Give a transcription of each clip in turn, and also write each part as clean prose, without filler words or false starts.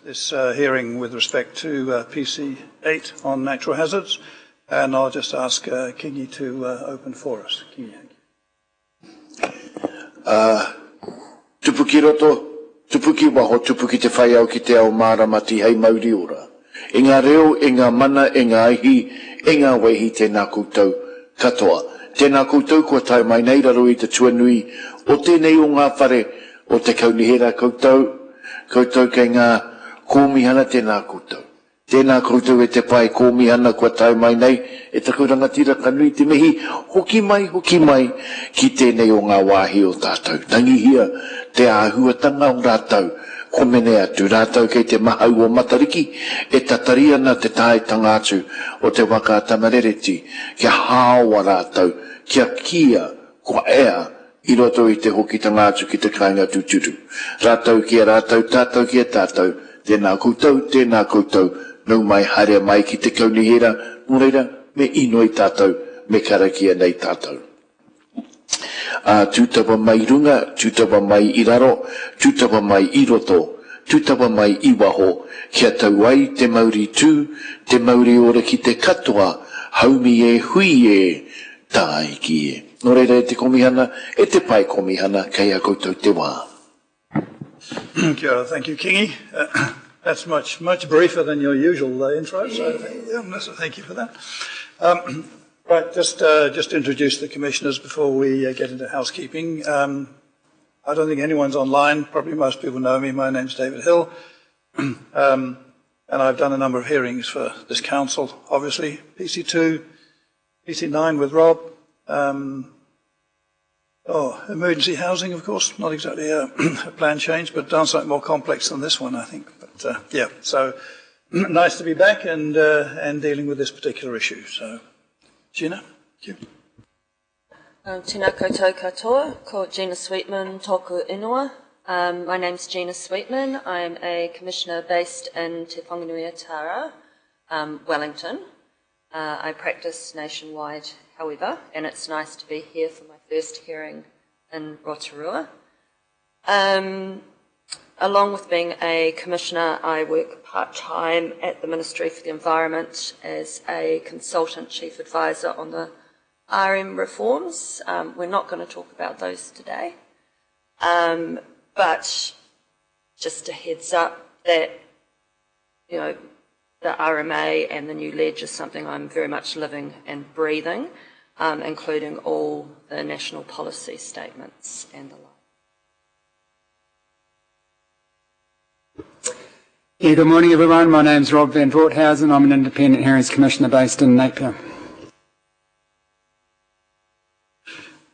this hearing with respect to PC 8 on natural hazards, and I'll just ask Kingi to open for us. Kingi. Tupuki roto, tupuki waho, tupuki te whai au ki te ao māramati hei mauri ora. E ngā reo, e ngā mana, e ngā ihi, e ngā wehi tēnā koutou katoa. Tēnā koutou kua tai mai nei raro i te tuanui o tēnei o ngā whare o te kaunihera koutou, koutou kei ngā kōmihana tēnā koutou. Tēnā koutou e te pai kōmihana kua tai mai nei e te kaurangatira kanui te mihi hoki mai ki tēnei o ngā wāhi o tātou. Tangihia te āhuatanga o rātou. Ko mene atu rātou kei te mahau o matariki e tatari ana te tāitanga atu o te waka tamarereti kia hāua rātou, kia kia kua ea i roto i te hokitanga atu ki te kāinga tuturu. Rātou kia rātou, tātou kia tātou, tēnā koutou, nau mai harea mai ki te kaunihera, reira me inoi tātou, me karakia nei tātou. Tūtawa mai runga, tūtawa mai i raro, tūtawa mai i roto, tūtawa mai i waho, kia tau ai te mauri tū, te mauri ora ki te katoa, haumi e hui e, tāi ki e. Nō reira e te komihana, e te pai komihana, kei a koutou te wā. Kia ora, thank you, Kingi. That's much briefer than your usual intro, so thank you for that. Right, just introduce the commissioners before we get into housekeeping. I don't think anyone's online. Probably most people know me. My name's David Hill. And I've done a number of hearings for this council, obviously. PC2, PC9 with Rob. Emergency housing, of course. Not exactly a plan change, but done something more complex than this one, I think. But yeah, so nice to be back and dealing with this particular issue. So, Gina, thank you. Tēnā koutou katoa, ko Gina Sweetman, tōku ingoa. My name's Gina Sweetman. I'm a commissioner based in Te Whanganui-a-Tara, Wellington. I practice nationwide, however, and it's nice to be here for my first hearing in Rotorua. Along with being a commissioner, I work part-time at the Ministry for the Environment as a consultant chief advisor on the RM reforms. We're not going to talk about those today. But just a heads up that, you know, the RMA and the new ledge is something I'm very much living and breathing, including all the national policy statements and the like. Yeah, good morning everyone. My name's Rob van Voorthausen. I'm an independent hearings commissioner based in Napier.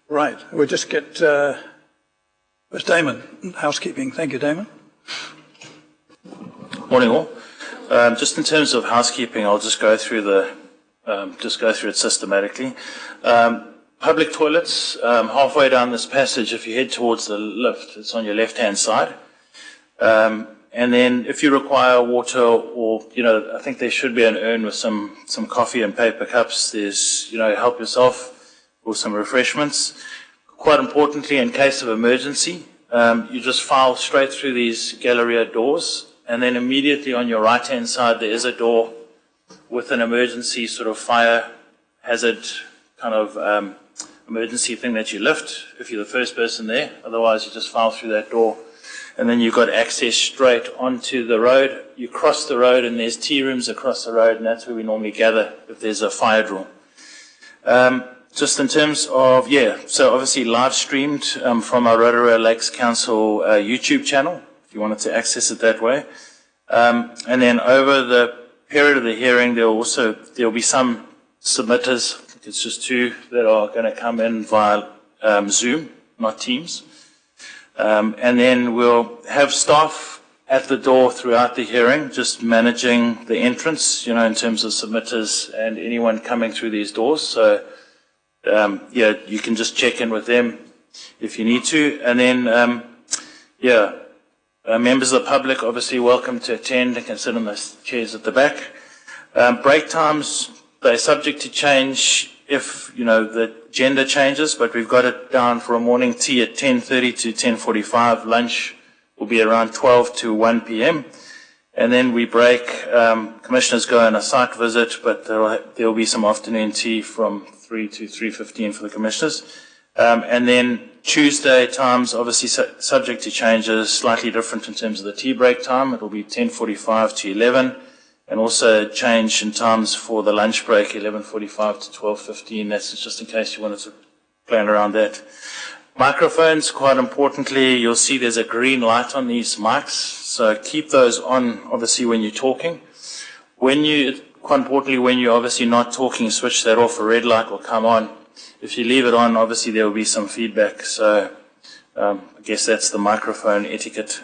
Right, we'll just get where's Damon? Housekeeping. Thank you, Damon. Morning all. Just in terms of housekeeping, I'll just go through it systematically. Public toilets, halfway down this passage, if you head towards the lift, it's on your left-hand side. And then if you require water or, you know, I think there should be an urn with some coffee and paper cups. There's, you know, help yourself or some refreshments. Quite importantly, in case of emergency, you just file straight through these Galleria doors, and then immediately on your right-hand side there is a door with an emergency sort of fire hazard kind of emergency thing that you lift if you're the first person there. Otherwise, you just file through that door, and then you've got access straight onto the road. You cross the road, and there's tea rooms across the road, and that's where we normally gather if there's a fire drill. Just in terms of, so obviously live streamed from our Rotorua Lakes Council YouTube channel, if you wanted to access it that way. And then over the period of the hearing, there'll be some submitters, I think it's just 2, that are going to come in via Zoom, not Teams. And then we'll have staff at the door throughout the hearing, just managing the entrance, you know, in terms of submitters and anyone coming through these doors. So, you can just check in with them if you need to. And then, members of the public obviously welcome to attend and can sit in the chairs at the back. Break times, they're subject to change if, you know, the agenda changes, but we've got it down for a morning tea at 10:30 to 10:45. Lunch will be around 12 to 1 p.m. And then we break. Commissioners go on a site visit, but there will be some afternoon tea from 3 to 3:15 for the commissioners. And then Tuesday times, obviously subject to changes, slightly different in terms of the tea break time. It will be 10:45 to 11, and also change in times for the lunch break, 11:45 to 12:15. That's just in case you wanted to plan around that. Microphones, quite importantly, you'll see there's a green light on these mics, so keep those on, obviously, when you're talking. Quite importantly, when you're obviously not talking, switch that off. A red light will come on. If you leave it on, obviously there will be some feedback. So I guess that's the microphone etiquette.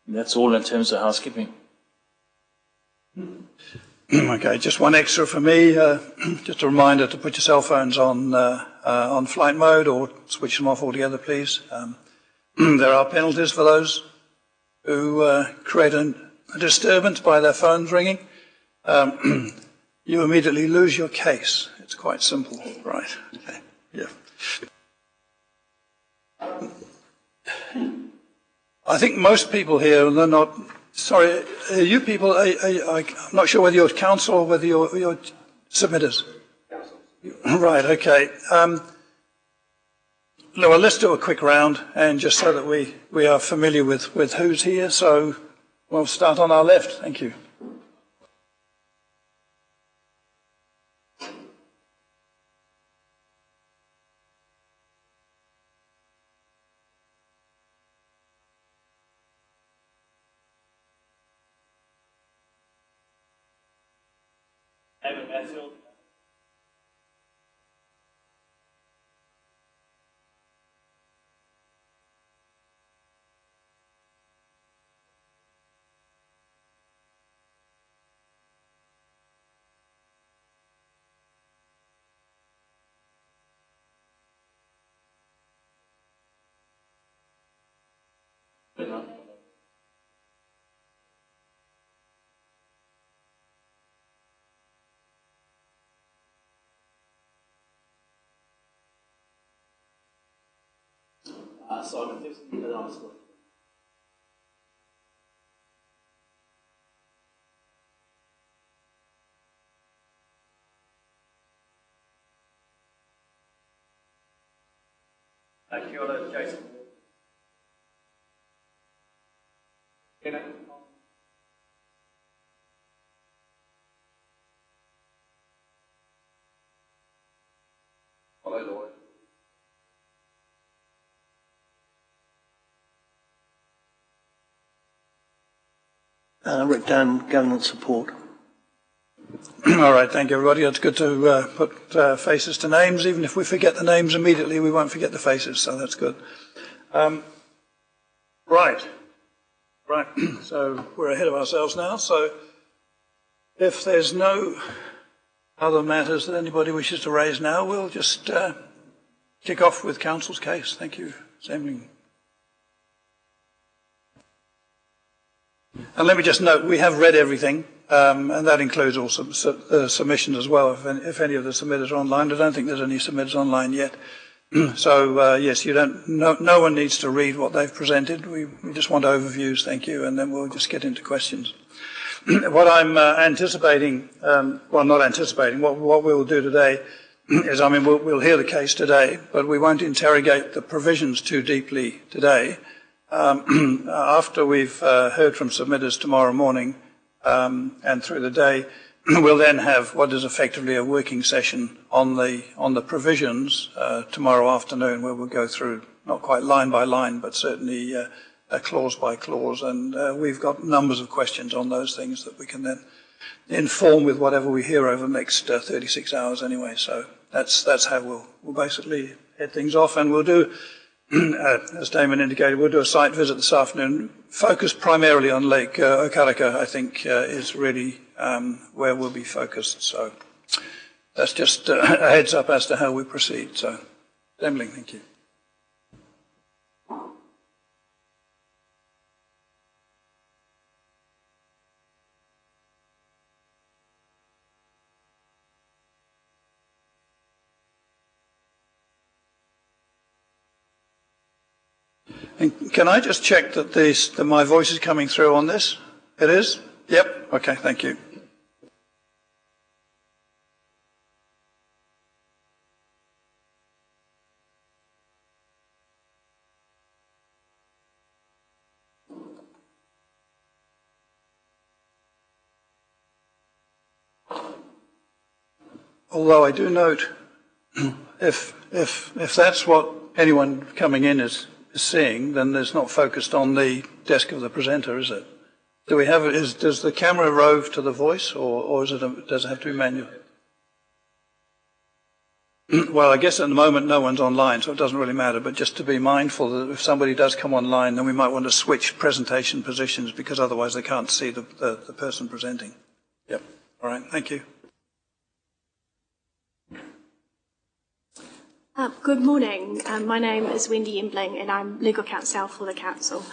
And that's all in terms of housekeeping. Okay, just one extra for me. Just a reminder to put your cell phones on flight mode or switch them off altogether, please. There are penalties for those who create a disturbance by their phones ringing. You immediately lose your case. It's quite simple, right? Okay. Yeah. I think most people here, they're not. Sorry, you people. I'm not sure whether you're council or whether you're submitters. Right. Okay. Well, let's do a quick round, and just so that we are familiar with who's here. So we'll start on our left. Thank you. Simon, thanks for the answer. Kia ora, Jason. Hello, Lord. Rick Dunn, Government Support. All right, thank you, everybody. It's good to put faces to names. Even if we forget the names immediately, we won't forget the faces, so that's good. Right. So we're ahead of ourselves now. So if there's no other matters that anybody wishes to raise now, we'll just kick off with Council's case. Thank you, Zemling. And let me just note, we have read everything, and that includes all submissions as well, if any of the submitters are online. I don't think there's any submitters online yet. So, yes, no one needs to read what they've presented. We just want overviews, thank you, and then we'll just get into questions. What I'm anticipating, well, not anticipating, what we'll do today is, I mean, we'll hear the case today, but we won't interrogate the provisions too deeply today. After we've heard from submitters tomorrow morning and through the day, we'll then have what is effectively a working session on the provisions tomorrow afternoon, where we'll go through not quite line by line, but certainly clause by clause. And we've got numbers of questions on those things that we can then inform with whatever we hear over the next 36 hours anyway. So that's how we'll basically head things off, and we'll do. As Damon indicated, we'll do a site visit this afternoon, focused primarily on Lake Okaraka, I think, is really where we'll be focused. So that's just a heads up as to how we proceed. So, Demling, thank you. And can I just check that my voice is coming through on this? It is? Yep, okay, thank you. Although I do note, if that's what anyone coming in is seeing, then it's not focused on the desk of the presenter, is it? Do we have? Does the camera rove to the voice, or does it have to be manual? Well, I guess at the moment no one's online, so it doesn't really matter. But just to be mindful that if somebody does come online, then we might want to switch presentation positions because otherwise they can't see the person presenting. Yep. All right. Thank you. Good morning. My name is Wendy Embling and I'm Legal Counsel for the Council.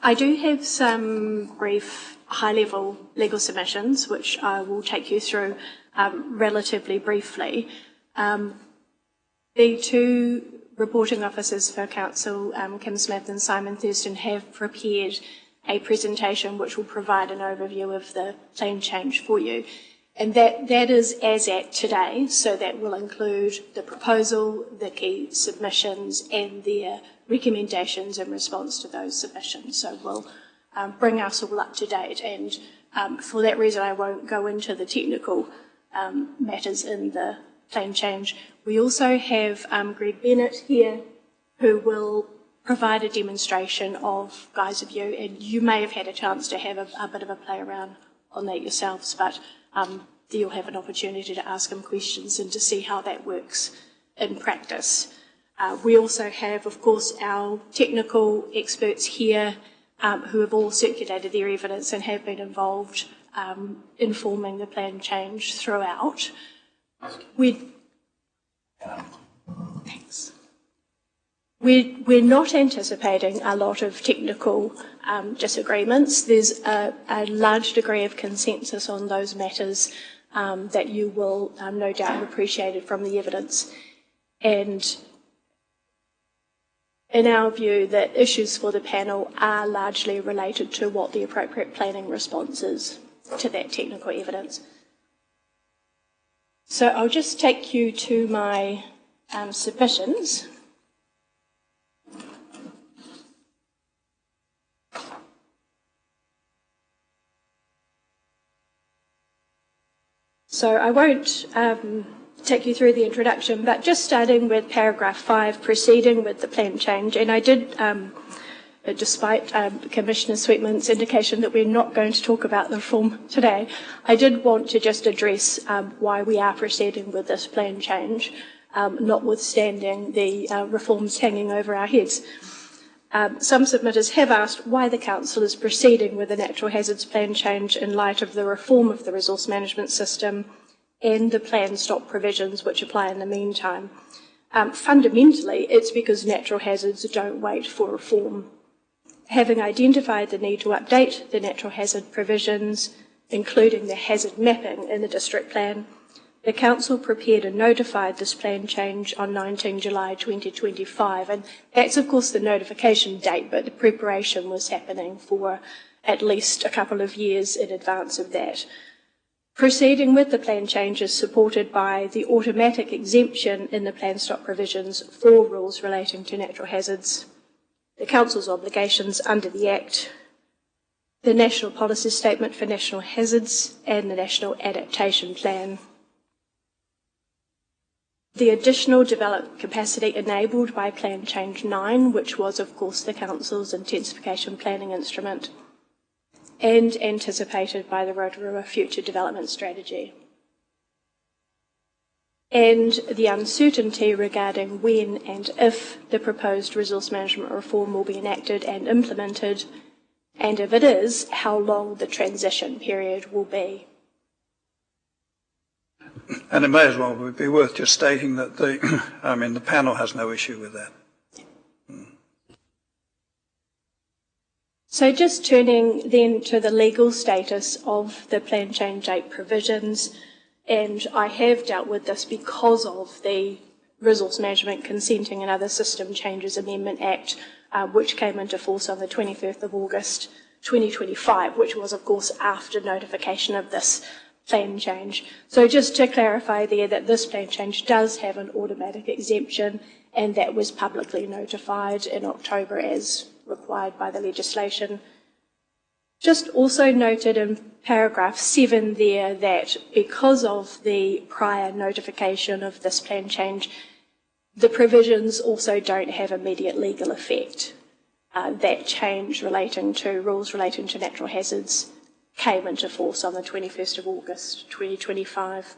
I do have some brief high-level legal submissions which I will take you through relatively briefly. The two reporting officers for Council, Kim Smith and Simon Thurston, have prepared a presentation which will provide an overview of the plan change for you. And that is as at today, so that will include the proposal, the key submissions and their recommendations in response to those submissions. So we'll bring us all up to date, and for that reason I won't go into the technical matters in the plan change. We also have Greg Bennett here who will provide a demonstration of Guys of You, and you may have had a chance to have a bit of a play around on that yourselves, but you'll have an opportunity to ask him questions and to see how that works in practice. We also have, of course, our technical experts here who have all circulated their evidence and have been involved in forming the plan change throughout. Thanks. We're not anticipating a lot of technical disagreements. There's a large degree of consensus on those matters that you will no doubt have appreciated from the evidence. And in our view, the issues for the panel are largely related to what the appropriate planning response is to that technical evidence. So I'll just take you to my submissions. So I won't take you through the introduction, but just starting with paragraph 5, proceeding with the plan change. And I did, despite Commissioner Sweetman's indication that we're not going to talk about the reform today, I did want to just address why we are proceeding with this plan change, notwithstanding the reforms hanging over our heads. Some submitters have asked why the Council is proceeding with the natural hazards plan change in light of the reform of the resource management system and the plan stop provisions which apply in the meantime. Fundamentally, it's because natural hazards don't wait for reform. Having identified the need to update the natural hazard provisions, including the hazard mapping in the district plan, the Council prepared and notified this plan change on 19 July 2025, and that's of course the notification date, but the preparation was happening for at least a couple of years in advance of that. Proceeding with the plan change is supported by the automatic exemption in the plan stop provisions for rules relating to natural hazards, the Council's obligations under the Act, the National Policy Statement for National Hazards, and the National Adaptation Plan. The additional development capacity enabled by Plan Change 9, which was of course the Council's intensification planning instrument, and anticipated by the Rotorua Future Development Strategy. And the uncertainty regarding when and if the proposed resource management reform will be enacted and implemented, and if it is, how long the transition period will be. And it may as well be worth just stating that the panel has no issue with that. So just turning then to the legal status of the Plan Change 8 provisions, and I have dealt with this because of the Resource Management Consenting and Other System Changes Amendment Act, which came into force on the 25th of August 2025, which was, of course, after notification of this plan change. So just to clarify there that this plan change does have an automatic exemption, and that was publicly notified in October as required by the legislation. Just also noted in paragraph 7 there that because of the prior notification of this plan change, the provisions also don't have immediate legal effect. That change relating to rules relating to natural hazards came into force on the 21st of August 2025.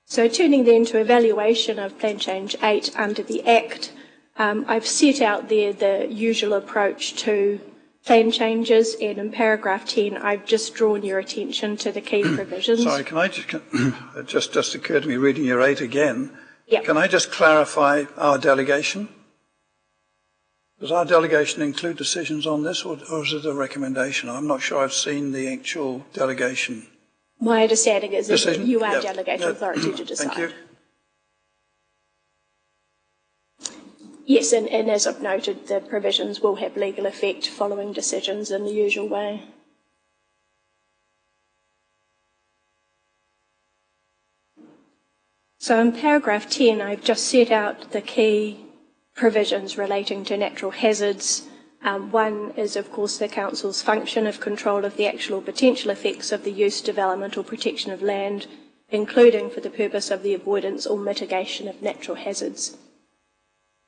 So turning then to evaluation of Plan Change 8 under the Act, I've set out there the usual approach to plan changes, and in paragraph 10 I've just drawn your attention to the key provisions. Sorry, can I just occurred to me reading your 8 again. Yep. Can I just clarify our delegation? Does our delegation include decisions on this, or is it a recommendation? I'm not sure I've seen the actual delegation. My understanding is that Decision? you are Yep. delegated authority to decide. Thank you. Yes, and as I've noted, the provisions will have legal effect following decisions in the usual way. So in paragraph 10, I've just set out the key provisions relating to natural hazards. One is, of course, the Council's function of control of the actual or potential effects of the use, development or protection of land, including for the purpose of the avoidance or mitigation of natural hazards.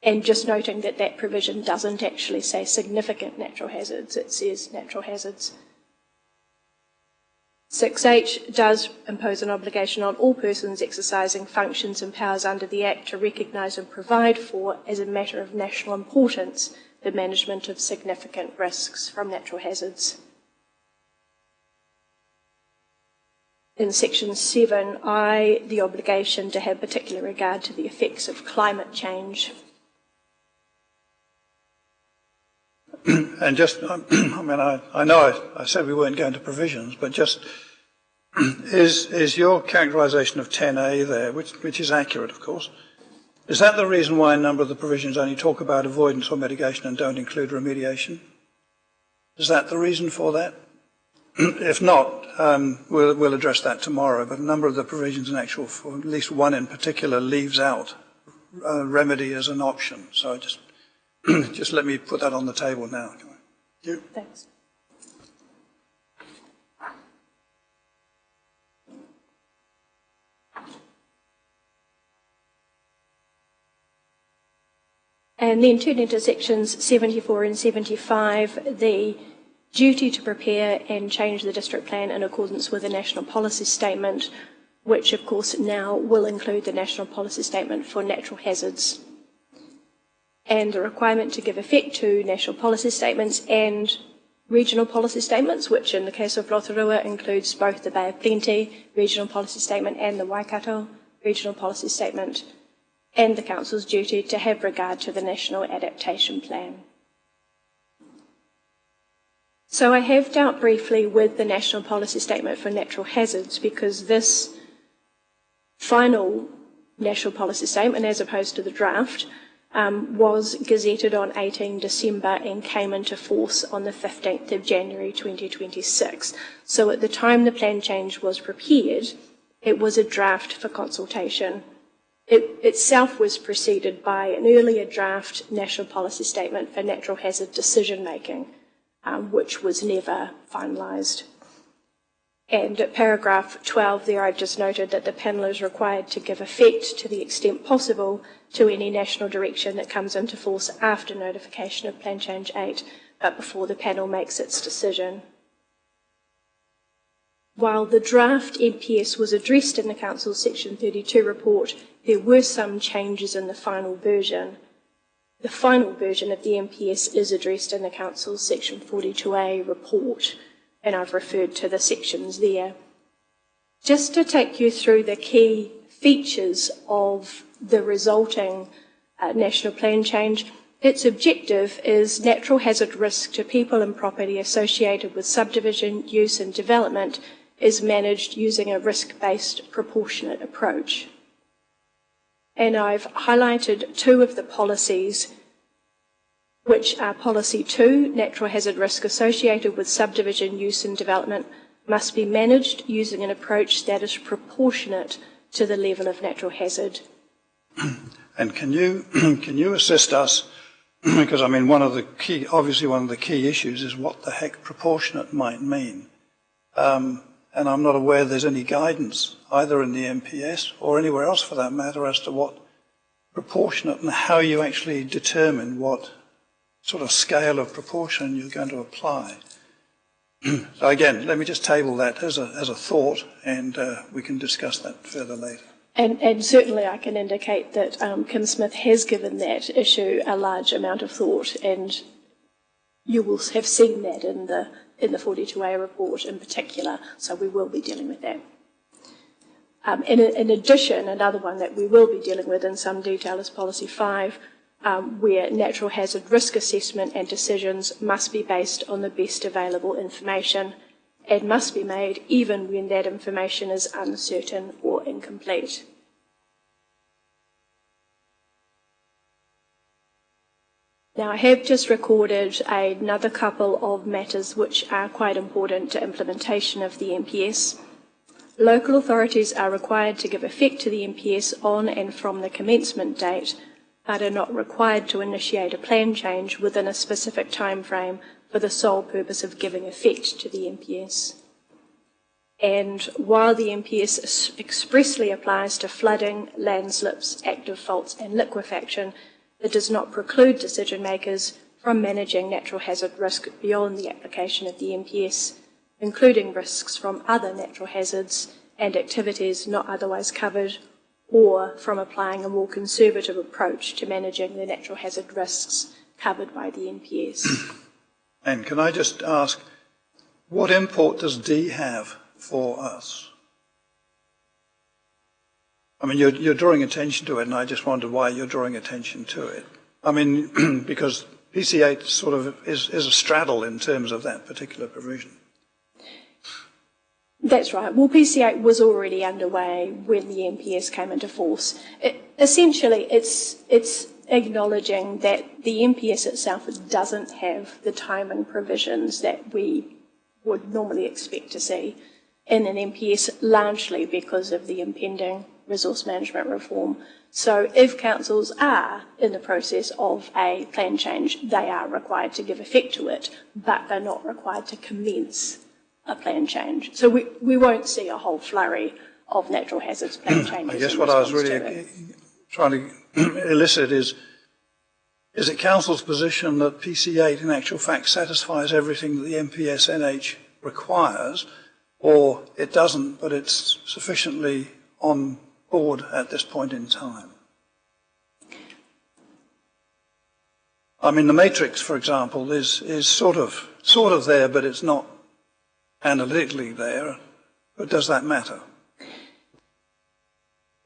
And just noting that that provision doesn't actually say significant natural hazards, it says natural hazards. 6H does impose an obligation on all persons exercising functions and powers under the Act to recognise and provide for, as a matter of national importance, the management of significant risks from natural hazards. In section 7I, the obligation to have particular regard to the effects of climate change. And just, I mean, I know I said we weren't going to provisions, but just, is your characterisation of 10A there, which is accurate, of course, is that the reason why a number of the provisions only talk about avoidance or mitigation and don't include remediation? Is that the reason for that? If not, we'll address that tomorrow, but a number of the provisions in actual, for at least one in particular, leaves out remedy as an option. So just let me put that on the table now. Thank you. Thanks. And then turning to sections 74 and 75, the duty to prepare and change the district plan in accordance with the National Policy Statement, which of course now will include the National Policy Statement for natural hazards, and the requirement to give effect to national policy statements and regional policy statements, which in the case of Rotorua includes both the Bay of Plenty Regional Policy Statement and the Waikato Regional Policy Statement, and the Council's duty to have regard to the National Adaptation Plan. So I have dealt briefly with the National Policy Statement for Natural Hazards because this final National Policy Statement, as opposed to the draft, was gazetted on 18 December and came into force on the 15th of January 2026. So at the time the plan change was prepared, it was a draft for consultation. It itself was preceded by an earlier draft National Policy Statement for Natural Hazard Decision Making, which was never finalised. And at paragraph 12 there, I've just noted that the panel is required to give effect to the extent possible to any national direction that comes into force after notification of Plan Change 8, but before the panel makes its decision. While the draft NPS was addressed in the Council's Section 32 report, there were some changes in the final version. The final version of the NPS is addressed in the Council's Section 42A report, and I've referred to the sections there. Just to take you through the key features of the resulting national plan change, its objective is natural hazard risk to people and property associated with subdivision, use and development is managed using a risk-based proportionate approach. And I've highlighted two of the policies which are Policy 2, natural hazard risk associated with subdivision use and development, must be managed using an approach that is proportionate to the level of natural hazard. And can you assist us? Because I mean, obviously one of the key issues is what the heck proportionate might mean. And I'm not aware there's any guidance either in the MPS or anywhere else for that matter as to what proportionate and how you actually determine what sort of scale of proportion you're going to apply. So again, let me just table that as a thought, and we can discuss that further later. And certainly I can indicate that Kim Smith has given that issue a large amount of thought, and you will have seen that in the 42A report in particular, so we will be dealing with that. In addition, another one that we will be dealing with in some detail is Policy 5, where natural hazard risk assessment and decisions must be based on the best available information and must be made even when that information is uncertain or incomplete. Now, I have just recorded another couple of matters which are quite important to implementation of the MPS. Local authorities are required to give effect to the MPS on and from the commencement date, but are not required to initiate a plan change within a specific time frame for the sole purpose of giving effect to the MPS. And while the MPS expressly applies to flooding, landslips, active faults and liquefaction, it does not preclude decision makers from managing natural hazard risk beyond the application of the MPS, including risks from other natural hazards and activities not otherwise covered, or from applying a more conservative approach to managing the natural hazard risks covered by the NPS. And can I just ask, what import does D have for us? I mean, you're drawing attention to it, and I just wonder why you're drawing attention to it. I mean, because PC8 sort of is a straddle in terms of that particular provision. That's right. Well, PC8 was already underway when the MPS came into force. Essentially, it's acknowledging that the MPS itself doesn't have the timing provisions that we would normally expect to see in an MPS, largely because of the impending resource management reform. So if councils are in the process of a plan change, they are required to give effect to it, but they're not required to commence a plan change. So we won't see a whole flurry of natural hazards plan changes. I guess what I was really trying to elicit is it council's position that PC8 in actual fact satisfies everything that the MPS NH requires, or it doesn't, but it's sufficiently on board at this point in time? I mean, the matrix, for example, is sort of there, but it's not analytically there. But does that matter?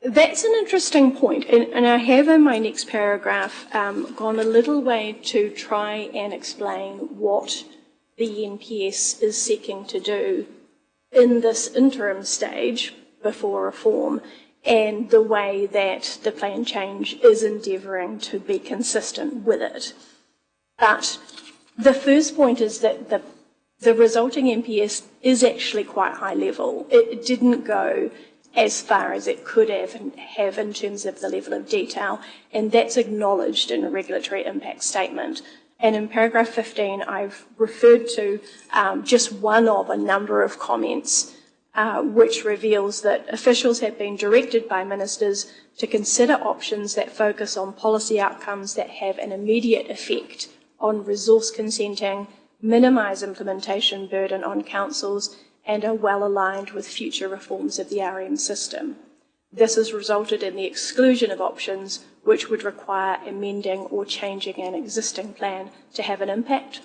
That's an interesting point, and I have in my next paragraph gone a little way to try and explain what the NPS is seeking to do in this interim stage before reform, and the way that the plan change is endeavouring to be consistent with it. But the first point is that the resulting MPS is actually quite high level. It didn't go as far as it could have in terms of the level of detail, and that's acknowledged in a regulatory impact statement. And in paragraph 15, I've referred to just one of a number of comments which reveals that officials have been directed by ministers to consider options that focus on policy outcomes that have an immediate effect on resource consenting, minimise implementation burden on councils, and are well aligned with future reforms of the RM system. This has resulted in the exclusion of options which would require amending or changing an existing plan to have an impact,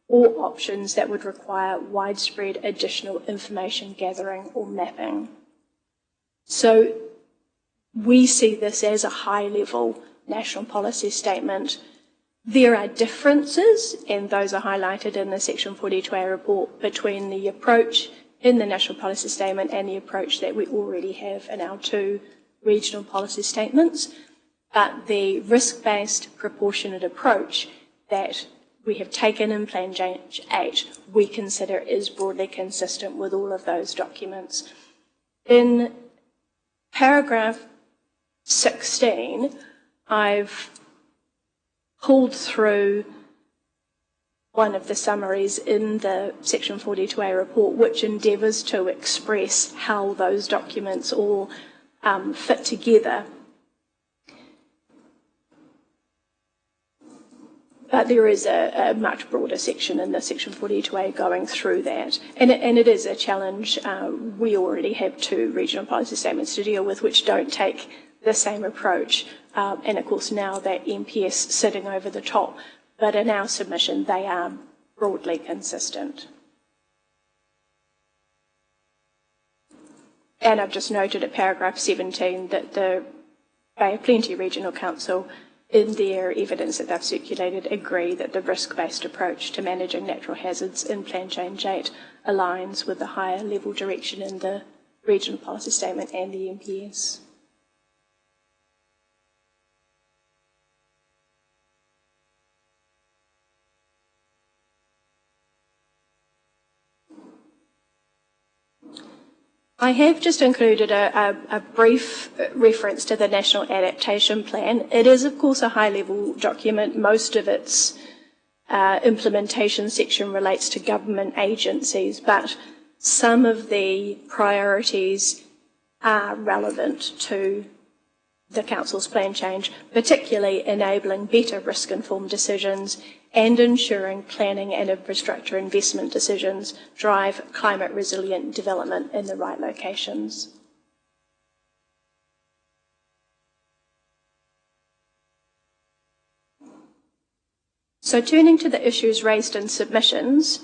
or options that would require widespread additional information gathering or mapping. So we see this as a high-level national policy statement. There are differences, and those are highlighted in the Section 42A report, between the approach in the national policy statement and the approach that we already have in our two regional policy statements. But the risk-based proportionate approach that we have taken in Plan Change 8 we consider is broadly consistent with all of those documents. In paragraph 16, I've pulled through one of the summaries in the Section 42A report, which endeavours to express how those documents all fit together. But there is a much broader section in the Section 42A going through that. And it is a challenge. We already have 2 regional policy statements to deal with which don't take the same approach. And of course now that MPS sitting over the top. But in our submission, they are broadly consistent. And I've just noted at paragraph 17 that the Bay of Plenty Regional Council, in their evidence that they've circulated, agree that the risk-based approach to managing natural hazards in Plan Change 8 aligns with the higher level direction in the regional policy statement and the MPS. I have just included a brief reference to the National Adaptation Plan. It is, of course, a high-level document. Most of its implementation section relates to government agencies, but some of the priorities are relevant to the Council's plan change, particularly enabling better risk-informed decisions and ensuring planning and infrastructure investment decisions drive climate-resilient development in the right locations. So turning to the issues raised in submissions,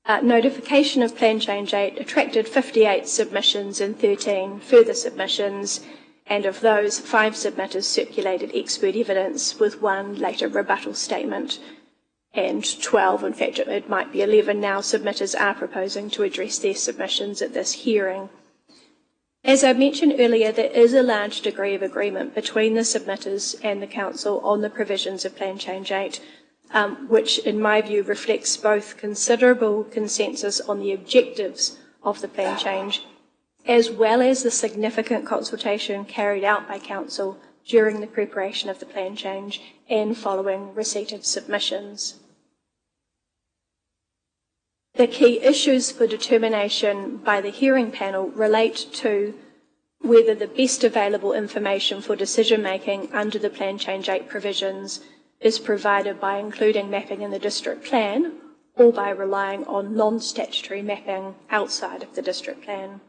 notification of Plan Change 8 attracted 58 submissions and 13 further submissions, and of those, 5 submitters circulated expert evidence with 1 later rebuttal statement, and 12, in fact it might be 11 now, submitters are proposing to address their submissions at this hearing. As I mentioned earlier, there is a large degree of agreement between the submitters and the Council on the provisions of Plan Change 8, which in my view reflects both considerable consensus on the objectives of the plan change, as well as the significant consultation carried out by Council during the preparation of the plan change and following receipt of submissions. The key issues for determination by the hearing panel relate to whether the best available information for decision making under the Plan Change 8 provisions is provided by including mapping in the district plan or by relying on non-statutory mapping outside of the district plan.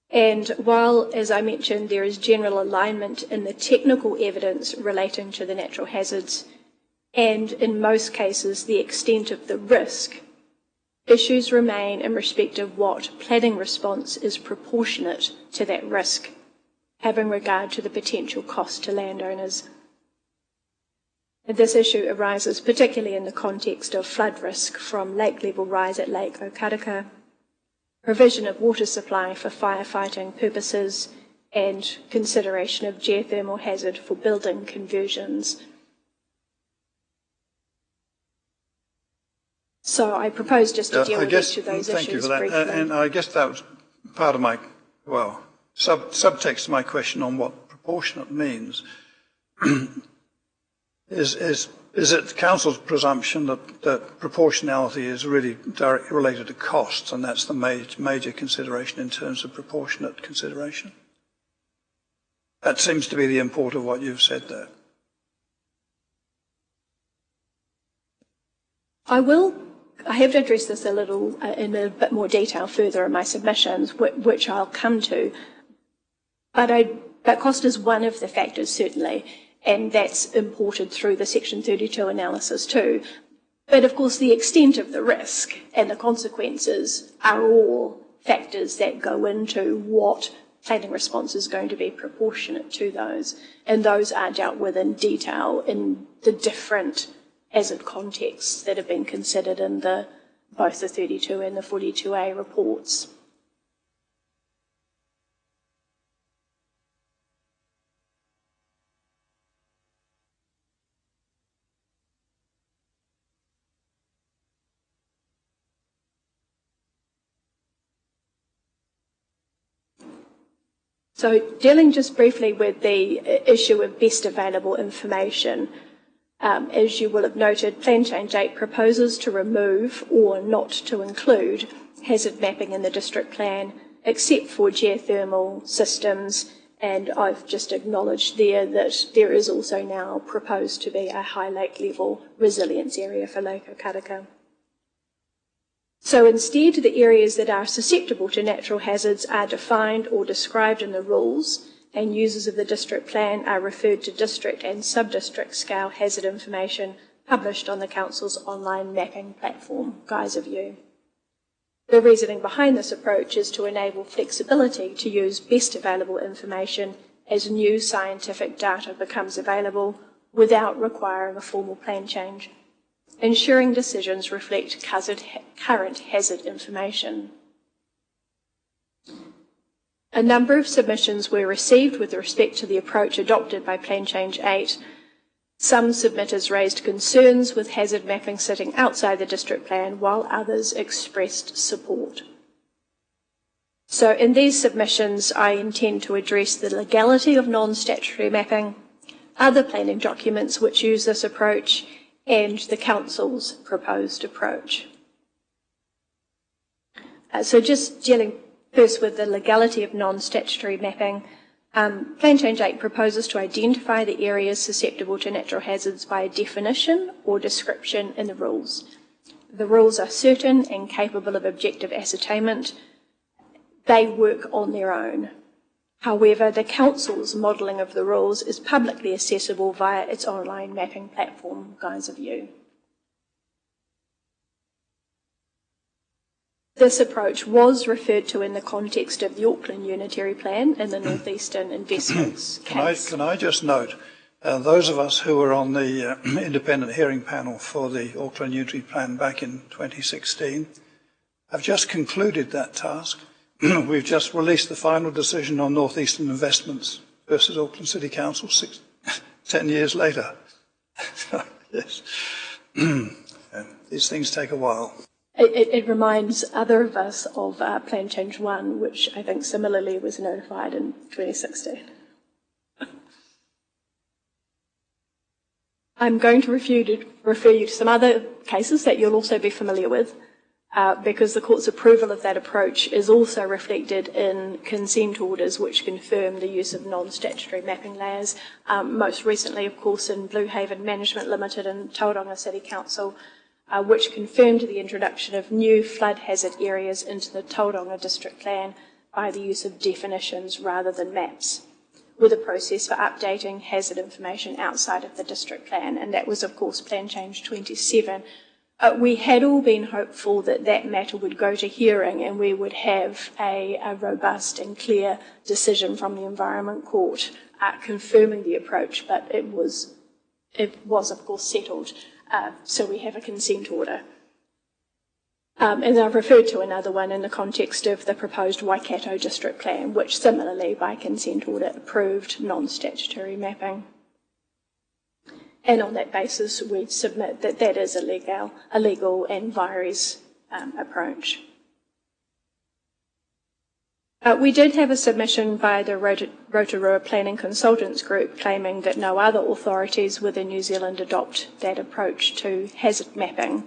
And while, as I mentioned, there is general alignment in the technical evidence relating to the natural hazards and, in most cases, the extent of the risk, issues remain in respect of what planning response is proportionate to that risk, having regard to the potential cost to landowners. And this issue arises particularly in the context of flood risk from lake level rise at Lake Okaraka, provision of water supply for firefighting purposes, and consideration of geothermal hazard for building conversions. So I propose just to deal with each of those thank issues you for that. briefly. And I guess that was part of my, well, subtext of my question on what proportionate means. Is it the Council's presumption that proportionality is really directly related to costs, and that's the major consideration in terms of proportionate consideration? That seems to be the import of what you've said there. I have addressed this a little in a bit more detail further in my submissions, which I'll come to. But cost is one of the factors, certainly, and that's imported through the Section 32 analysis too. But of course, the extent of the risk and the consequences are all factors that go into what planning response is going to be proportionate to those. And those are dealt with in detail in the different hazard contexts that have been considered in both the 32 and the 42A reports. So dealing just briefly with the issue of best available information, as you will have noted, Plan Change 8 proposes to remove or not to include hazard mapping in the district plan, except for geothermal systems, and I've just acknowledged there that there is also now proposed to be a high lake level resilience area for Lake Okaraka. So instead, the areas that are susceptible to natural hazards are defined or described in the rules, and users of the district plan are referred to district and sub-district scale hazard information published on the Council's online mapping platform, Guise of You. The reasoning behind this approach is to enable flexibility to use best available information as new scientific data becomes available without requiring a formal plan change, ensuring decisions reflect current hazard information. A number of submissions were received with respect to the approach adopted by Plan Change 8. Some submitters raised concerns with hazard mapping sitting outside the district plan, while others expressed support. So in these submissions, I intend to address the legality of non-statutory mapping, other planning documents which use this approach, and the Council's proposed approach. So just dealing first with the legality of non-statutory mapping, Plan Change 8 proposes to identify the areas susceptible to natural hazards by a definition or description in the rules. The rules are certain and capable of objective ascertainment. They work on their own. However, the Council's modelling of the rules is publicly accessible via its online mapping platform, Guise of You. This approach was referred to in the context of the Auckland Unitary Plan in the North Eastern Investments case. Can I just note, those of us who were on the independent hearing panel for the Auckland Unitary Plan back in 2016 have just concluded that task. We've just released the final decision on North Eastern Investments versus Auckland City Council 10 years later. Yes. These things take a while. It reminds other of us of Plan Change 1, which I think similarly was notified in 2016. I'm going to refer you to some other cases that you'll also be familiar with, because the Court's approval of that approach is also reflected in consent orders which confirm the use of non-statutory mapping layers, most recently, of course, in Blue Haven Management Limited and Tauranga City Council, which confirmed the introduction of new flood hazard areas into the Tauranga District Plan by the use of definitions rather than maps, with a process for updating hazard information outside of the district plan, and that was, of course, Plan Change 27. We had all been hopeful that that matter would go to hearing and we would have a robust and clear decision from the Environment Court confirming the approach, but it was, of course, settled. So we have a consent order. And I've referred to another one in the context of the proposed Waikato District Plan, which similarly, by consent order, approved non-statutory mapping. And on that basis, we submit that that is a legal and virus approach. We did have a submission by the Rotorua Planning Consultants Group claiming that no other authorities within New Zealand adopt that approach to hazard mapping.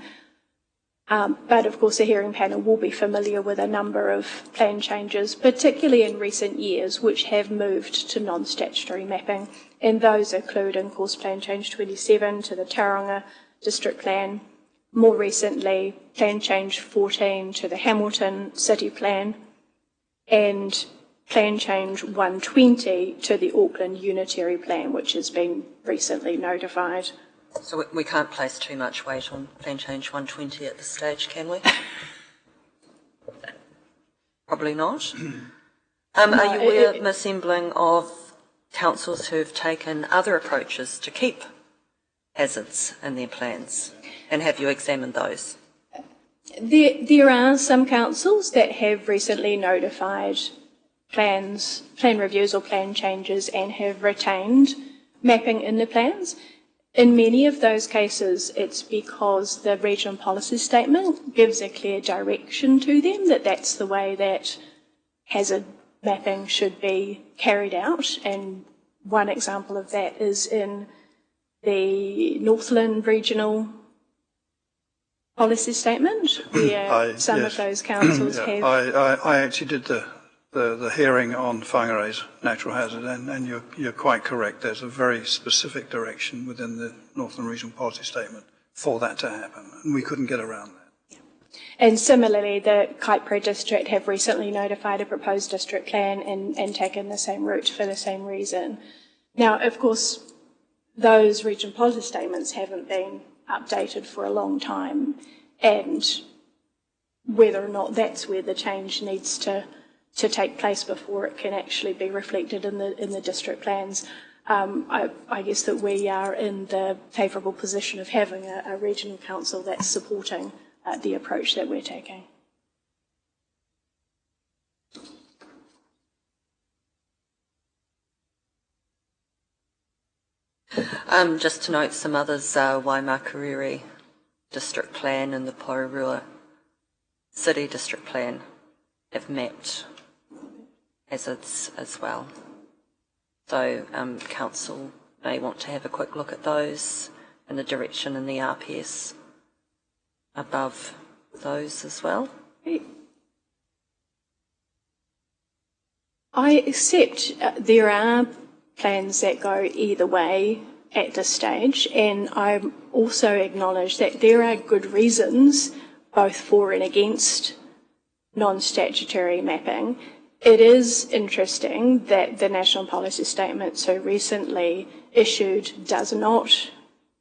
But of course the hearing panel will be familiar with a number of plan changes, particularly in recent years, which have moved to non-statutory mapping. And those include, of course, Plan Change 27 to the Tauranga District Plan, more recently Plan Change 14 to the Hamilton City Plan, and Plan Change 120 to the Auckland Unitary Plan, which has been recently notified. So we can't place too much weight on Plan Change 120 at this stage, can we? Probably not. Are you aware, Ms. Embling, of councils who've taken other approaches to keep hazards in their plans? And have you examined those? There are some councils that have recently notified plan reviews or plan changes and have retained mapping in the plans. In many of those cases, it's because the regional policy statement gives a clear direction to them that that's the way that hazard mapping should be carried out, and one example of that is in the Northland Regional Policy Statement, where some of those councils have... I actually did the hearing on whangarei's natural hazard, and you're quite correct. There's a very specific direction within the Northland Regional Policy Statement for that to happen, and we couldn't get around that. And similarly, the Kaipara District have recently notified a proposed district plan and taken the same route for the same reason. Now, of course, those regional policy statements haven't been updated for a long time, and whether or not that's where the change needs to take place before it can actually be reflected in the district plans, I guess that we are in the favourable position of having a regional council that's supporting the approach that we're taking. Just to note some others, Waimakariri District Plan and the Rotorua City District Plan have mapped hazards as well. So Council may want to have a quick look at those and the direction in the RPS above those as well. I accept there are plans that go either way at this stage, and I also acknowledge that there are good reasons both for and against non-statutory mapping. It is interesting that the National Policy Statement so recently issued does not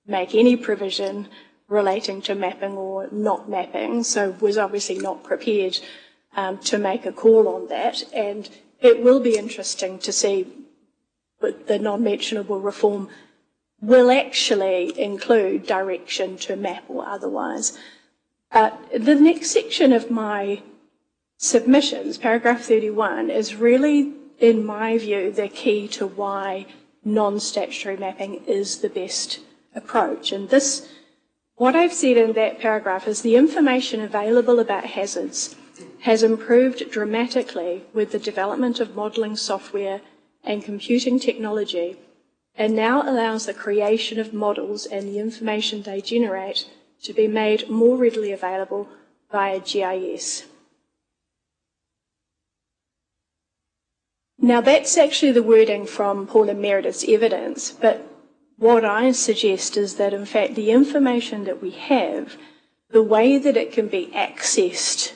make any provision relating to mapping or not mapping, so was obviously not prepared to make a call on that. And it will be interesting to see what the non-mentionable reform will actually include direction to map or otherwise. The next section of my submissions, paragraph 31, is really, in my view, the key to why non-statutory mapping is the best approach. And this, what I've said in that paragraph is the information available about hazards has improved dramatically with the development of modelling software and computing technology, and now allows the creation of models and the information they generate to be made more readily available via GIS. Now that's actually the wording from Paula Meredith's evidence, but what I suggest is that in fact the information that we have, the way that it can be accessed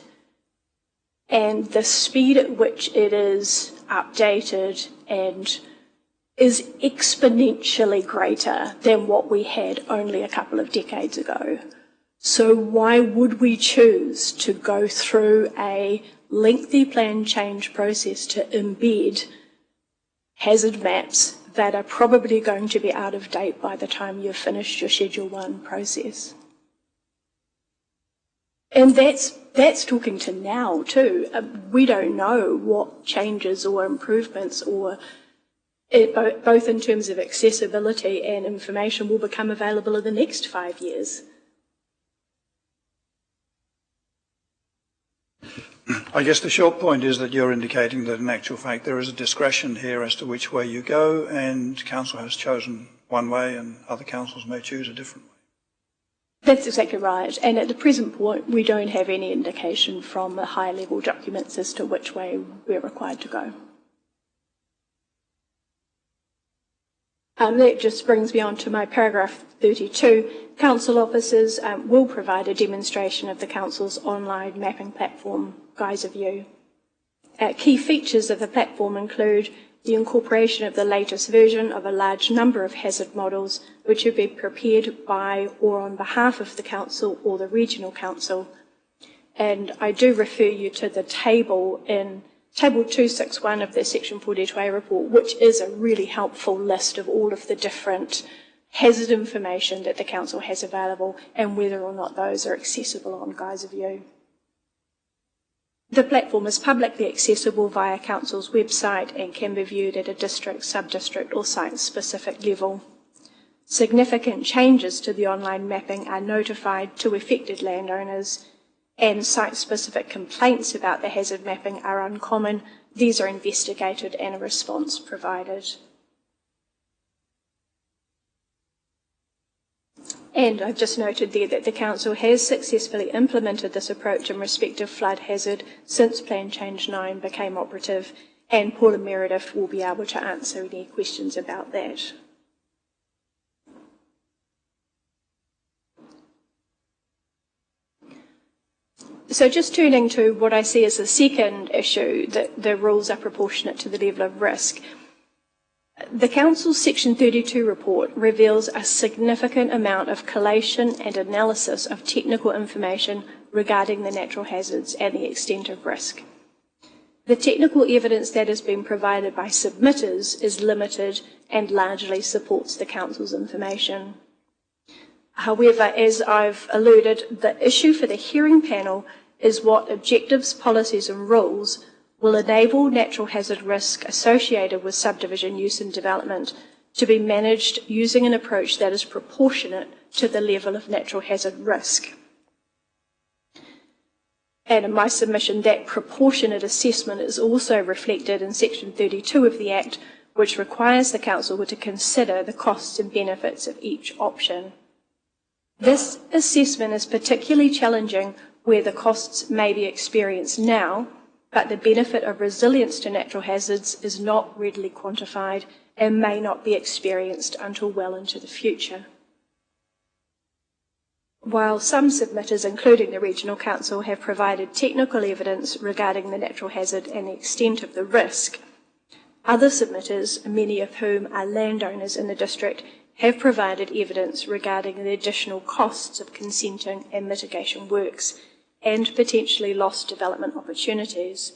and the speed at which it is updated and is exponentially greater than what we had only a couple of decades ago. So why would we choose to go through a lengthy plan change process to embed hazard maps that are probably going to be out of date by the time you've finished your Schedule 1 process? And that's talking to now too. We don't know what changes or improvements or both in terms of accessibility and information will become available in the next 5 years. I guess the short point is that you're indicating that in actual fact there is a discretion here as to which way you go, and Council has chosen one way and other councils may choose a different way. That's exactly right. And at the present point, we don't have any indication from the higher level documents as to which way we're required to go. That just brings me on to my paragraph 32. Council officers will provide a demonstration of the Council's online mapping platform, Guise of View. Key features of the platform include the incorporation of the latest version of a large number of hazard models which have been prepared by or on behalf of the Council or the Regional Council. And I do refer you to the table in Table 261 of the Section 42A report, which is a really helpful list of all of the different hazard information that the Council has available and whether or not those are accessible on Guise of View. The platform is publicly accessible via Council's website and can be viewed at a district, sub-district or site-specific level. Significant changes to the online mapping are notified to affected landowners and site-specific complaints about the hazard mapping are uncommon, these are investigated and a response provided. And I've just noted there that the Council has successfully implemented this approach in respect of flood hazard since Plan Change 9 became operative, and Paula Meredith will be able to answer any questions about that. So just turning to what I see as the second issue, that the rules are proportionate to the level of risk. The Council's Section 32 report reveals a significant amount of collation and analysis of technical information regarding the natural hazards and the extent of risk. The technical evidence that has been provided by submitters is limited and largely supports the Council's information. However, as I've alluded, the issue for the hearing panel is what objectives, policies and rules will enable natural hazard risk associated with subdivision use and development to be managed using an approach that is proportionate to the level of natural hazard risk. And in my submission, that proportionate assessment is also reflected in Section 32 of the Act, which requires the Council to consider the costs and benefits of each option. This assessment is particularly challenging where the costs may be experienced now, but the benefit of resilience to natural hazards is not readily quantified and may not be experienced until well into the future. While some submitters, including the Regional Council, have provided technical evidence regarding the natural hazard and the extent of the risk, other submitters, many of whom are landowners in the district, have provided evidence regarding the additional costs of consenting and mitigation works and potentially lost development opportunities.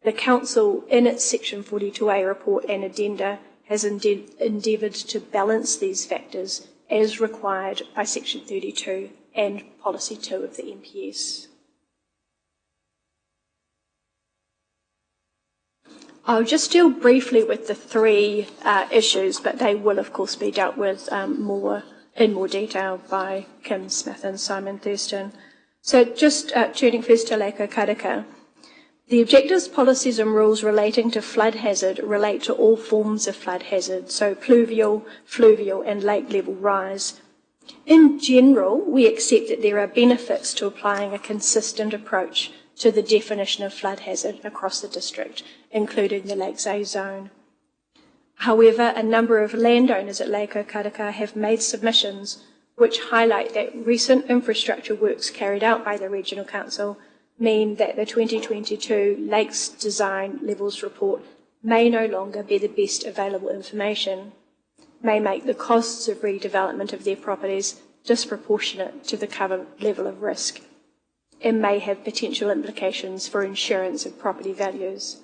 The Council, in its Section 42A report and addenda, has endeavoured to balance these factors as required by Section 32 and Policy 2 of the MPS. I'll just deal briefly with the three issues, but they will, of course, be dealt with in more detail by Kim Smith and Simon Thurston. So just turning first to Lake Okarika, the objectives, policies and rules relating to flood hazard relate to all forms of flood hazard, so pluvial, fluvial and lake level rise. In general, we accept that there are benefits to applying a consistent approach to the definition of flood hazard across the district, including the Lakes A zone. However, a number of landowners at Lake Okarika have made submissions which highlight that recent infrastructure works carried out by the Regional Council mean that the 2022 Lakes Design Levels Report may no longer be the best available information, may make the costs of redevelopment of their properties disproportionate to the current level of risk, and may have potential implications for insurance of property values.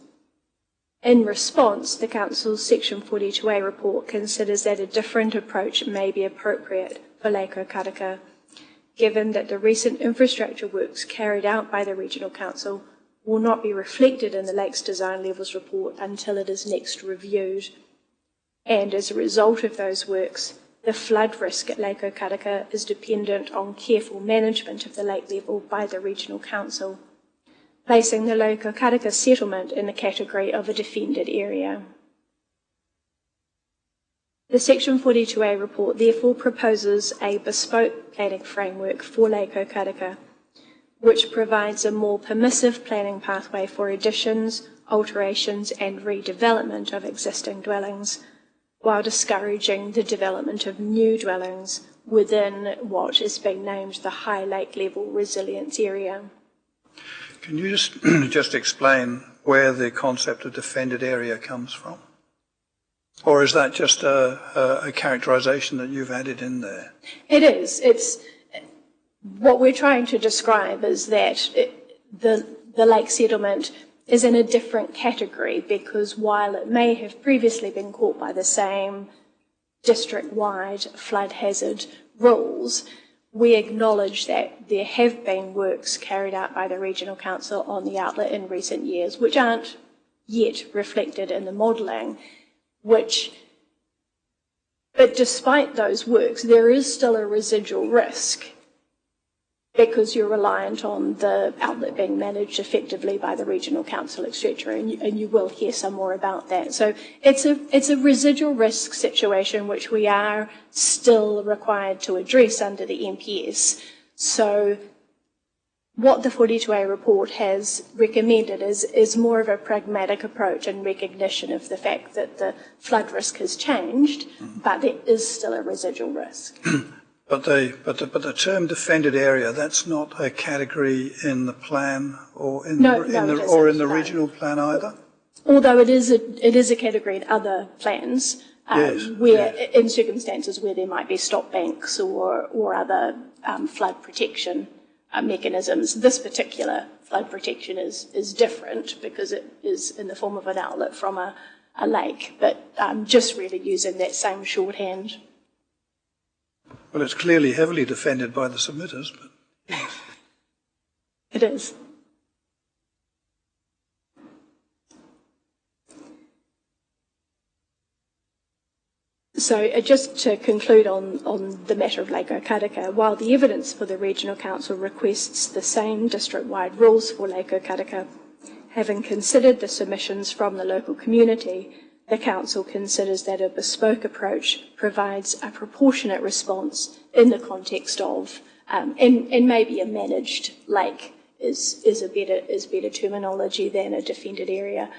In response, the Council's Section 42A report considers that a different approach may be appropriate for Lake Okarika, given that the recent infrastructure works carried out by the Regional Council will not be reflected in the Lakes Design Levels report until it is next reviewed. And as a result of those works, the flood risk at Lake Okarika is dependent on careful management of the lake level by the Regional Council, placing the Lake Okarika settlement in the category of a defended area. The Section 42A report therefore proposes a bespoke planning framework for Lake Okarika, which provides a more permissive planning pathway for additions, alterations and redevelopment of existing dwellings, while discouraging the development of new dwellings within what is being named the high lake level resilience area. Can you just explain where the concept of defended area comes from? Or is that just a characterisation that you've added in there? It is. It's what we're trying to describe is that the lake settlement is in a different category, because while it may have previously been caught by the same district-wide flood hazard rules, we acknowledge that there have been works carried out by the Regional Council on the outlet in recent years, which aren't yet reflected in the modelling, but despite those works, there is still a residual risk. because you're reliant on the outlet being managed effectively by the regional council, etc. And you will hear some more about that. So it's a residual risk situation which we are still required to address under the MPS. So what the 42A report has recommended is more of a pragmatic approach and recognition of the fact that the flood risk has changed, but there is still a residual risk. But the term defended area, that's not a category in the plan or in the regional plan either? Although it is a category in other plans, in circumstances where there might be stop banks or other flood protection mechanisms. This particular flood protection is different because it is in the form of an outlet from a lake, but just really using that same shorthand. Well, it's clearly heavily defended by the submitters, but yes. It is. So just to conclude on the matter of Lake Okatika, while the evidence for the Regional Council requests the same district-wide rules for Lake Okatika, having considered the submissions from the local community, the Council considers that a bespoke approach provides a proportionate response in the context of, and maybe a managed lake is better terminology than a defended area.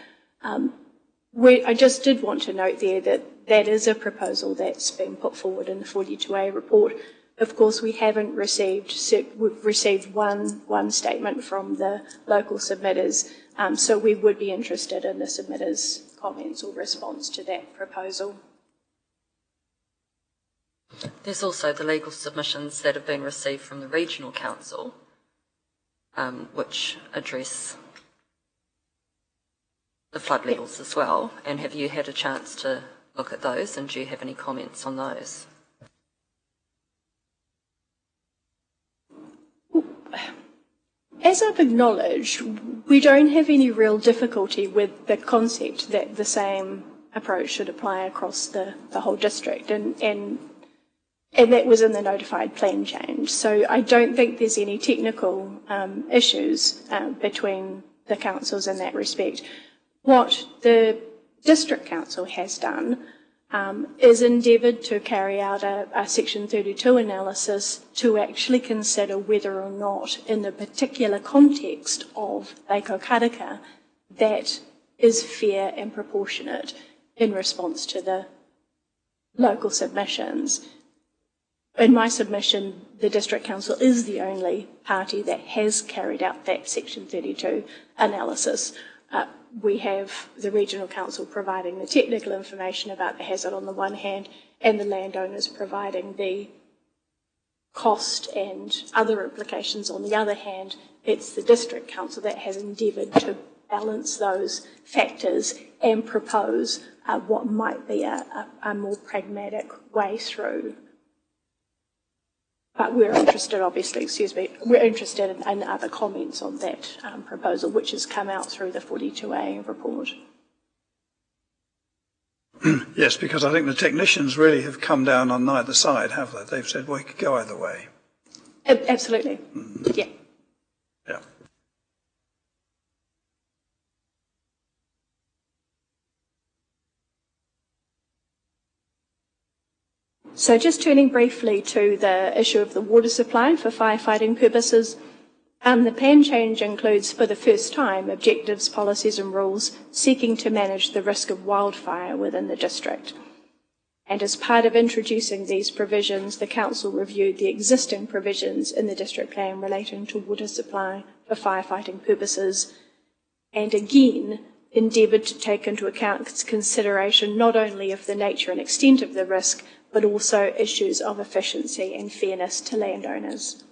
I just did want to note there that is a proposal that's been put forward in the 42A report. Of course, we haven't we've received one statement from the local submitters, so we would be interested in the submitters' comments or response to that proposal. There's also the legal submissions that have been received from the Regional Council, which address the flood levels as well. And have you had a chance to look at those, and do you have any comments on those? As I've acknowledged, we don't have any real difficulty with the concept that the same approach should apply across the whole district, and that was in the notified plan change. So I don't think there's any technical issues between the councils in that respect. What the District Council has done is endeavoured to carry out a Section 32 analysis to actually consider whether or not, in the particular context of Lake Okatika, that is fair and proportionate in response to the local submissions. In my submission, the District Council is the only party that has carried out that Section 32 analysis. We have the Regional Council providing the technical information about the hazard on the one hand, and the landowners providing the cost and other implications on the other hand. It's the District Council that has endeavoured to balance those factors and propose what might be a more pragmatic way through. But we're interested, obviously, we're interested in other comments on that proposal, which has come out through the 42A report. Yes, because I think the technicians really have come down on neither side, have they? They've said, well, it could go either way. Absolutely, yeah. Yeah. So just turning briefly to the issue of the water supply for firefighting purposes, the plan change includes, for the first time, objectives, policies and rules seeking to manage the risk of wildfire within the district. And as part of introducing these provisions, the Council reviewed the existing provisions in the district plan relating to water supply for firefighting purposes, and again endeavoured to take into account consideration not only of the nature and extent of the risk, but also issues of efficiency and fairness to landowners.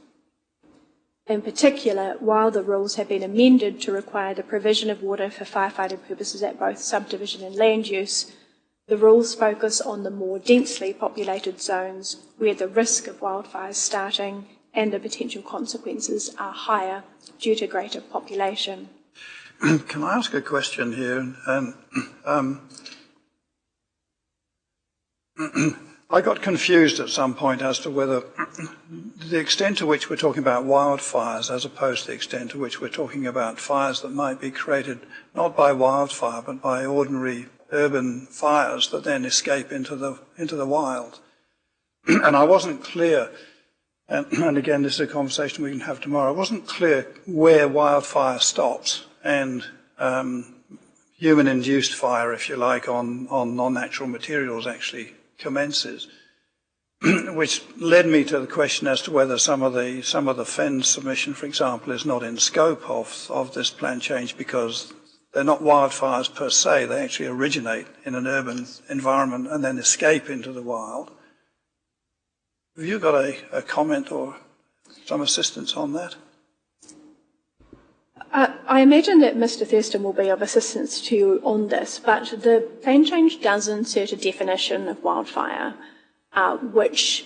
In particular, while the rules have been amended to require the provision of water for firefighting purposes at both subdivision and land use, the rules focus on the more densely populated zones where the risk of wildfires starting and the potential consequences are higher due to greater population. Can I ask a question here? I got confused at some point as to whether the extent to which we're talking about wildfires as opposed to the extent to which we're talking about fires that might be created not by wildfire but by ordinary urban fires that then escape into the wild. And I wasn't clear, and again this is a conversation we can have tomorrow, I wasn't clear where wildfire stops and human-induced fire, if you like, on non-natural materials actually commences, which led me to the question as to whether some of the FEN submission, for example, is not in scope of this plan change because they're not wildfires per se, they actually originate in an urban environment and then escape into the wild. Have you got a comment or some assistance on that? I imagine that Mr. Thurston will be of assistance to you on this, but the plan change does insert a definition of wildfire, which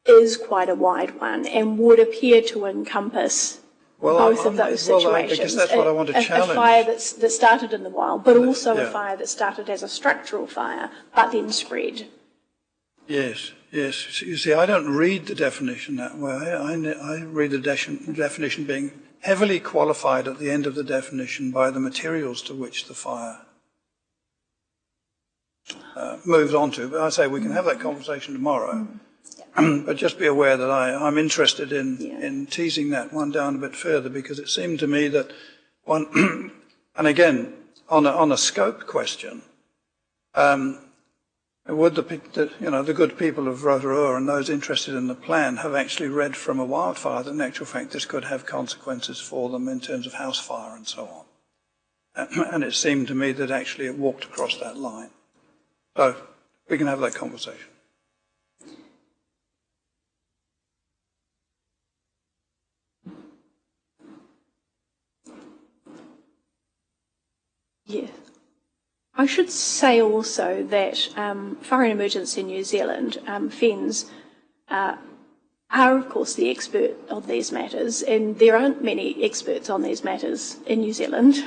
is quite a wide one and would appear to encompass both of those situations. Because that's what I want to challenge. A fire that started in the wild, but also a fire that started as a structural fire, but then spread. Yes. You see, I don't read the definition that way. I read the definition being heavily qualified at the end of the definition by the materials to which the fire moves on to. But I say we can have that conversation tomorrow. But just be aware that I'm interested in teasing that one down a bit further because it seemed to me that one, and again, on a scope question, would the good people of Rotorua and those interested in the plan have actually read from a wildfire that in actual fact this could have consequences for them in terms of house fire and so on? And it seemed to me that actually it walked across that line. So we can have that conversation. Yes. I should say also that Fire and Emergency New Zealand, FENS, are of course the expert on these matters, and there aren't many experts on these matters in New Zealand,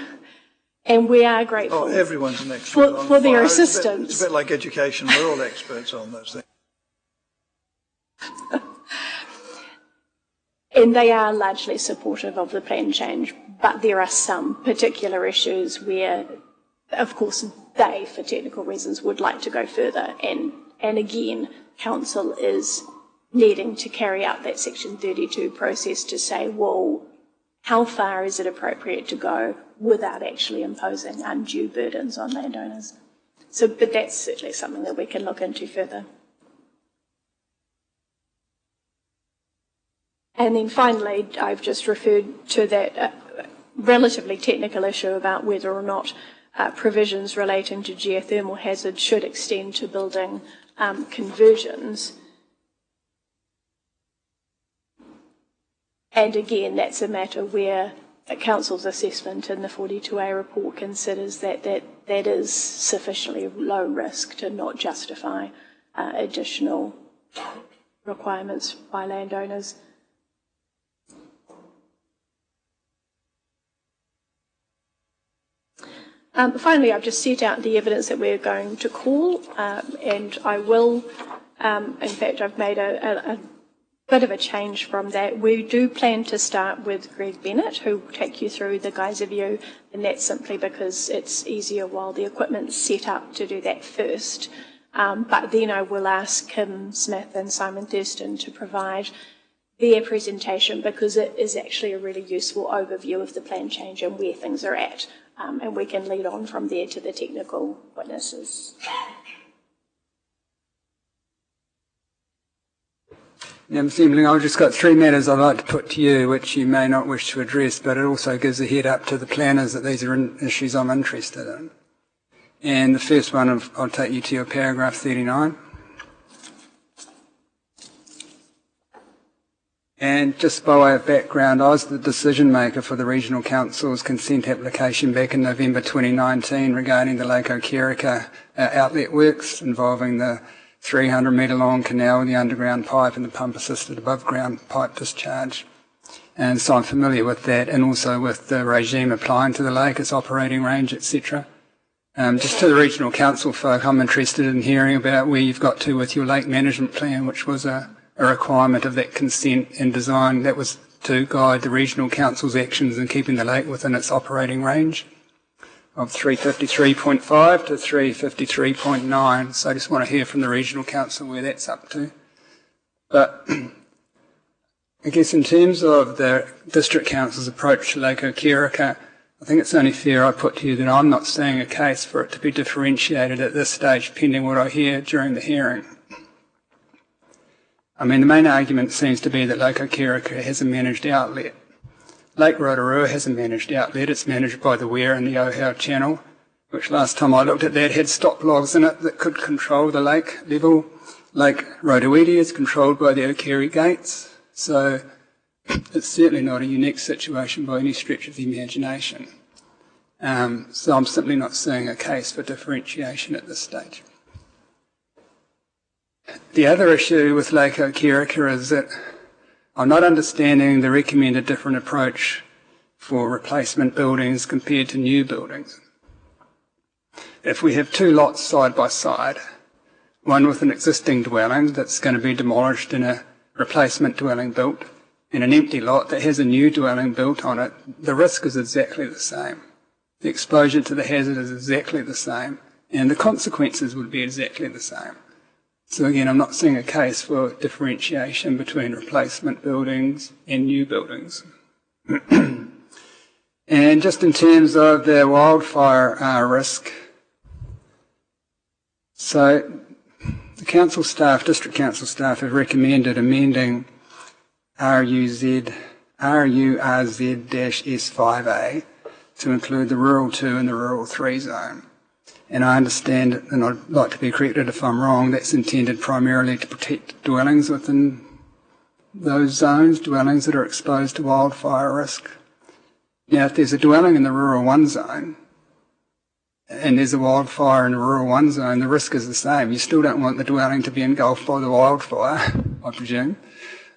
and we are grateful. Oh, everyone's an expert for their assistance. It's a bit like education, we're all experts on those things. And they are largely supportive of the plan change, but there are some particular issues where, of course, they, for technical reasons, would like to go further. And again, Council is needing to carry out that Section 32 process to say, well, how far is it appropriate to go without actually imposing undue burdens on landowners? So, but that's certainly something that we can look into further. And then finally, I've just referred to that relatively technical issue about whether or not provisions relating to geothermal hazard should extend to building conversions. And again, that's a matter where the Council's assessment in the 42A report considers that is sufficiently low risk to not justify additional requirements by landowners. Finally, I've just set out the evidence that we're going to call, and I will, in fact, I've made a bit of a change from that. We do plan to start with Greg Bennett, who will take you through the geyser view, and that's simply because it's easier while the equipment's set up to do that first. But then I will ask Kim Smith and Simon Thurston to provide their presentation because it is actually a really useful overview of the plan change and where things are at. And we can lead on from there to the technical witnesses. Yeah, Mr. Embling, I've just got three matters I'd like to put to you, which you may not wish to address, but it also gives a head up to the planners that these are issues I'm interested in. And the first one, I'll take you to your paragraph 39. And just by way of background, I was the decision maker for the Regional Council's consent application back in November 2019 regarding the Lake Okereka outlet works involving the 300 metre long canal with the underground pipe and the pump assisted above ground pipe discharge. And so I'm familiar with that and also with the regime applying to the lake, its operating range, etc. Just to the regional council folk, I'm interested in hearing about where you've got to with your lake management plan, which was a requirement of that consent and design that was to guide the regional council's actions in keeping the lake within its operating range of 353.5 to 353.9. So I just want to hear from the regional council where that's up to. But I guess in terms of the district council's approach to Lake Okirika, I think it's only fair I put to you that I'm not seeing a case for it to be differentiated at this stage, pending what I hear during the hearing. I mean, the main argument seems to be that Lake Okirika has a managed outlet. Lake Rotorua has a managed outlet. It's managed by the Weir and the Ohau Channel, which last time I looked at that had stop logs in it that could control the lake level. Lake Rotoiti is controlled by the Okeri Gates, so it's certainly not a unique situation by any stretch of the imagination. So I'm simply not seeing a case for differentiation at this stage. The other issue with Lake Okirika is that I'm not understanding the recommended different approach for replacement buildings compared to new buildings. If we have two lots side by side, one with an existing dwelling that's going to be demolished and a replacement dwelling built, and an empty lot that has a new dwelling built on it, the risk is exactly the same. The exposure to the hazard is exactly the same, and the consequences would be exactly the same. So again, I'm not seeing a case for differentiation between replacement buildings and new buildings. And just in terms of the wildfire risk, so the council staff, district council staff, have recommended amending RURZ-S5A to include the Rural 2 and the Rural 3 zone. And I understand, and I'd like to be corrected if I'm wrong, that's intended primarily to protect dwellings within those zones, dwellings that are exposed to wildfire risk. Now, if there's a dwelling in the Rural 1 zone, and there's a wildfire in the Rural 1 zone, the risk is the same. You still don't want the dwelling to be engulfed by the wildfire, I presume.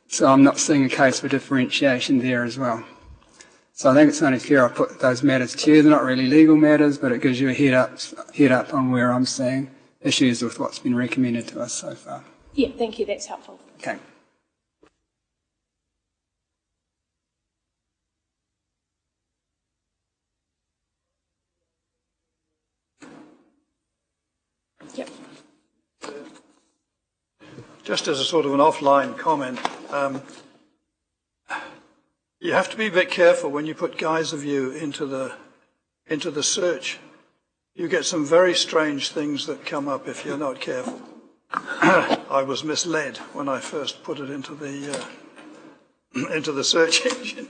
So I'm not seeing a case for differentiation there as well. So I think it's only fair I put those matters to you. They're not really legal matters, but it gives you a head up on where I'm seeing issues with what's been recommended to us so far. Yeah, thank you. That's helpful. Okay. Yep. Just as a sort of an offline comment, you have to be a bit careful when you put guise of you into the search. You get some very strange things that come up if you're not careful. I was misled when I first put it into the search engine.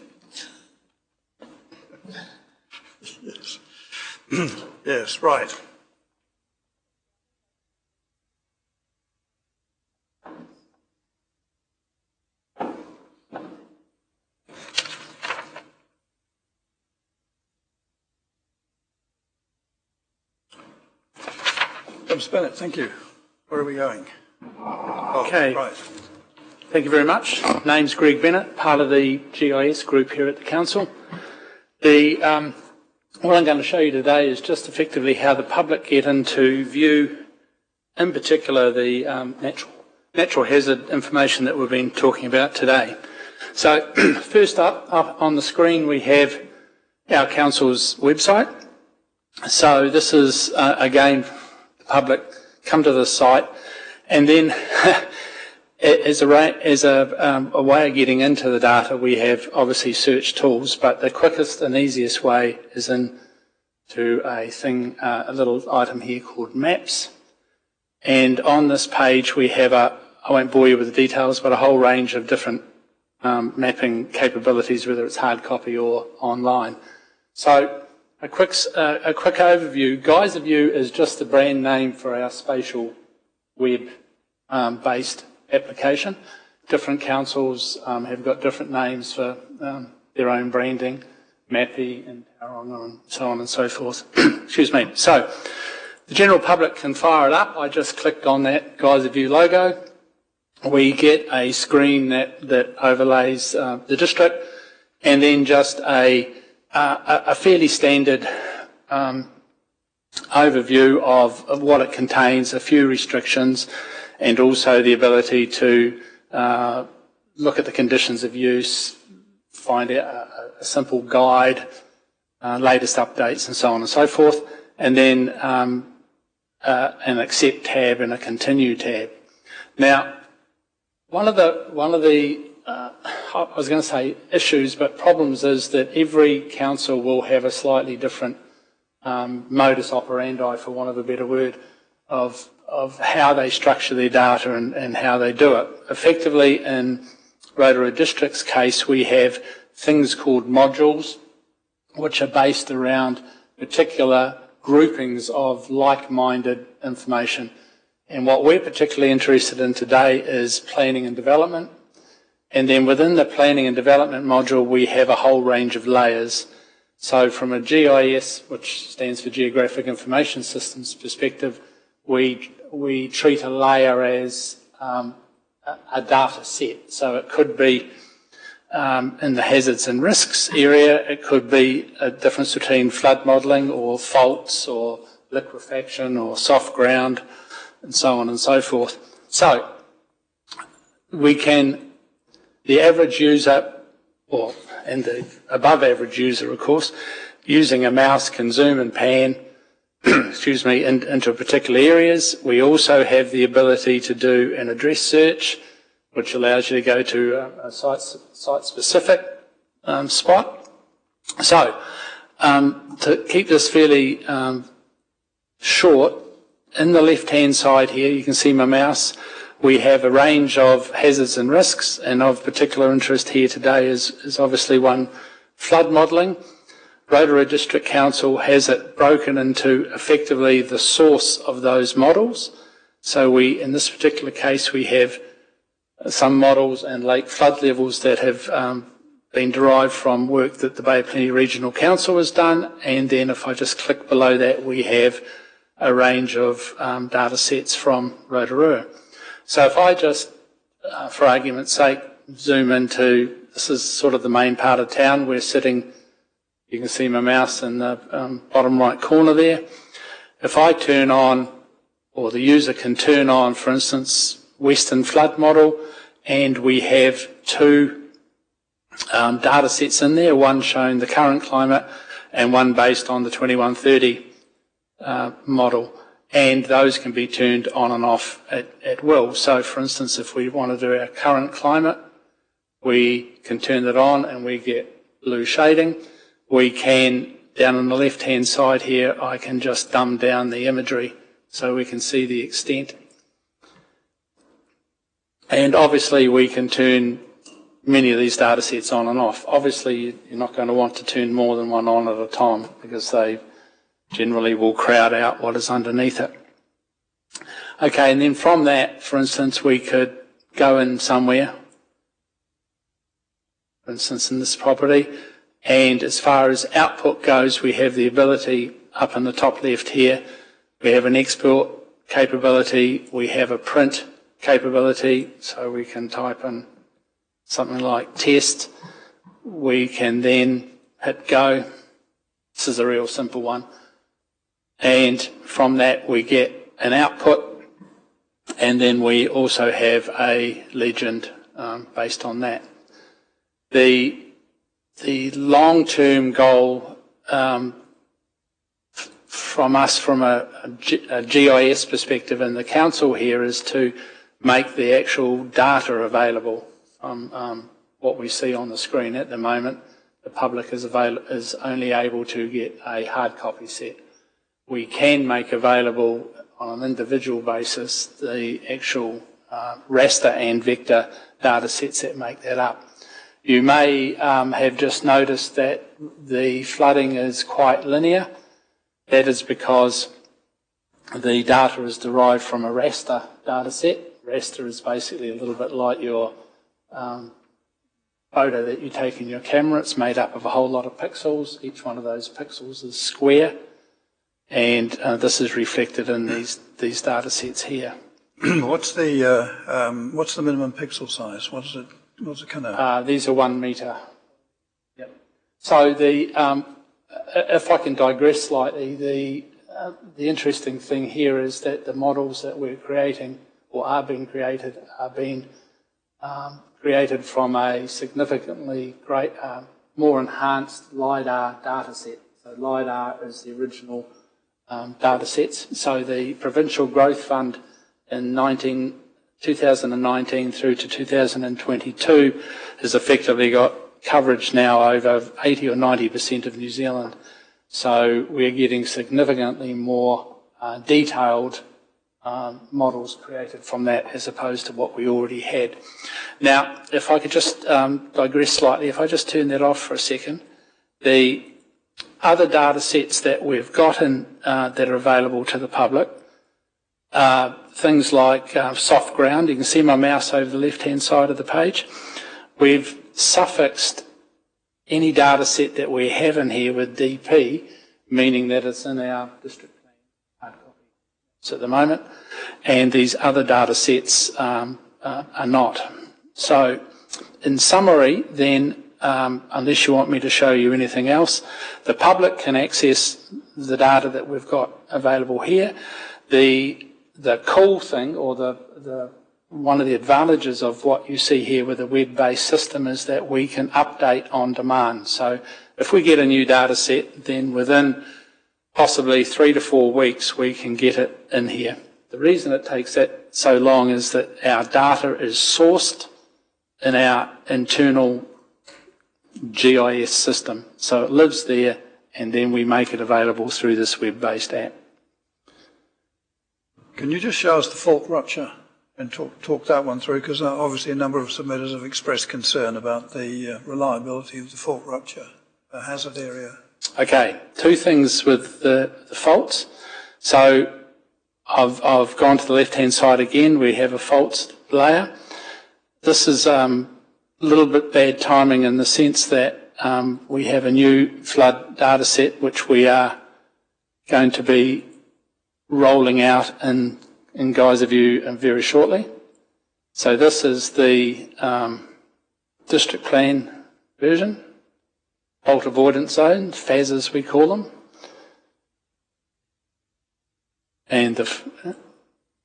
Yes. Yes, right. Bennett, thank you. Where are we going? Oh, Okay. Right. Thank you very much. Name's Greg Bennett, part of the GIS group here at the council. What I'm going to show you today is just effectively how the public get into view, in particular the natural hazard information that we've been talking about today. So first up on the screen we have our council's website. So this is again, public come to the site, and then as a way of getting into the data, we have obviously search tools, but the quickest and easiest way is into a little item here called Maps. And on this page we have I won't bore you with the details, but a whole range of different mapping capabilities, whether it's hard copy or online. So a quick overview. Guise of View is just the brand name for our spatial web-based application. Different councils have got different names for their own branding, Mappy and Tauranga and so on and so forth. Excuse me. So the general public can fire it up. I just clicked on that Guise of View logo. We get a screen that overlays the district, and then just a fairly standard overview of what it contains, a few restrictions, and also the ability to look at the conditions of use, find out a simple guide, latest updates and so on and so forth, and then an accept tab and a continue tab. Now, one of the I was going to say issues, but problems is that every council will have a slightly different modus operandi, for want of a better word, of how they structure their data and how they do it. Effectively, in Rotorua District's case, we have things called modules, which are based around particular groupings of like-minded information. And what we're particularly interested in today is planning and development. And then within the planning and development module, we have a whole range of layers. So from a GIS, which stands for Geographic Information Systems perspective, we treat a layer as a data set. So it could be in the hazards and risks area, it could be a difference between flood modelling or faults or liquefaction or soft ground and so on and so forth. So the average user, and the above average user of course, using a mouse can zoom and pan excuse me, into particular areas. We also have the ability to do an address search, which allows you to go to a site-specific spot. So, to keep this fairly short, in the left-hand side here, you can see my mouse. We have a range of hazards and risks, and of particular interest here today is obviously one, flood modelling. Rotorua District Council has it broken into effectively the source of those models. So in this particular case, we have some models and lake flood levels that have been derived from work that the Bay of Plenty Regional Council has done. And then if I just click below that, we have a range of data sets from Rotorua. So if I just, for argument's sake, zoom into, this is sort of the main part of town. We're sitting, you can see my mouse in the bottom right corner there. If I turn on, or the user can turn on, for instance, Western Flood Model, and we have two data sets in there, one showing the current climate and one based on the 2130 model. And those can be turned on and off at will. So, for instance, if we want to do our current climate, we can turn that on and we get blue shading. We can, down on the left-hand side here, I can just dumb down the imagery so we can see the extent. And obviously we can turn many of these data sets on and off. Obviously you're not going to want to turn more than one on at a time because they generally will crowd out what is underneath it. Okay, and then from that, for instance, we could go in somewhere, for instance in this property, and as far as output goes, we have the ability up in the top left here, we have an export capability, we have a print capability, so we can type in something like test, we can then hit go, this is a real simple one, and from that we get an output, and then we also have a legend based on that. The long-term goal from us, from a GIS perspective in the council here, is to make the actual data available from what we see on the screen at the moment. The public is only able to get a hard copy set. We can make available on an individual basis the actual raster and vector data sets that make that up. You may have just noticed that the flooding is quite linear. That is because the data is derived from a raster data set. Raster is basically a little bit like your photo that you take in your camera. It's made up of a whole lot of pixels. Each one of those pixels is square, and this is reflected in these data sets here. What's the minimum pixel size? What's it kind of? These are 1 metre. Yep. So if I can digress slightly, the interesting thing here is that the models that we're creating or are being created created from a significantly more enhanced LiDAR data set. So LiDAR is the original data sets. So the Provincial Growth Fund in 2019 through to 2022 has effectively got coverage now over 80 or 90% of New Zealand. So we're getting significantly more detailed models created from that as opposed to what we already had. Now, if I could just digress slightly, if I just turn that off for a second, the other data sets that we've gotten that are available to the public, things like soft ground. You can see my mouse over the left-hand side of the page. We've suffixed any data set that we have in here with DP, meaning that it's in our district plan hard copy at the moment, and these other data sets are not. So, in summary, then, unless you want me to show you anything else, the public can access the data that we've got available here. The cool thing, or the one of the advantages of what you see here with a web-based system is that we can update on demand. So if we get a new data set, then within possibly 3 to 4 weeks, we can get it in here. The reason it takes that so long is that our data is sourced in our internal GIS system. So it lives there, and then we make it available through this web-based app. Can you just show us the fault rupture and talk that one through? Because obviously a number of submitters have expressed concern about the reliability of the fault rupture, a hazard area. Okay, two things with the faults. So I've gone to the left-hand side again. We have a faults layer. This is a little bit bad timing in the sense that we have a new flood data set which we are going to be rolling out in Geyser View very shortly. So this is the district plan version, fault avoidance zone, FAZ as we call them, and the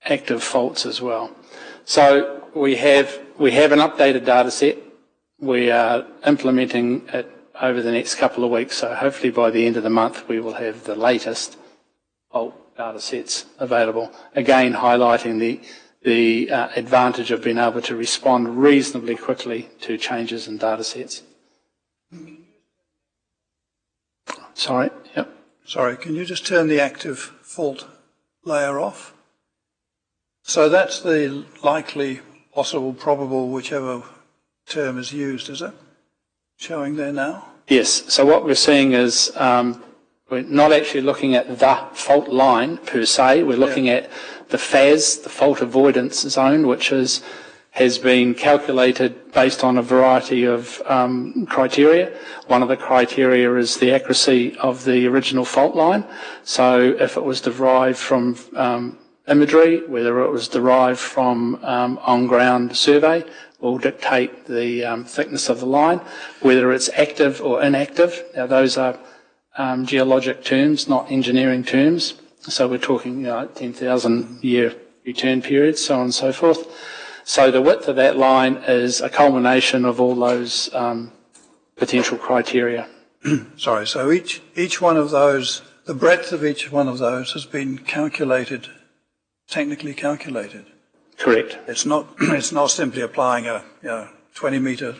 active faults as well. So we have an updated data set. We are implementing it over the next couple of weeks, so hopefully by the end of the month we will have the latest fault data sets available, again highlighting the advantage of being able to respond reasonably quickly to changes in data sets. Sorry, yep. Sorry, can you just turn the active fault layer off? So that's the likely, possible, probable, whichever term is used, is it? Showing there now? Yes, so what we're seeing is we're not actually looking at the fault line per se, we're looking at the FAZ, the fault avoidance zone, which has been calculated based on a variety of criteria. One of the criteria is the accuracy of the original fault line. So if it was derived from imagery, whether it was derived from on-ground survey, will dictate the thickness of the line, whether it's active or inactive. Now those are geologic terms, not engineering terms. So we're talking 10,000 year return periods, so on and so forth. So the width of that line is a culmination of all those potential criteria. Sorry, so each one of those, the breadth of each one of those has been calculated, technically calculated. Correct. It's not simply applying a 20-metre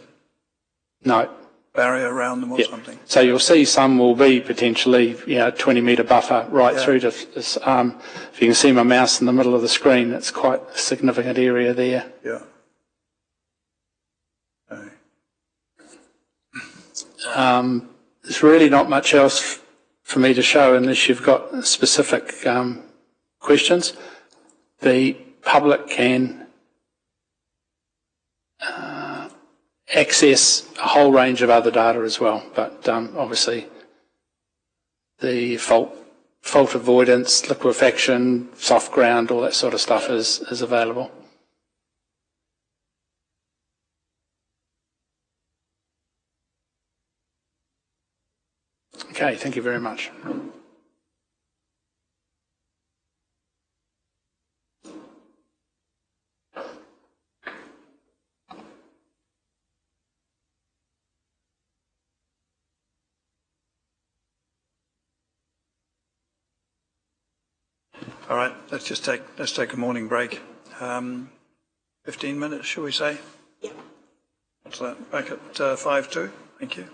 barrier around them or something. So you'll see some will be potentially 20-metre buffer right through to this. If you can see my mouse in the middle of the screen, it's quite a significant area there. Yeah. Okay. There's really not much else for me to show unless you've got specific questions. The public can access a whole range of other data as well, but obviously the fault avoidance, liquefaction, soft ground, all that sort of stuff is available. Okay, thank you very much. All right, let's take a morning break. 15 minutes, shall we say? Yeah. What's that? Back at 5:02. Thank you.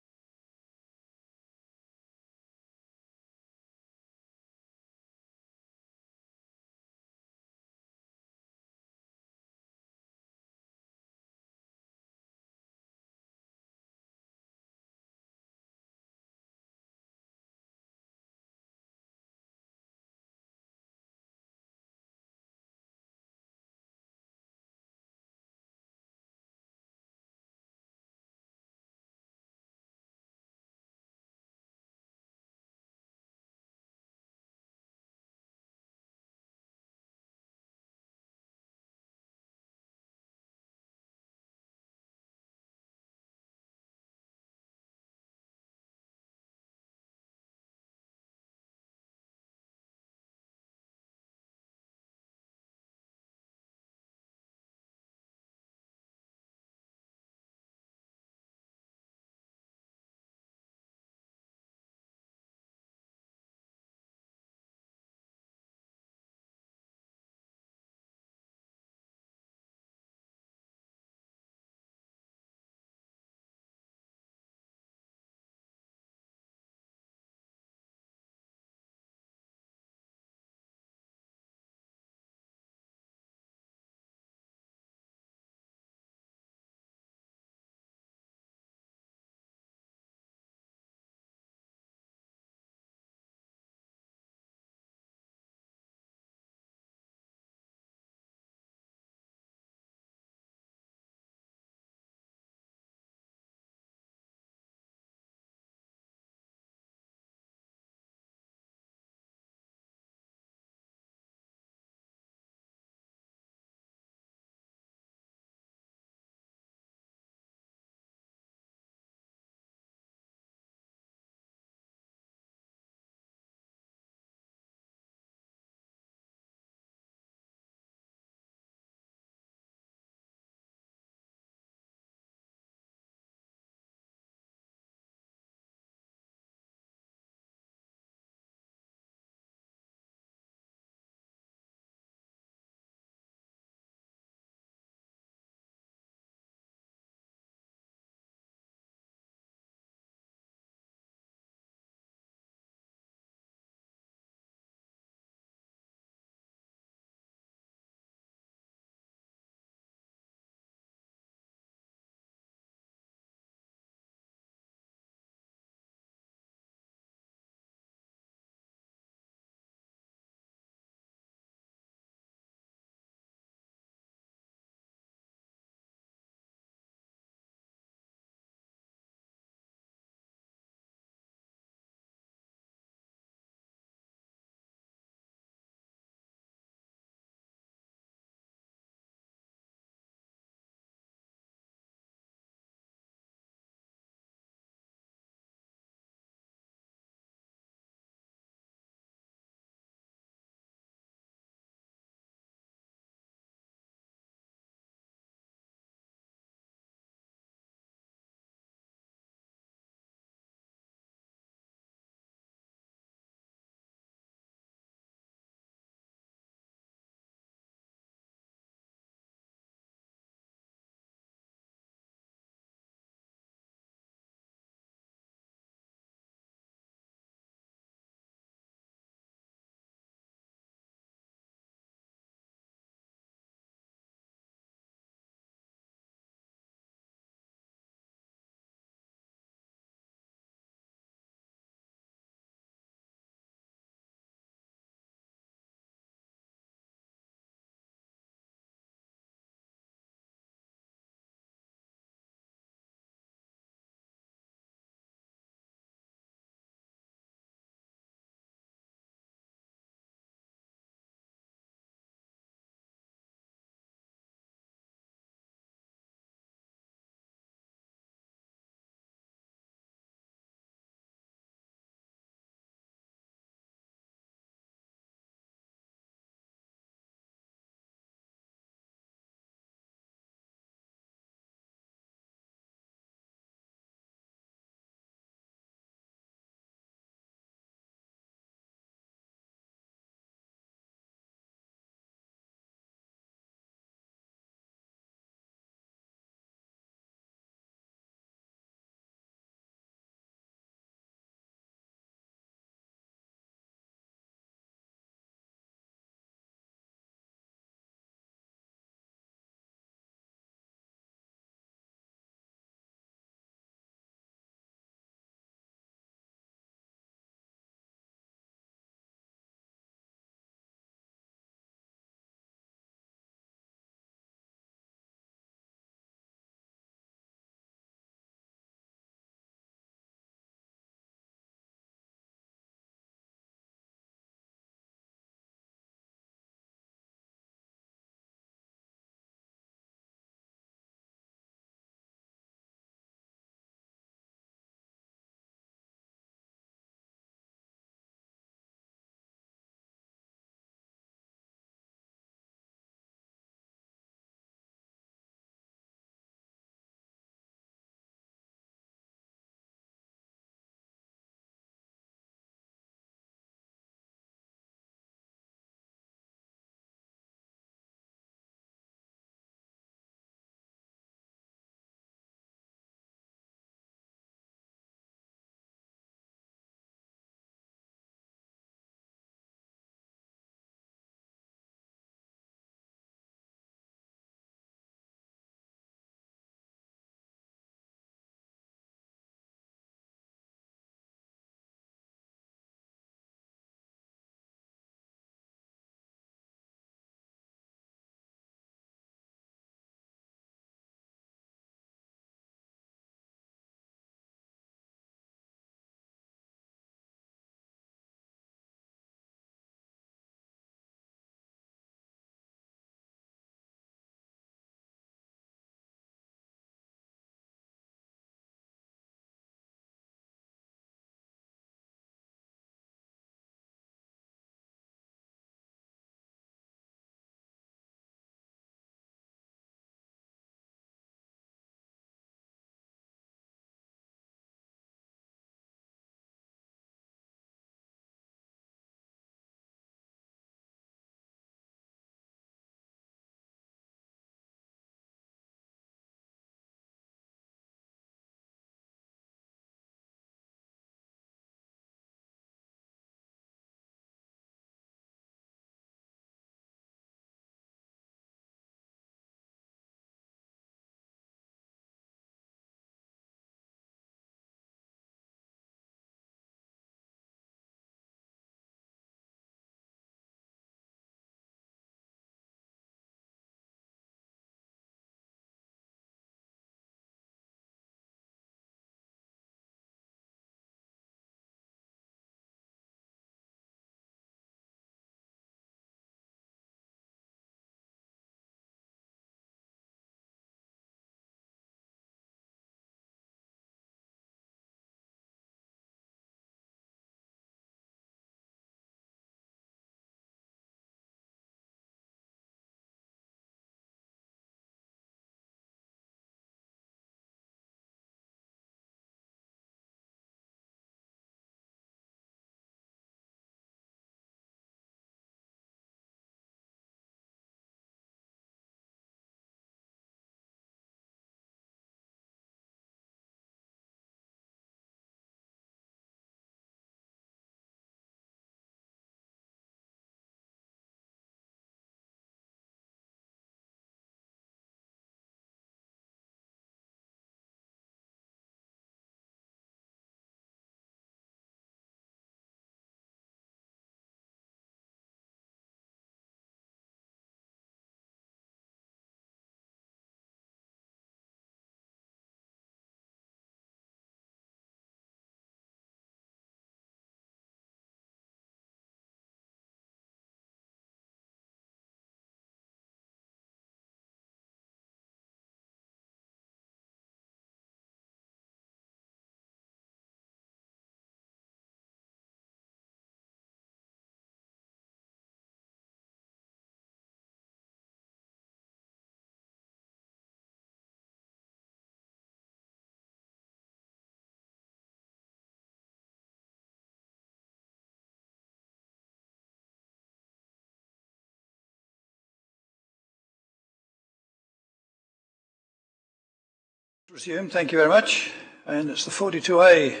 Resume. Thank you very much. And it's the 42A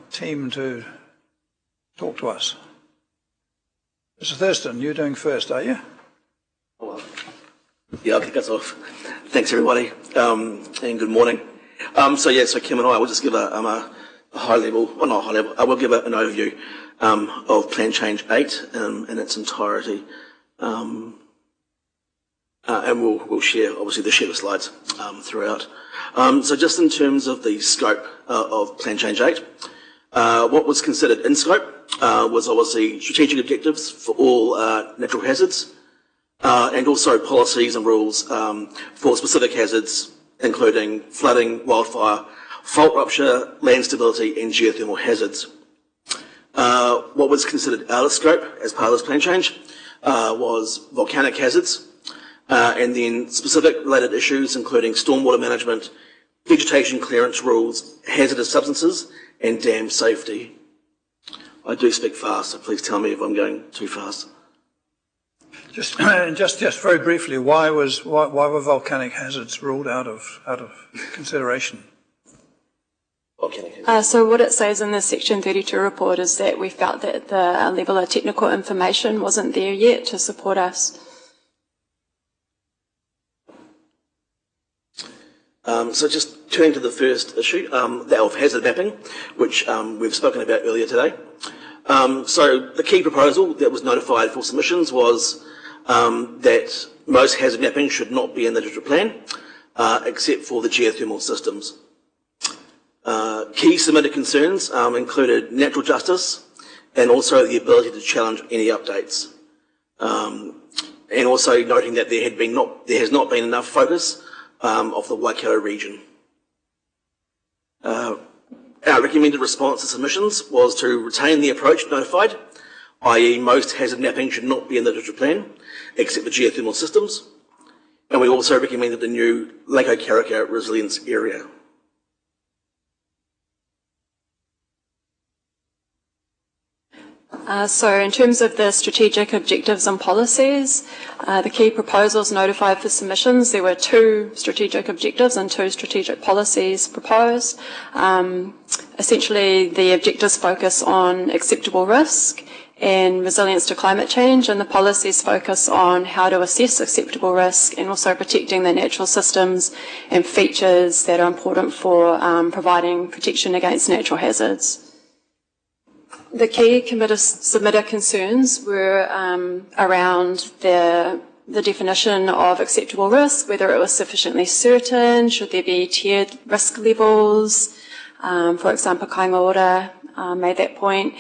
team to talk to us. Mr. Thurston, you're doing first, are you? Yeah, I'll kick us off. Thanks, everybody, and good morning. So Kim and I will just give a high level, well, not high level, I will give an overview of Plan Change 8 in its entirety. And we'll share, obviously, the slides throughout. So just in terms of the scope of Plan Change 8, what was considered in scope was obviously strategic objectives for all natural hazards, and also policies and rules for specific hazards, including flooding, wildfire, fault rupture, land stability, and geothermal hazards. What was considered out of scope as part of this plan change was volcanic hazards, and then specific related issues, including stormwater management, vegetation clearance rules, hazardous substances, and dam safety. I do speak fast, so please tell me if I'm going too fast. Just very briefly, why were volcanic hazards ruled out of consideration? So what it says in the Section 32 report is that we felt that the level of technical information wasn't there yet to support us. So just turning to the first issue, that of hazard mapping, which we've spoken about earlier today. So the key proposal that was notified for submissions was that most hazard mapping should not be in the district plan, except for the geothermal systems. Key submitted concerns included natural justice and also the ability to challenge any updates. And also noting that there has not been enough focus of the Waikato region. Our recommended response to submissions was to retain the approach notified, i.e. most hazard mapping should not be in the district plan, except the geothermal systems. And we also recommended the new Lake Okaraka resilience area. So in terms of the strategic objectives and policies, the key proposals notified for submissions, there were 2 strategic objectives and 2 strategic policies proposed. Essentially, the objectives focus on acceptable risk and resilience to climate change, and the policies focus on how to assess acceptable risk and also protecting the natural systems and features that are important for providing protection against natural hazards. The key submitter concerns were around the definition of acceptable risk, whether it was sufficiently certain, should there be tiered risk levels. For example, Kainga Ora made that point.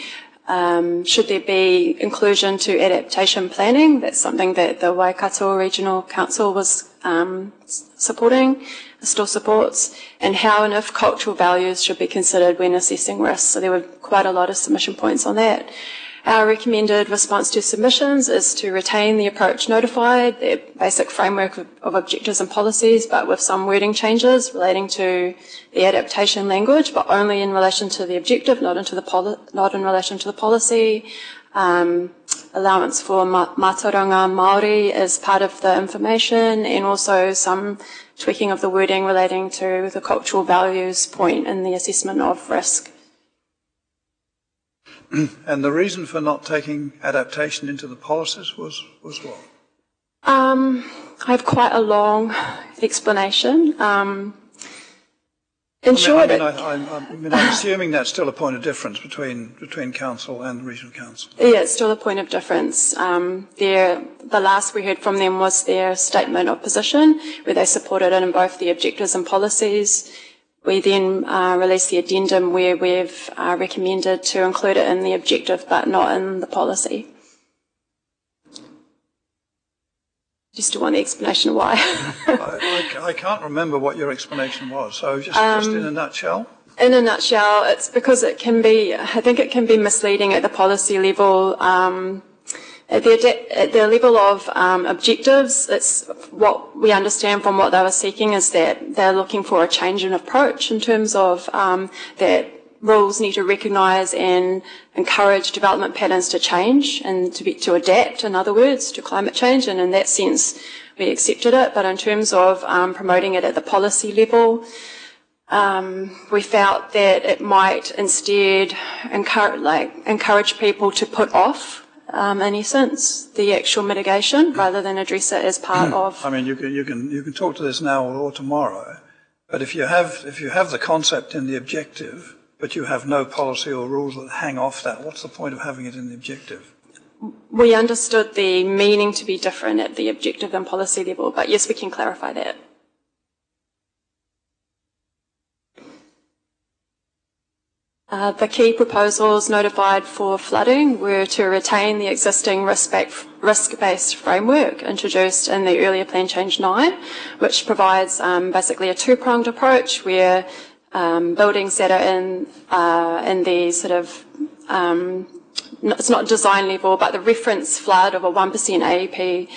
Should there be inclusion to adaptation planning? That's something that the Waikato Regional Council was supporting, still supports, and how and if cultural values should be considered when assessing risks. So there were quite a lot of submission points on that. Our recommended response to submissions is to retain the approach notified, the basic framework of objectives and policies, but with some wording changes relating to the adaptation language, but only in relation to the objective, not in relation to the policy. Allowance for mātauranga Māori as part of the information, and also some tweaking of the wording relating to the cultural values point in the assessment of risk. And the reason for not taking adaptation into the policies was what? I have quite a long explanation. In short, I'm assuming that's still a point of difference between council and regional council. Yeah, it's still a point of difference. The last we heard from them was their statement of position, where they supported it in both the objectives and policies. We then released the addendum where we've recommended to include it in the objective but not in the policy. Just to want the explanation of why. I can't remember what your explanation was, so just in a nutshell. In a nutshell, it's because I think it can be misleading at the policy level. At the level of objectives, it's what we understand from what they were seeking is that they're looking for a change in approach in terms of that rules need to recognise and encourage development patterns to change and to adapt, in other words, to climate change. And in that sense, we accepted it. But in terms of promoting it at the policy level, we felt that it might instead encourage people to put off, in essence, the actual mitigation rather than address it as part of. I mean, you can talk to this now or tomorrow, but if you have the concept in the objective, but you have no policy or rules that hang off that, what's the point of having it in the objective? We understood the meaning to be different at the objective and policy level, but yes, we can clarify that. The key proposals notified for flooding were to retain the existing risk-based framework introduced in the earlier Plan Change 9, which provides basically a two-pronged approach where buildings that are in the sort of, it's not design level, but the reference flood of a 1% AEP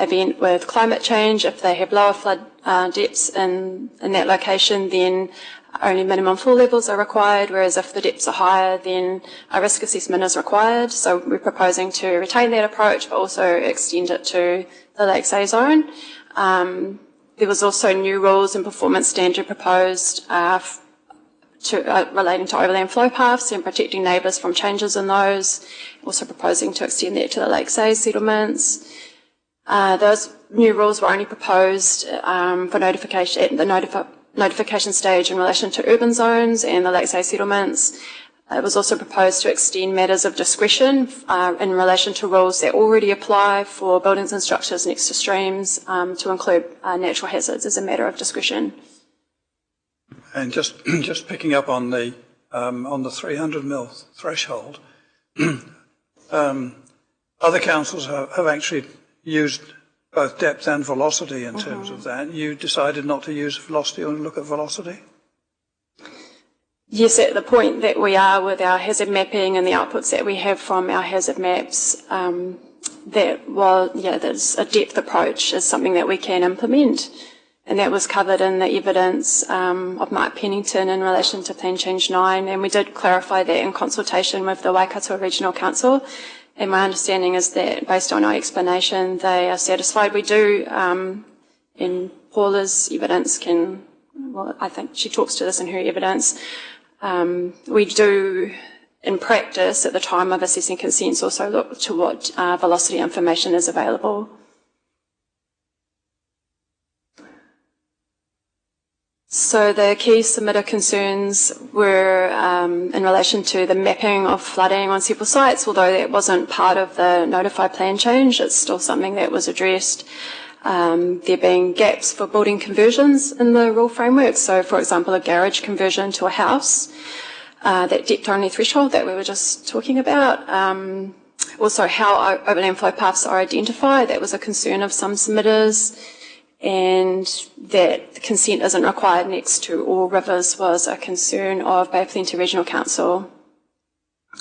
event with climate change, if they have lower flood depths in that location, then only minimum floor levels are required, whereas if the depths are higher, then a risk assessment is required. So we're proposing to retain that approach, but also extend it to the Lakes A zone. There was also new rules and performance standard proposed relating to overland flow paths and protecting neighbours from changes in those. Also proposing to extend that to the Lakes A settlements. Those new rules were only proposed for notification at the notification stage in relation to urban zones and the Lakes A settlements. It was also proposed to extend matters of discretion in relation to rules that already apply for buildings and structures next to streams to include natural hazards as a matter of discretion. And just picking up on the 300 mil threshold, other councils have actually used both depth and velocity in terms of that. You decided not to use velocity and look at velocity? Yes, at the point that we are with our hazard mapping and the outputs that we have from our hazard maps, there's a depth approach is something that we can implement. And that was covered in the evidence of Mark Pennington in relation to Plan Change 9, and we did clarify that in consultation with the Waikato Regional Council. And my understanding is that, based on our explanation, they are satisfied. We do, in Paula's evidence I think she talks to this in her evidence, we do, in practice, at the time of assessing consents, also look to what velocity information is available. So the key submitter concerns were in relation to the mapping of flooding on several sites, although that wasn't part of the notified plan change. It's still something that was addressed. There being gaps for building conversions in the rule framework. So, for example, a garage conversion to a house, that depth-only threshold that we were just talking about. Also, how overland flow paths are identified. That was a concern of some submitters. And that consent isn't required next to all rivers was a concern of Bay of Plenty Regional Council.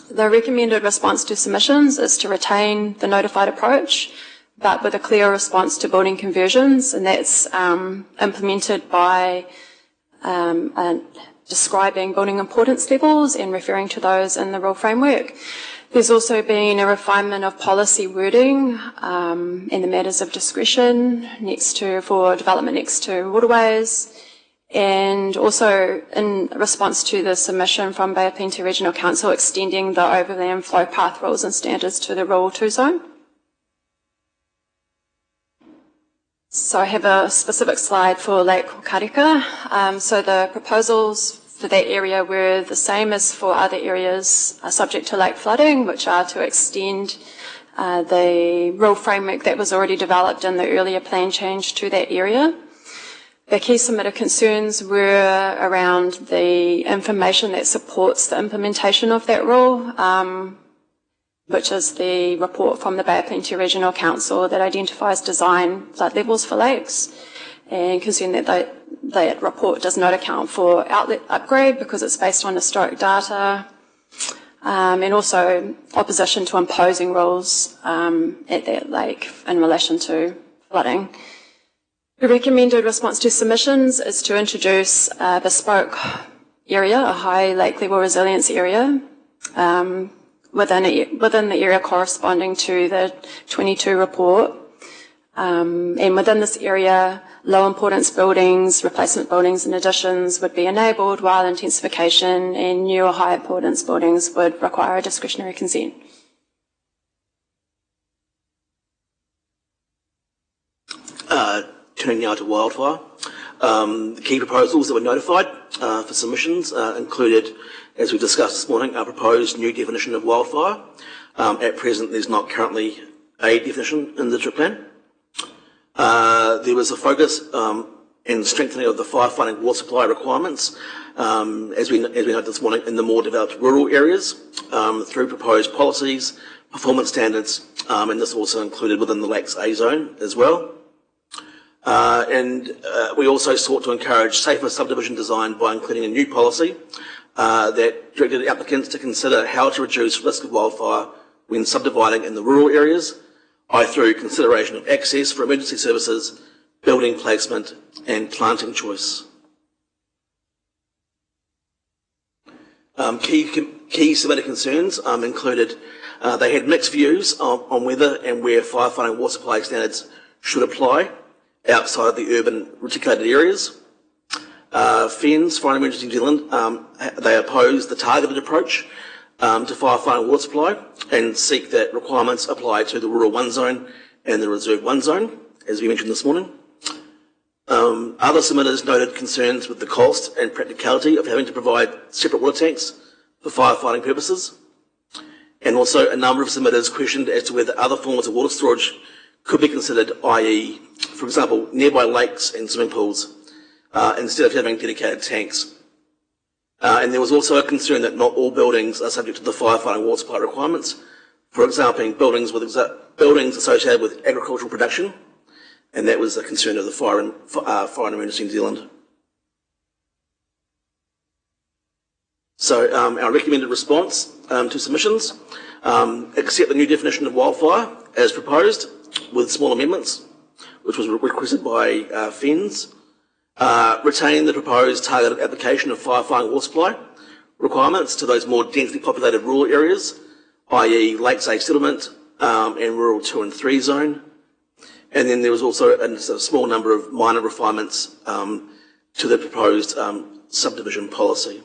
The recommended response to submissions is to retain the notified approach, but with a clear response to building conversions, and that's implemented by describing building importance levels and referring to those in the rule framework. There's also been a refinement of policy wording in the matters of discretion for development next to waterways, and also in response to the submission from Bay of Plenty Regional Council extending the overland flow path rules and standards to the Rural 2 zone. So I have a specific slide for Lake Hokareka. So the proposals for that area were the same as for other areas subject to lake flooding, which are to extend the rule framework that was already developed in the earlier plan change to that area. The key submitter concerns were around the information that supports the implementation of that rule, which is the report from the Bay of Plenty Regional Council that identifies design flood levels for lakes, and concern that that report does not account for outlet upgrade because it's based on historic data, and also opposition to imposing rules at that lake in relation to flooding. The recommended response to submissions is to introduce a bespoke area, a high lake level resilience area, within the area corresponding to the 22 report, And within this area, low importance buildings, replacement buildings and additions would be enabled, while intensification and new or high importance buildings would require a discretionary consent. Turning now to wildfire. The key proposals that were notified for submissions included, as we discussed this morning, a proposed new definition of wildfire. At present, there's not currently a definition in the district plan. There was a focus in strengthening of the firefighting water supply requirements, as we noted this morning, in the more developed rural areas through proposed policies, performance standards, and this also included within the Lakes A zone as well. We also sought to encourage safer subdivision design by including a new policy that directed applicants to consider how to reduce risk of wildfire when subdividing in the rural areas, through consideration of access for emergency services, building placement and planting choice. Key submitted concerns included they had mixed views on whether and where firefighting water supply standards should apply outside of the urban reticulated areas. FENS, Fire and Emergency New Zealand, they oppose the targeted approach to firefighting water supply and seek that requirements apply to the Rural 1 zone and the Reserve 1 zone, as we mentioned this morning. Other submitters noted concerns with the cost and practicality of having to provide separate water tanks for firefighting purposes. And also a number of submitters questioned as to whether other forms of water storage could be considered, i.e., for example, nearby lakes and swimming pools, instead of having dedicated tanks. And there was also a concern that not all buildings are subject to the firefighting water supply requirements. For example, buildings associated with agricultural production, and that was a concern of the Fire and Emergency New Zealand. So our recommended response to submissions: accept the new definition of wildfire as proposed with small amendments, which was requested by FENS. Retain the proposed targeted application of firefighting water supply requirements to those more densely populated rural areas, i.e. Lakes A settlement and Rural 2 and 3 zone. And then there was also a small number of minor refinements to the proposed subdivision policy.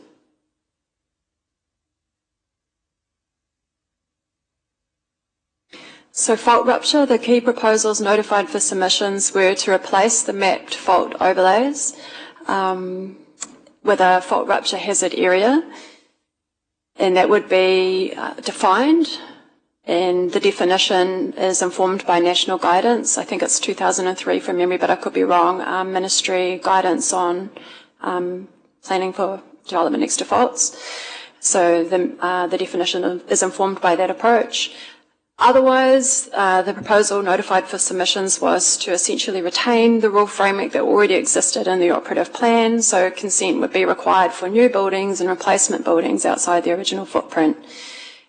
So fault rupture, the key proposals notified for submissions were to replace the mapped fault overlays with a fault rupture hazard area, and that would be defined, and the definition is informed by national guidance. I think it's 2003 from memory, but I could be wrong. Ministry guidance on planning for development next to faults. So the definition is informed by that approach. Otherwise, the proposal notified for submissions was to essentially retain the rule framework that already existed in the operative plan, so consent would be required for new buildings and replacement buildings outside the original footprint,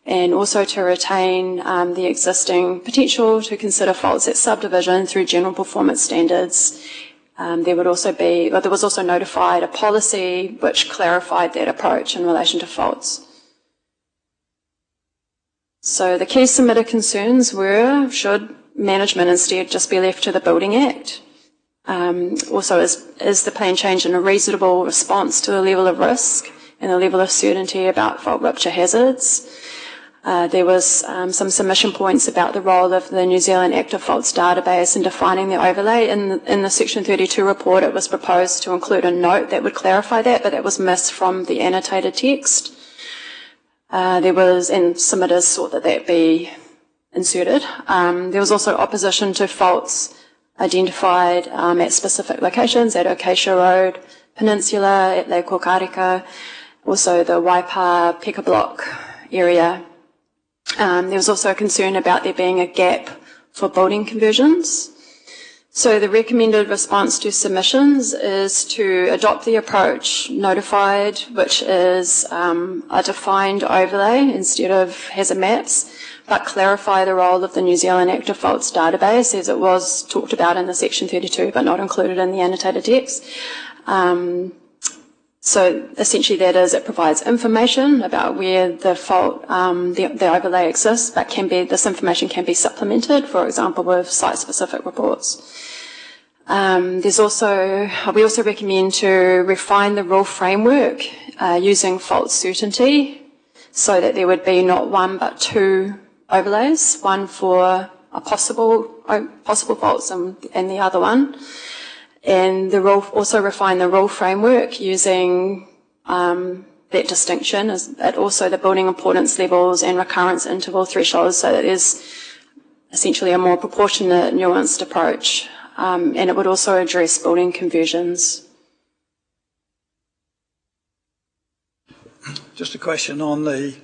and also to retain the existing potential to consider faults at subdivision through general performance standards. There was also notified a policy which clarified that approach in relation to faults. So the key submitted concerns were, should management instead just be left to the Building Act? Also, is the plan change in a reasonable response to the level of risk and the level of certainty about fault rupture hazards? There was some submission points about the role of the New Zealand Active Faults database in defining the overlay. In the Section 32 report, it was proposed to include a note that would clarify that, but that was missed from the annotated text. And submitters sought that be inserted. There was also opposition to faults identified at specific locations, at Acacia Road Peninsula, at Lake Okarika, also the Waipa Peka Block area. There was also a concern about there being a gap for building conversions. So the recommended response to submissions is to adopt the approach notified, which is a defined overlay instead of hazard maps, but clarify the role of the New Zealand Active Faults database as it was talked about in the Section 32 but not included in the annotated text. So essentially that is, it provides information about where the fault, the overlay exists, but this information can be supplemented, for example, with site-specific reports. We also recommend to refine the rule framework using fault certainty so that there would be not one but two overlays, one for a possible faults and the other one. And also refine the rule framework using that distinction, and also the building importance levels and recurrence interval thresholds, so that there's essentially a more proportionate, nuanced approach. And it would also address building conversions. Just a question on the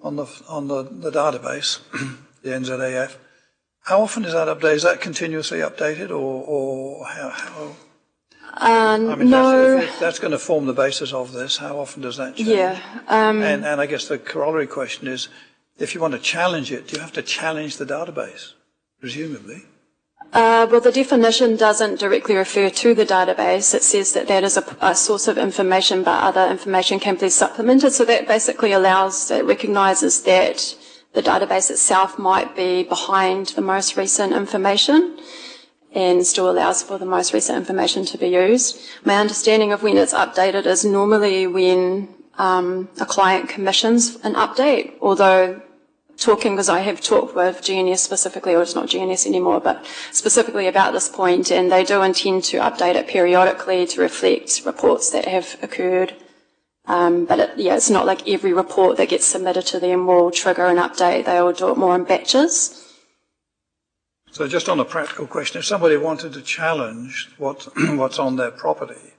database, the NZAF. How often is that updated? Is that continuously updated, or how? No. If that's going to form the basis of this, how often does that change? Yeah. And I guess the corollary question is, if you want to challenge it, do you have to challenge the database, presumably? Well, the definition doesn't directly refer to the database. It says that that is a source of information, but other information can be supplemented. So that basically it recognises that the database itself might be behind the most recent information and still allows for the most recent information to be used. My understanding of when it's updated is normally when a client commissions an update, although because I have talked with GNS specifically, or it's not GNS anymore, but specifically about this point, and they do intend to update it periodically to reflect reports that have occurred. But it's not like every report that gets submitted to them will trigger an update. They will do it more in batches. So just on a practical question, if somebody wanted to challenge what's on their property,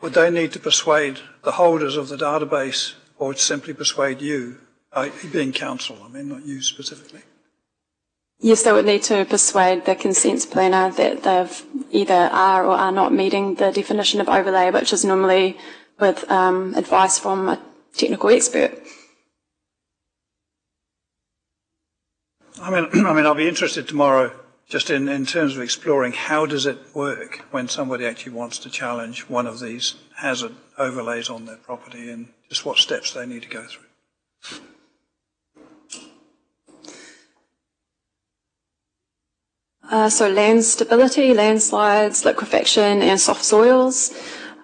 would they need to persuade the holders of the database, or simply persuade you, being council, not you specifically? Yes, they would need to persuade the consents planner that they've either are or are not meeting the definition of overlay, which is normally with advice from a technical expert. I'll be interested tomorrow just in terms of exploring how does it work when somebody actually wants to challenge one of these hazard overlays on their property, and just what steps they need to go through. So land stability, landslides, liquefaction and soft soils.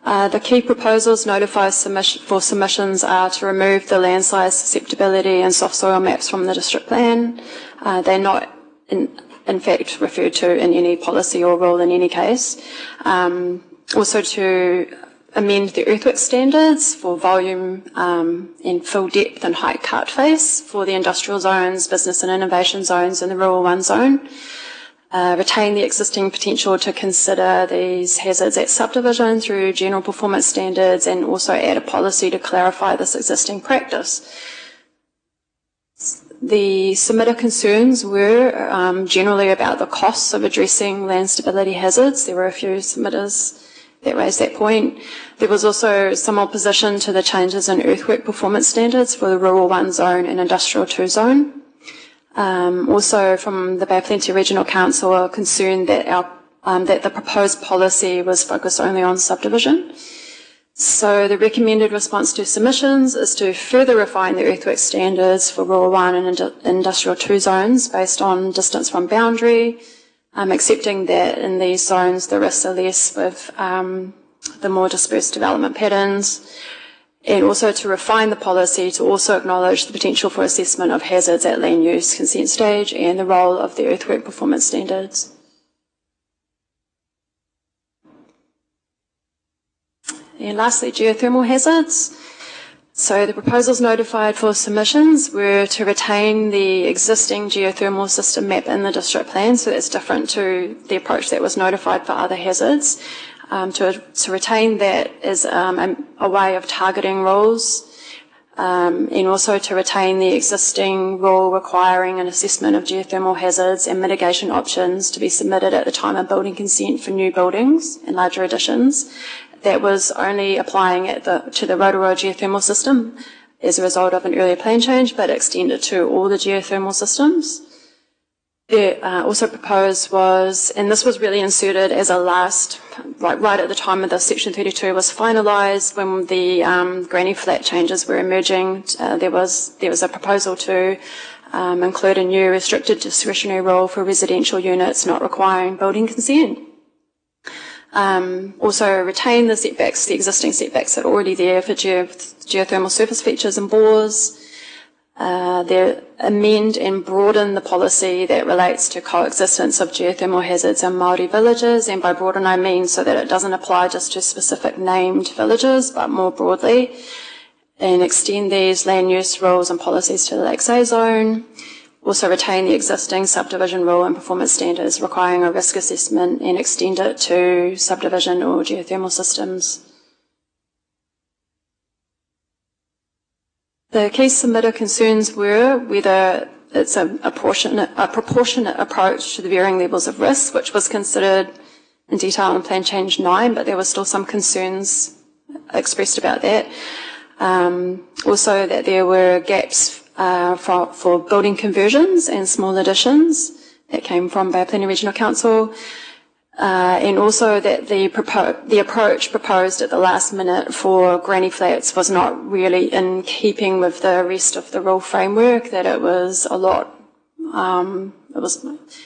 The key proposals notified for submissions are to remove the landslide susceptibility and soft soil maps from the district plan. They're not in fact referred to in any policy or rule in any case. Also to amend the earthwork standards for volume and fill depth and height cut face for the industrial zones, business and innovation zones and the rural 1 zone. Retain the existing potential to consider these hazards at subdivision through general performance standards, and also add a policy to clarify this existing practice. The submitter concerns were generally about the costs of addressing land stability hazards. There were a few submitters that raised that point. There was also some opposition to the changes in earthwork performance standards for the rural 1 zone and industrial 2 zone. Also from the Bay of Plenty Regional Council are concerned that that the proposed policy was focused only on subdivision. So the recommended response to submissions is to further refine the earthwork standards for rural 1 and industrial 2 zones based on distance from boundary, accepting that in these zones the risks are less with the more dispersed development patterns, and also to refine the policy to also acknowledge the potential for assessment of hazards at land use consent stage and the role of the earthwork performance standards. And lastly, geothermal hazards. So the proposals notified for submissions were to retain the existing geothermal system map in the district plan, so that's different to the approach that was notified for other hazards. To retain that as a way of targeting rules, and also to retain the existing rule requiring an assessment of geothermal hazards and mitigation options to be submitted at the time of building consent for new buildings and larger additions. That was only applying to the Rotorua geothermal system as a result of an earlier plan change, but extended to all the geothermal systems. Also proposed was, and this was really inserted as a last, right at the time of the Section 32 was finalised, when the granny flat changes were emerging, there was a proposal to include a new restricted discretionary rule for residential units not requiring building consent. Also retain the setbacks, the existing setbacks that are already there for geothermal surface features and bores. They amend and broaden the policy that relates to coexistence of geothermal hazards in Māori villages, and by broaden I mean so that it doesn't apply just to specific named villages, but more broadly, and extend these land use rules and policies to the Lakes A zone. Also retain the existing subdivision rule and performance standards requiring a risk assessment and extend it to subdivision or geothermal systems. The key submitter concerns were whether it's a proportionate approach to the varying levels of risk, which was considered in detail in Plan Change 9, but there were still some concerns expressed about that. Also that there were gaps for building conversions and small additions that came from Bay of Plenty Regional Council. And also that the approach proposed at the last minute for granny flats was not really in keeping with the rest of the rule framework, that it was a lot, it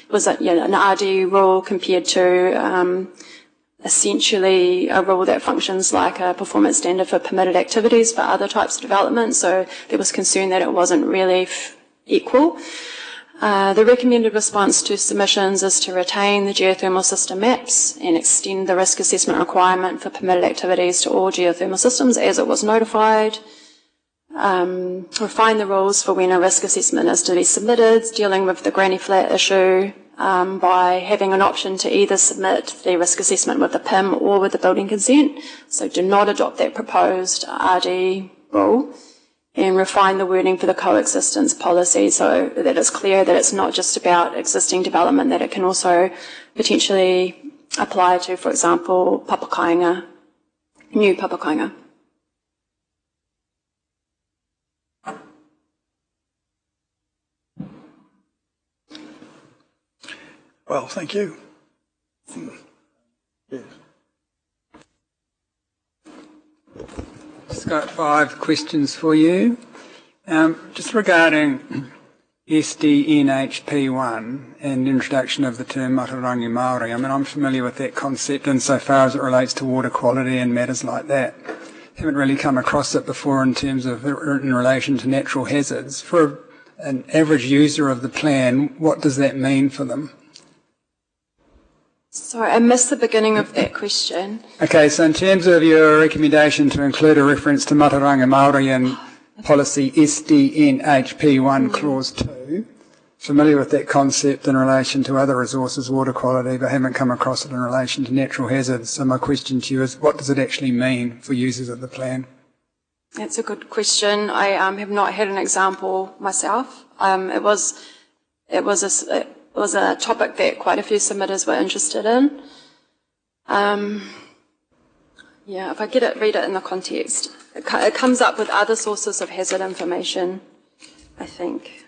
was an RD rule compared to essentially a rule that functions like a performance standard for permitted activities for other types of development. So there was concern that it wasn't really equal. The recommended response to submissions is to retain the geothermal system maps and extend the risk assessment requirement for permitted activities to all geothermal systems as it was notified. Refine the rules for when a risk assessment is to be submitted, dealing with the granny flat issue by having an option to either submit the risk assessment with the PIM or with the building consent. So do not adopt that proposed RD rule. And refine the wording for the coexistence policy so that it's clear that it's not just about existing development, that it can also potentially apply to, for example, papakainga, new papakainga. Well, thank you. Yes. Just got 5 questions for you. Just regarding SDNHP1 and the introduction of the term Matarangi Māori. I mean, I'm familiar with that concept insofar as it relates to water quality and matters like that. Haven't really come across it before in terms of in relation to natural hazards. For an average user of the plan, what does that mean for them? Sorry, I missed the beginning of that question. Okay, so in terms of your recommendation to include a reference to Matarangi Māori in policy SDNHP1 clause 2, familiar with that concept in relation to other resources, water quality, but haven't come across it in relation to natural hazards. So my question to you is, what does it actually mean for users of the plan? That's a good question. I have not had an example myself. It was a topic that quite a few submitters were interested in. Yeah, if I read it in the context. It comes up with other sources of hazard information, I think.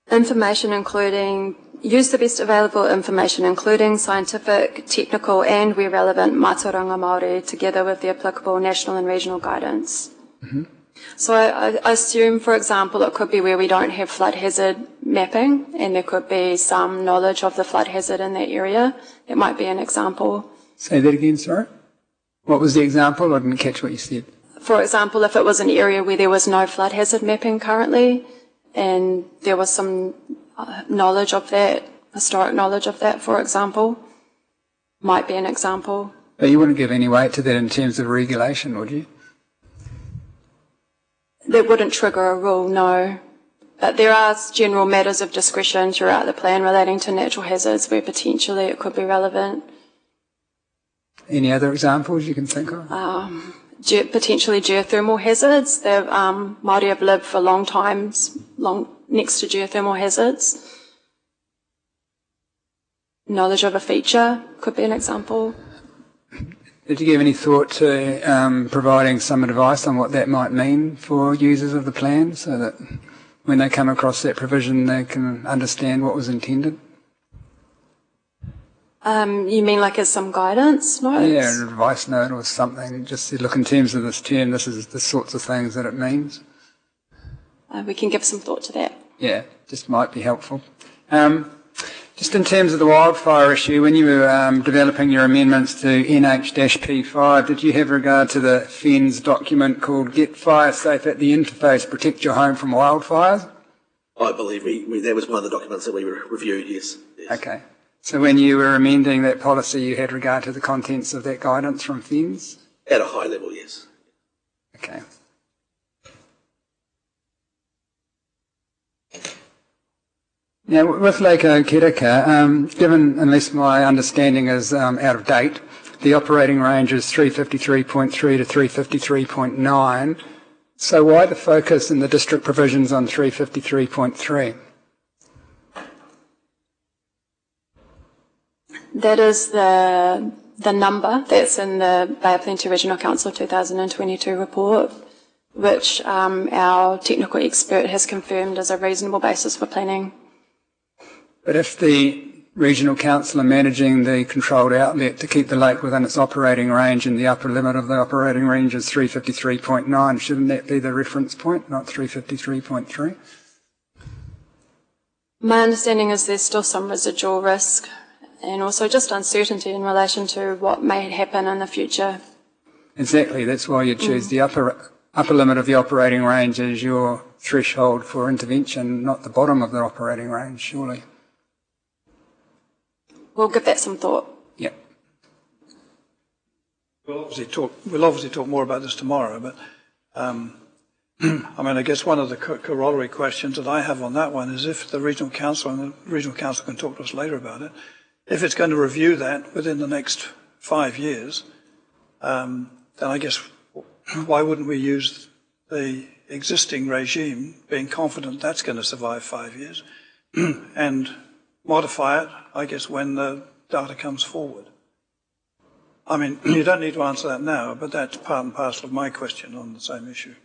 Information including, use the best available information including scientific, technical and where relevant Mātauranga Māori together with the applicable national and regional guidance. Mm-hmm. So I assume, for example, it could be where we don't have flood hazard mapping and there could be some knowledge of the flood hazard in that area. It might be an example. Say that again, sorry. What was the example? I didn't catch what you said. For example, if it was an area where there was no flood hazard mapping currently and there was some knowledge of that, historic knowledge of that, for example, might be an example. But you wouldn't give any weight to that in terms of regulation, would you? That wouldn't trigger a rule, no. But there are general matters of discretion throughout the plan relating to natural hazards where potentially it could be relevant. Any other examples you can think of? Potentially geothermal hazards. Māori have lived for long times next to geothermal hazards. Knowledge of a feature could be an example. Did you give any thought to providing some advice on what that might mean for users of the plan so that when they come across that provision they can understand what was intended? You mean like as some guidance notes? Yeah, an advice note or something. Just said, look, in terms of this term, this is the sorts of things that it means. We can give some thought to that. Yeah, just might be helpful. Just in terms of the wildfire issue, when you were developing your amendments to NH-P5, did you have regard to the FENS document called Get Fire Safe at the Interface, Protect Your Home from Wildfires? I believe that was one of the documents that we reviewed, yes. Okay. So when you were amending that policy, you had regard to the contents of that guidance from FENS? At a high level, yes. Okay. Now, with Lake Kirika, given, unless my understanding is out of date, the operating range is 353.3 to 353.9. So why the focus in the district provisions on 353.3? That is the number that's in the Bay of Plenty Regional Council 2022 report, which our technical expert has confirmed is a reasonable basis for planning. But if the Regional Council are managing the controlled outlet to keep the lake within its operating range and the upper limit of the operating range is 353.9, shouldn't that be the reference point, not 353.3? My understanding is there's still some residual risk and also just uncertainty in relation to what may happen in the future. Exactly, that's why you choose the upper limit of the operating range as your threshold for intervention, not the bottom of the operating range, surely. We'll give that some thought. Yep. We'll obviously talk more about this tomorrow, but I mean, I guess one of the corollary questions that I have on that one is if the Regional Council, and the Regional Council can talk to us later about it, if it's going to review that within the next 5 years, then I guess why wouldn't we use the existing regime, being confident that's going to survive 5 years, and modify it, I guess, when the data comes forward? I mean, you don't need to answer that now, but that's part and parcel of my question on the same issue.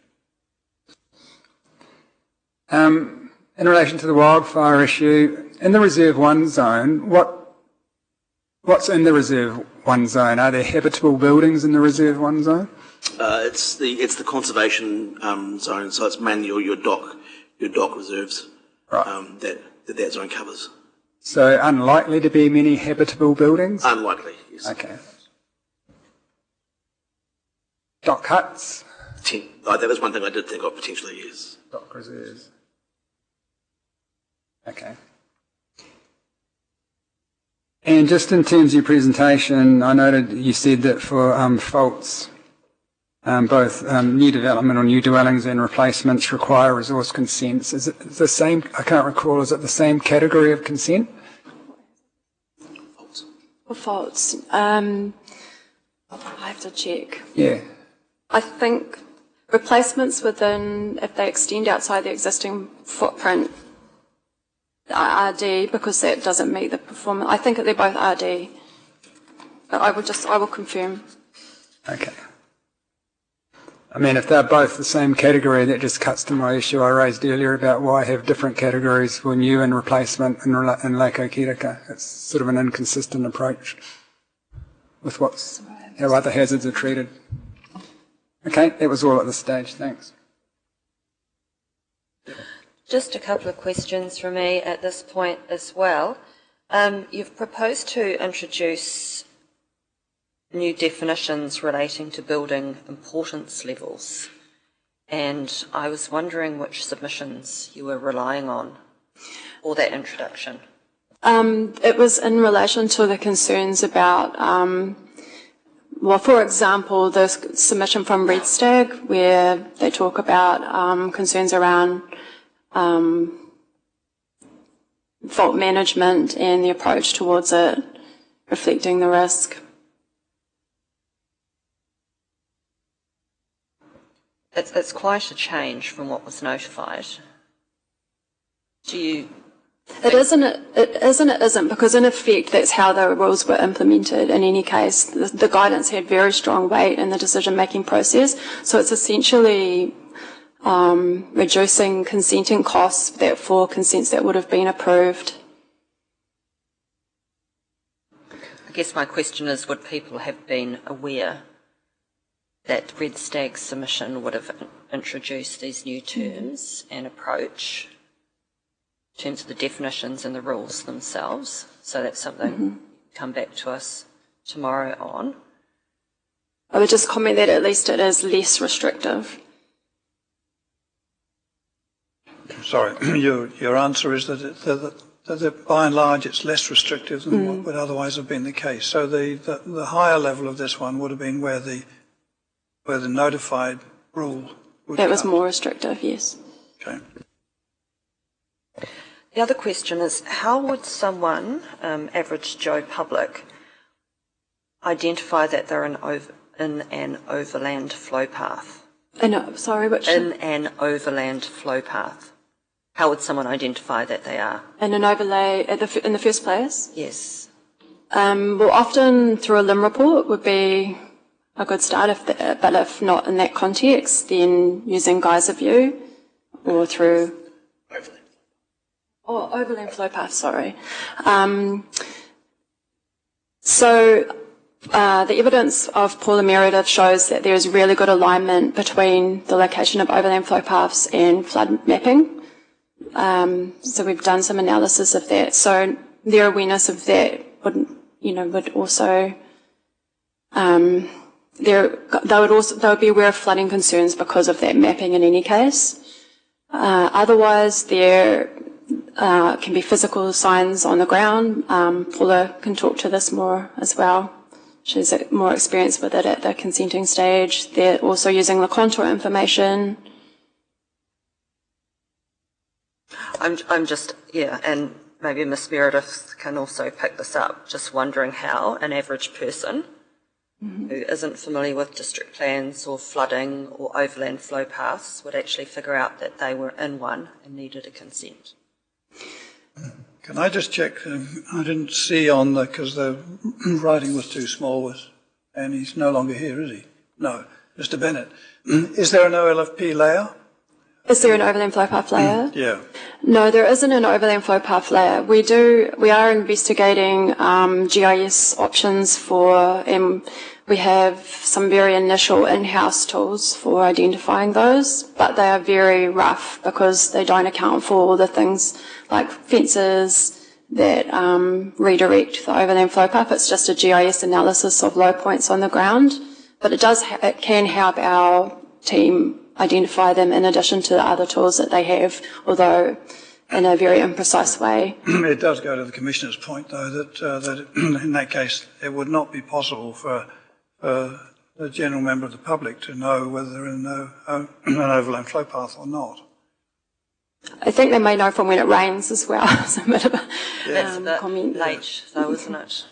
In relation to the wildfire issue, in the Reserve 1 zone, what's in the Reserve 1 zone? Are there habitable buildings in the Reserve 1 zone? It's the conservation zone, so it's mainly your dock reserves, right. that zone covers. So unlikely to be many habitable buildings? Unlikely, yes. Okay. Dock huts? That was one thing I did think of potentially, yes. Dock reserves. Okay. And just in terms of your presentation, I noted you said that for faults, both new development or new dwellings and replacements require resource consents. Is it the same? I can't recall. Is it the same category of consent? For faults, I have to check. Yeah. I think replacements within, if they extend outside the existing footprint, are RD, because that doesn't meet the performance. I think that they're both RD, but I will confirm. Okay. I mean, if they're both the same category, that just cuts to my issue I raised earlier about why have different categories for new and replacement in Lake Kirika. It's sort of an inconsistent approach with how other hazards are treated. Okay, that was all at this stage. Thanks. Just a couple of questions from me at this point as well. You've proposed to introduce new definitions relating to building importance levels, and I was wondering which submissions you were relying on for that introduction. It was in relation to the concerns about, well, for example, the submission from Red Stag, where they talk about concerns around fault management and the approach towards it, reflecting the risk. It's quite a change from what was notified. Do you It isn't, because in effect that's how the rules were implemented in any case. The guidance had very strong weight in the decision-making process, so it's essentially reducing consenting costs for consents that would have been approved. I guess my question is, would people have been aware that Red Stag's submission would have introduced these new terms and approach in terms of the definitions and the rules themselves? So that's something come back to us tomorrow on. I would just comment that at least it is less restrictive. Sorry, your answer is that by and large it's less restrictive than what would otherwise have been the case. So the higher level of this one would have been where the notified rule would That was come. more restrictive, yes. Okay. The other question is, how would someone, average Joe public, identify that they're in an overland flow path? Sorry, which? In an overland flow path. How would someone identify that they are? In an overlay in the first place? Yes. Well, often through a LIM report would be a good start, but if not in that context, then using geyser view or through overland flow path, sorry. The evidence of Paula Meredith shows that there is really good alignment between the location of overland flow paths and flood mapping. So we've done some analysis of that. So their awareness of that would also they would be aware of flooding concerns because of that mapping in any case. Otherwise, there can be physical signs on the ground. Paula can talk to this more as well. She's more experienced with it at the consenting stage. They're also using the contour information. I'm just, and maybe Miss Meredith can also pick this up, just wondering how an average person who isn't familiar with district plans or flooding or overland flow paths would actually figure out that they were in one and needed a consent. Can I just check? I didn't see because the writing was too small, and he's no longer here, is he? No. Mr. Bennett, is there an OLFP layer? Is there an overland flow path layer? Yeah. No, there isn't an overland flow path layer. We are investigating GIS options we have some very initial in-house tools for identifying those, but they are very rough because they don't account for all the things like fences that redirect the overland flow path. It's just a GIS analysis of low points on the ground, but it can help our team identify them in addition to the other tools that they have, although in a very imprecise way. It does go to the Commissioner's point, though, that in that case it would not be possible for the general member of the public to know whether they're in an overland flow path or not. I think they may know from when it rains as well. It's a bit of a That's a bit comment. late, though, isn't it?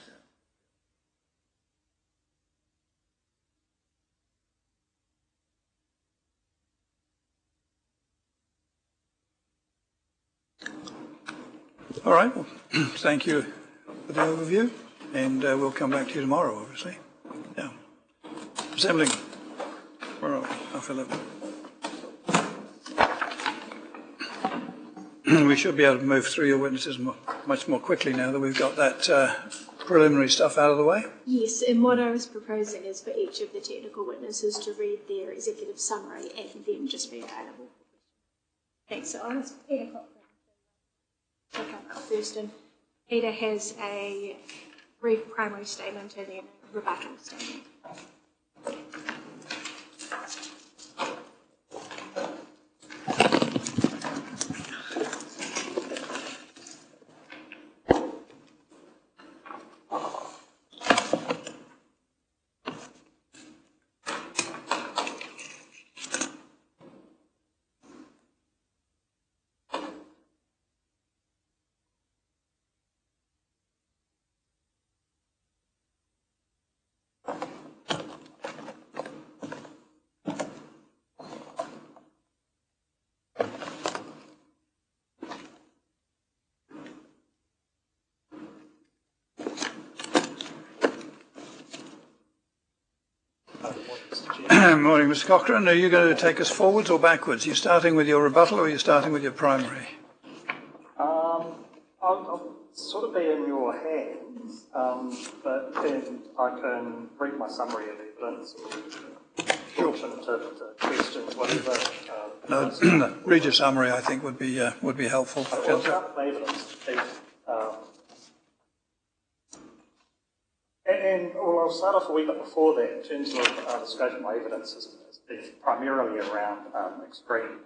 All right. Well, thank you for the overview, and we'll come back to you tomorrow, obviously. Yeah. Assembling. Where are we? Half 11. We should be able to move through your witnesses much more quickly now that we've got that preliminary stuff out of the way. Yes, and what I was proposing is for each of the technical witnesses to read their executive summary and then just be available. Thanks. So I'll ask Peter Cochran to come up first, and Peter has a brief primary statement and then a rebuttal statement. Morning, Mr. Cochrane. Are you going to take us forwards or backwards? Are you starting with your rebuttal or are you starting with your primary? I'll sort of be in your hands, but then I can read my summary of evidence or launch into questions, whatever. No, read your summary, I think, would be helpful. I'll start with my evidence. I'll start off a wee bit before that in terms of the scope of my evidence is primarily around extreme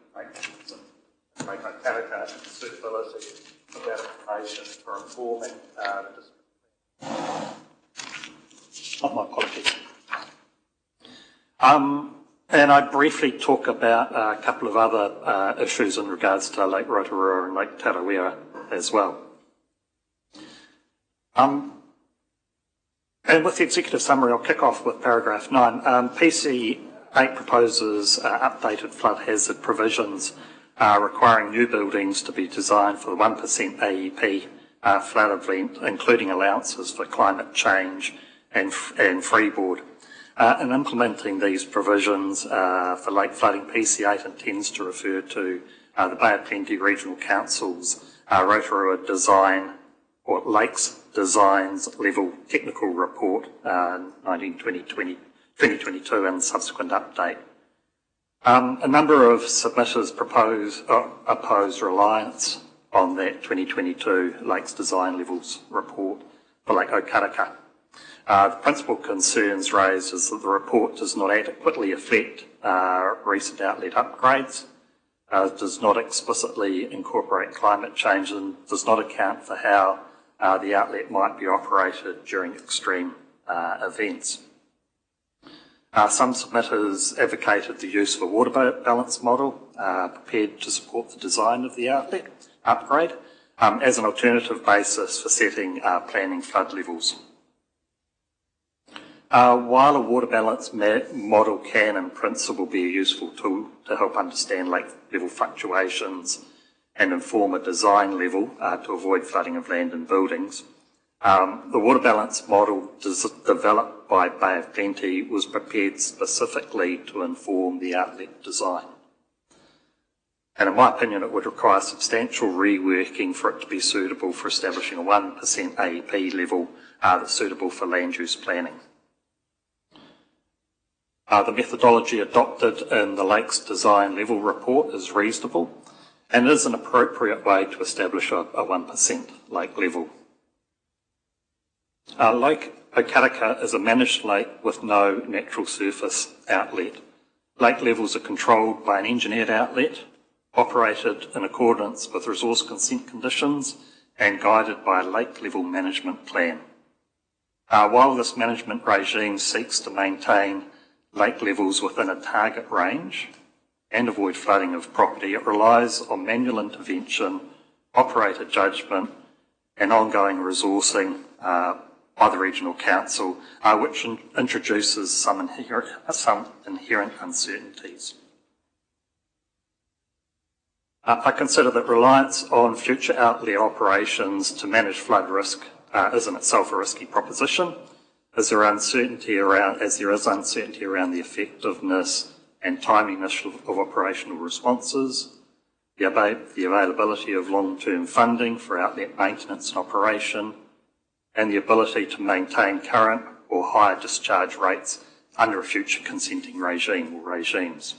character and suitability of that information for informing my apologies. And I briefly talk about a couple of other issues in regards to Lake Rotorua and Lake Tarawera as well. And with the executive summary, I'll kick off with paragraph 9. PC 8 proposes updated flood hazard provisions requiring new buildings to be designed for the 1% AEP flood event, including allowances for climate change and freeboard. In implementing these provisions for lake flooding, PC 8 intends to refer to the Bay of Plenty Regional Council's Rotorua Design or Lakes Designs Level Technical Report 2022 and subsequent update. A number of submitters oppose reliance on that 2022 Lakes Design Levels Report for Lake Okaraka. The principal concerns raised is that the report does not adequately affect recent outlet upgrades, does not explicitly incorporate climate change, and does not account for how the outlet might be operated during extreme events. Some submitters advocated the use of a water balance model prepared to support the design of the outlet upgrade as an alternative basis for setting planning flood levels. While a water balance model can in principle be a useful tool to help understand lake level fluctuations and inform a design level to avoid flooding of land and buildings, the water balance model developed by Bay of Plenty was prepared specifically to inform the outlet design. And in my opinion, it would require substantial reworking for it to be suitable for establishing a 1% AEP level that's suitable for land use planning. The methodology adopted in the Lakes Design Level Report is reasonable and is an appropriate way to establish a 1% lake level. Lake Okaraka is a managed lake with no natural surface outlet. Lake levels are controlled by an engineered outlet, operated in accordance with resource consent conditions and guided by a lake level management plan. While this management regime seeks to maintain lake levels within a target range and avoid flooding of property, it relies on manual intervention, operator judgment and ongoing resourcing by the Regional Council, which introduces some inherent uncertainties. I consider that reliance on future outlet operations to manage flood risk is in itself a risky proposition, as there is uncertainty around the effectiveness and timeliness of operational responses, the availability of long-term funding for outlet maintenance and operation, and the ability to maintain current or higher discharge rates under a future consenting regime or regimes.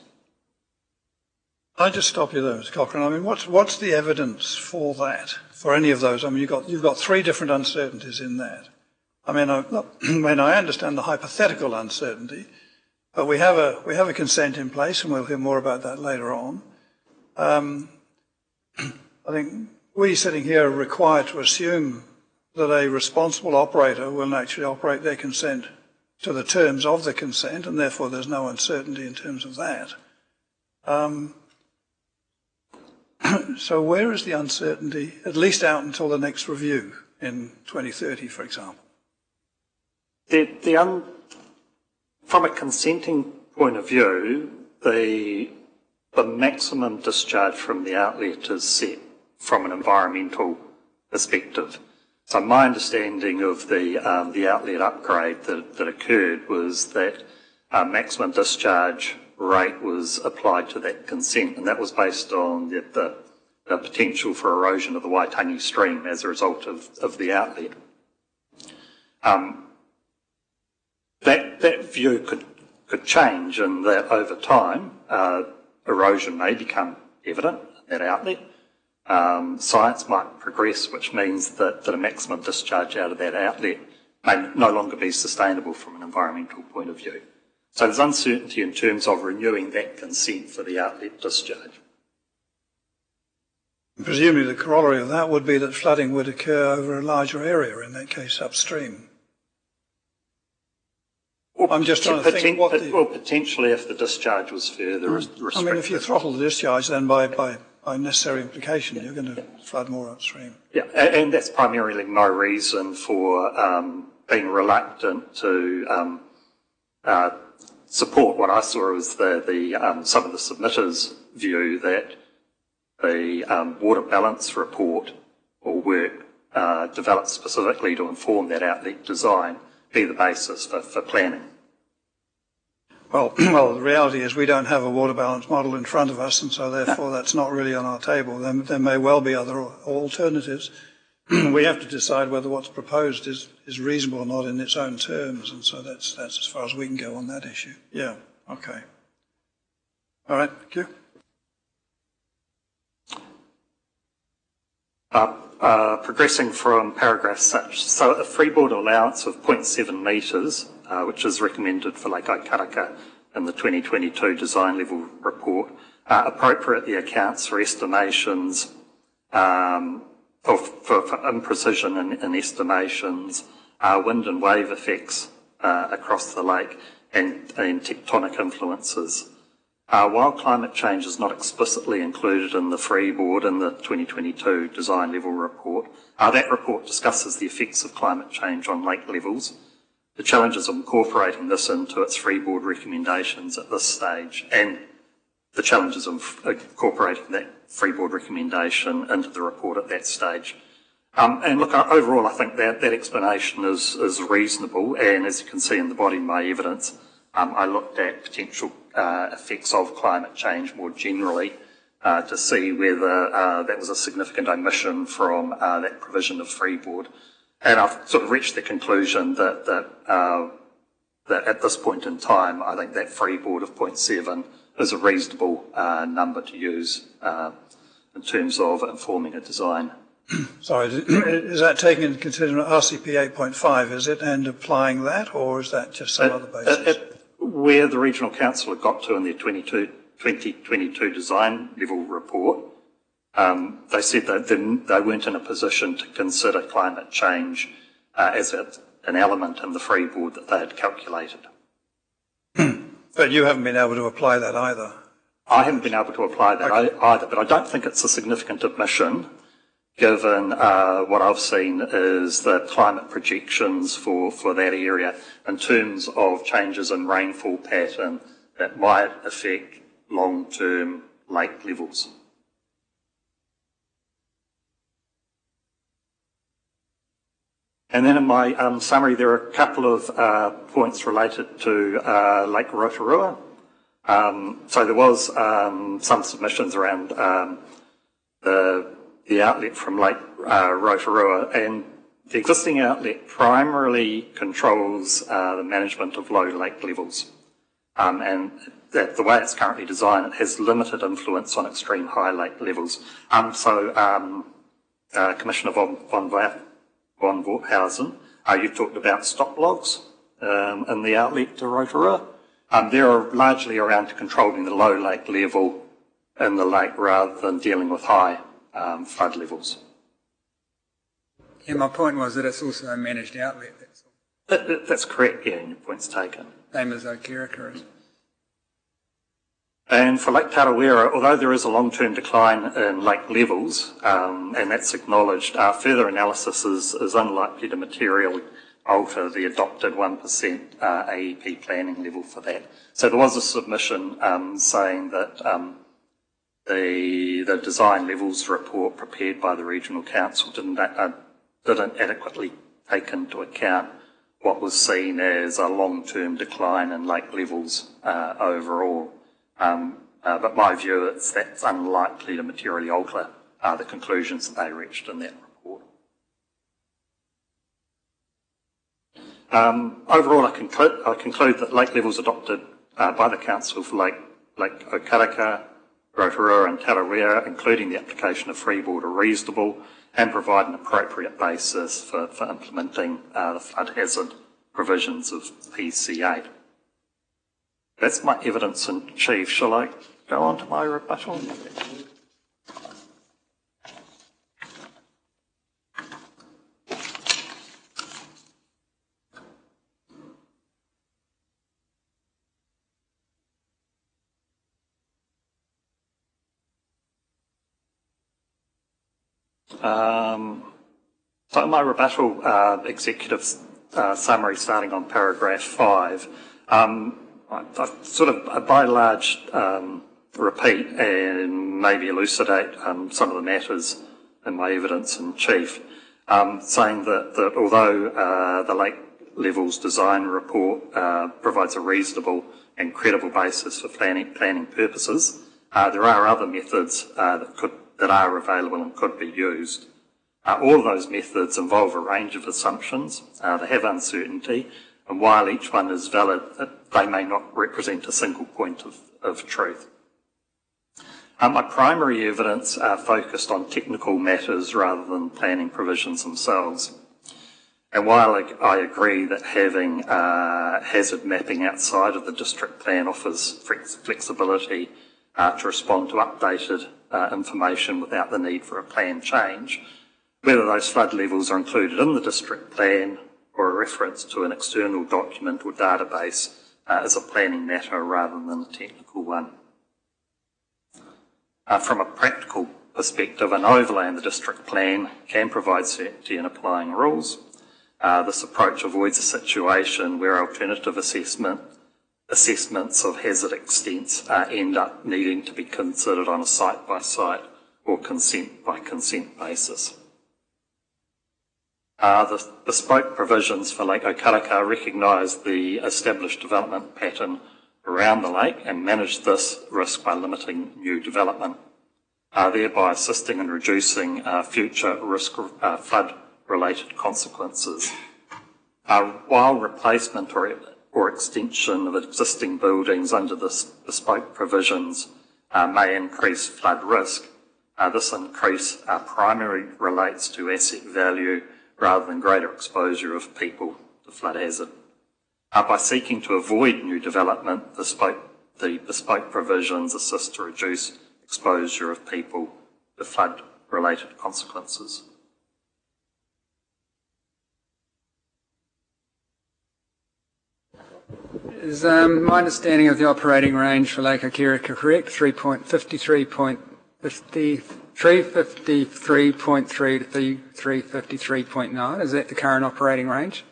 I just stop you there, Mr. Cochrane. I mean, what's the evidence for that, for any of those? I mean, you've got three different uncertainties in that. I mean, I understand the hypothetical uncertainty, but we have a consent in place, and we'll hear more about that later on. I think we sitting here are required to assume that a responsible operator will actually operate their consent to the terms of the consent, and therefore there's no uncertainty in terms of that. So where is the uncertainty, at least out until the next review in 2030, for example? From a consenting point of view, the maximum discharge from the outlet is set from an environmental perspective. So my understanding of the outlet upgrade that occurred was that maximum discharge rate was applied to that consent, and that was based on the potential for erosion of the Waitangi stream as a result of the outlet. That view could change, and that over time erosion may become evident in that outlet. Science might progress, which means that a maximum discharge out of that outlet may no longer be sustainable from an environmental point of view. So there's uncertainty in terms of renewing that consent for the outlet discharge. Presumably the corollary of that would be that flooding would occur over a larger area, in that case upstream. I'm just trying to think what Well, potentially if the discharge was further restricted. I mean, if you throttle the discharge, then by necessary implication, you're going to flood more upstream. Yeah, and that's primarily my reason for being reluctant to support what I saw as some of the submitters' view that the water balance report or work developed specifically to inform that outlet design be the basis for planning. Well, the reality is we don't have a water balance model in front of us, and so therefore that's not really on our table. There may well be other alternatives. We have to decide whether what's proposed is reasonable or not in its own terms, and so that's as far as we can go on that issue. Yeah, okay. All right, thank you. Progressing from paragraph 6, so a freeboard allowance of 0.7 metres, which is recommended for Lake Aikaraka in the 2022 design level report, appropriately accounts for estimations, for imprecision in estimations, wind and wave effects across the lake, and tectonic influences. While climate change is not explicitly included in the freeboard in the 2022 design level report, that report discusses the effects of climate change on lake levels, the challenges of incorporating this into its freeboard recommendations at this stage, and the challenges of incorporating that freeboard recommendation into the report at that stage. And look, overall, I think that explanation is reasonable, and as you can see in the body of my evidence, I looked at potential effects of climate change more generally to see whether that was a significant omission from that provision of freeboard. And I've sort of reached the conclusion that at this point in time, I think that freeboard of 0.7 is a reasonable number to use in terms of informing a design. Sorry, is that taking into consideration RCP 8.5, is it, and applying that, or is that just some other basis? Where the Regional Council had got to in their 2022 design level report, they said that they weren't in a position to consider climate change as an element in the freeboard that they had calculated. But you haven't been able to apply that either? I haven't been able to apply that either, but I don't think it's a significant omission, given what I've seen is the climate projections for that area in terms of changes in rainfall pattern that might affect long-term lake levels. And then in my summary, there are a couple of points related to Lake Rotorua. So there was some submissions around the outlet from Lake Rotorua, and the existing outlet primarily controls the management of low lake levels. And the way it's currently designed, it has limited influence on extreme high lake levels. Commissioner von Voorthausen, you've talked about stop logs in the outlet to Rotorua. They're largely around to controlling the low lake level in the lake rather than dealing with high flood levels. Yeah, my point was that it's also a managed outlet. That's correct, yeah, and your point's taken. Same as Okeraka is. And for Lake Tarawera, although there is a long-term decline in lake levels, and that's acknowledged, further analysis is unlikely to materially alter the adopted 1% AEP planning level for that. So there was a submission saying that the design levels report prepared by the Regional Council didn't adequately take into account what was seen as a long-term decline in lake levels overall. But my view is that's unlikely to materially alter the conclusions that they reached in that report. Overall, I conclude that lake levels adopted by the Council for Lake Okaraka, Rotorua and Tarawera, including the application of freeboard, are reasonable and provide an appropriate basis for implementing the flood hazard provisions of PC8. That's my evidence in chief. Shall I go on to my rebuttal? So my rebuttal executive summary starting on paragraph 5, I sort of by and large repeat and maybe elucidate some of the matters in my evidence in chief, saying that although the lake levels design report provides a reasonable and credible basis for planning purposes, there are other methods that are available and could be used. All of those methods involve a range of assumptions, they have uncertainty, and while each one is valid, they may not represent a single point of truth. My primary evidence focused on technical matters rather than planning provisions themselves. And while I agree that having hazard mapping outside of the district plan offers flexibility to respond to updated information without the need for a plan change, whether those flood levels are included in the district plan or a reference to an external document or database is a planning matter rather than a technical one. From a practical perspective, an overlay in the district plan can provide certainty in applying rules. This approach avoids a situation where alternative assessments of hazard extents end up needing to be considered on a site-by-site or consent-by-consent basis. The bespoke provisions for Lake Okaraka recognise the established development pattern around the lake and manage this risk by limiting new development, thereby assisting in reducing future risk flood-related consequences. While replacement or extension of existing buildings under the bespoke provisions may increase flood risk, this increase primarily relates to asset value rather than greater exposure of people to flood hazard. By seeking to avoid new development, the bespoke provisions assist to reduce exposure of people to flood-related consequences. Is my understanding of the operating range for Lake Okaraka correct? 353.3 to 353.9. Is that the current operating range?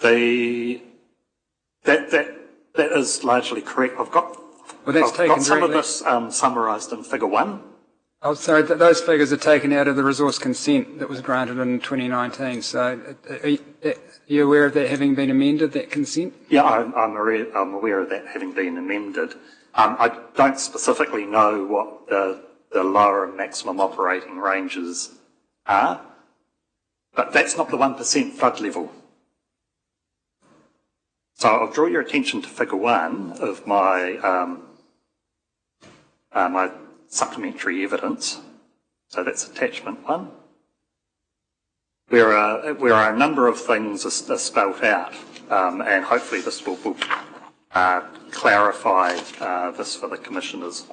That is largely correct. I've got some of this summarised in Figure 1. Oh, sorry, those figures are taken out of the resource consent that was granted in 2019. So are you aware of that having been amended, that consent? Yeah, I'm aware of that having been amended. I don't specifically know what the lower and maximum operating ranges are, but that's not the 1% flood level. So I'll draw your attention to Figure 1 of my my supplementary evidence. So that's attachment 1. Where a number of things are spelt out, and hopefully this will clarify this for the commissioners.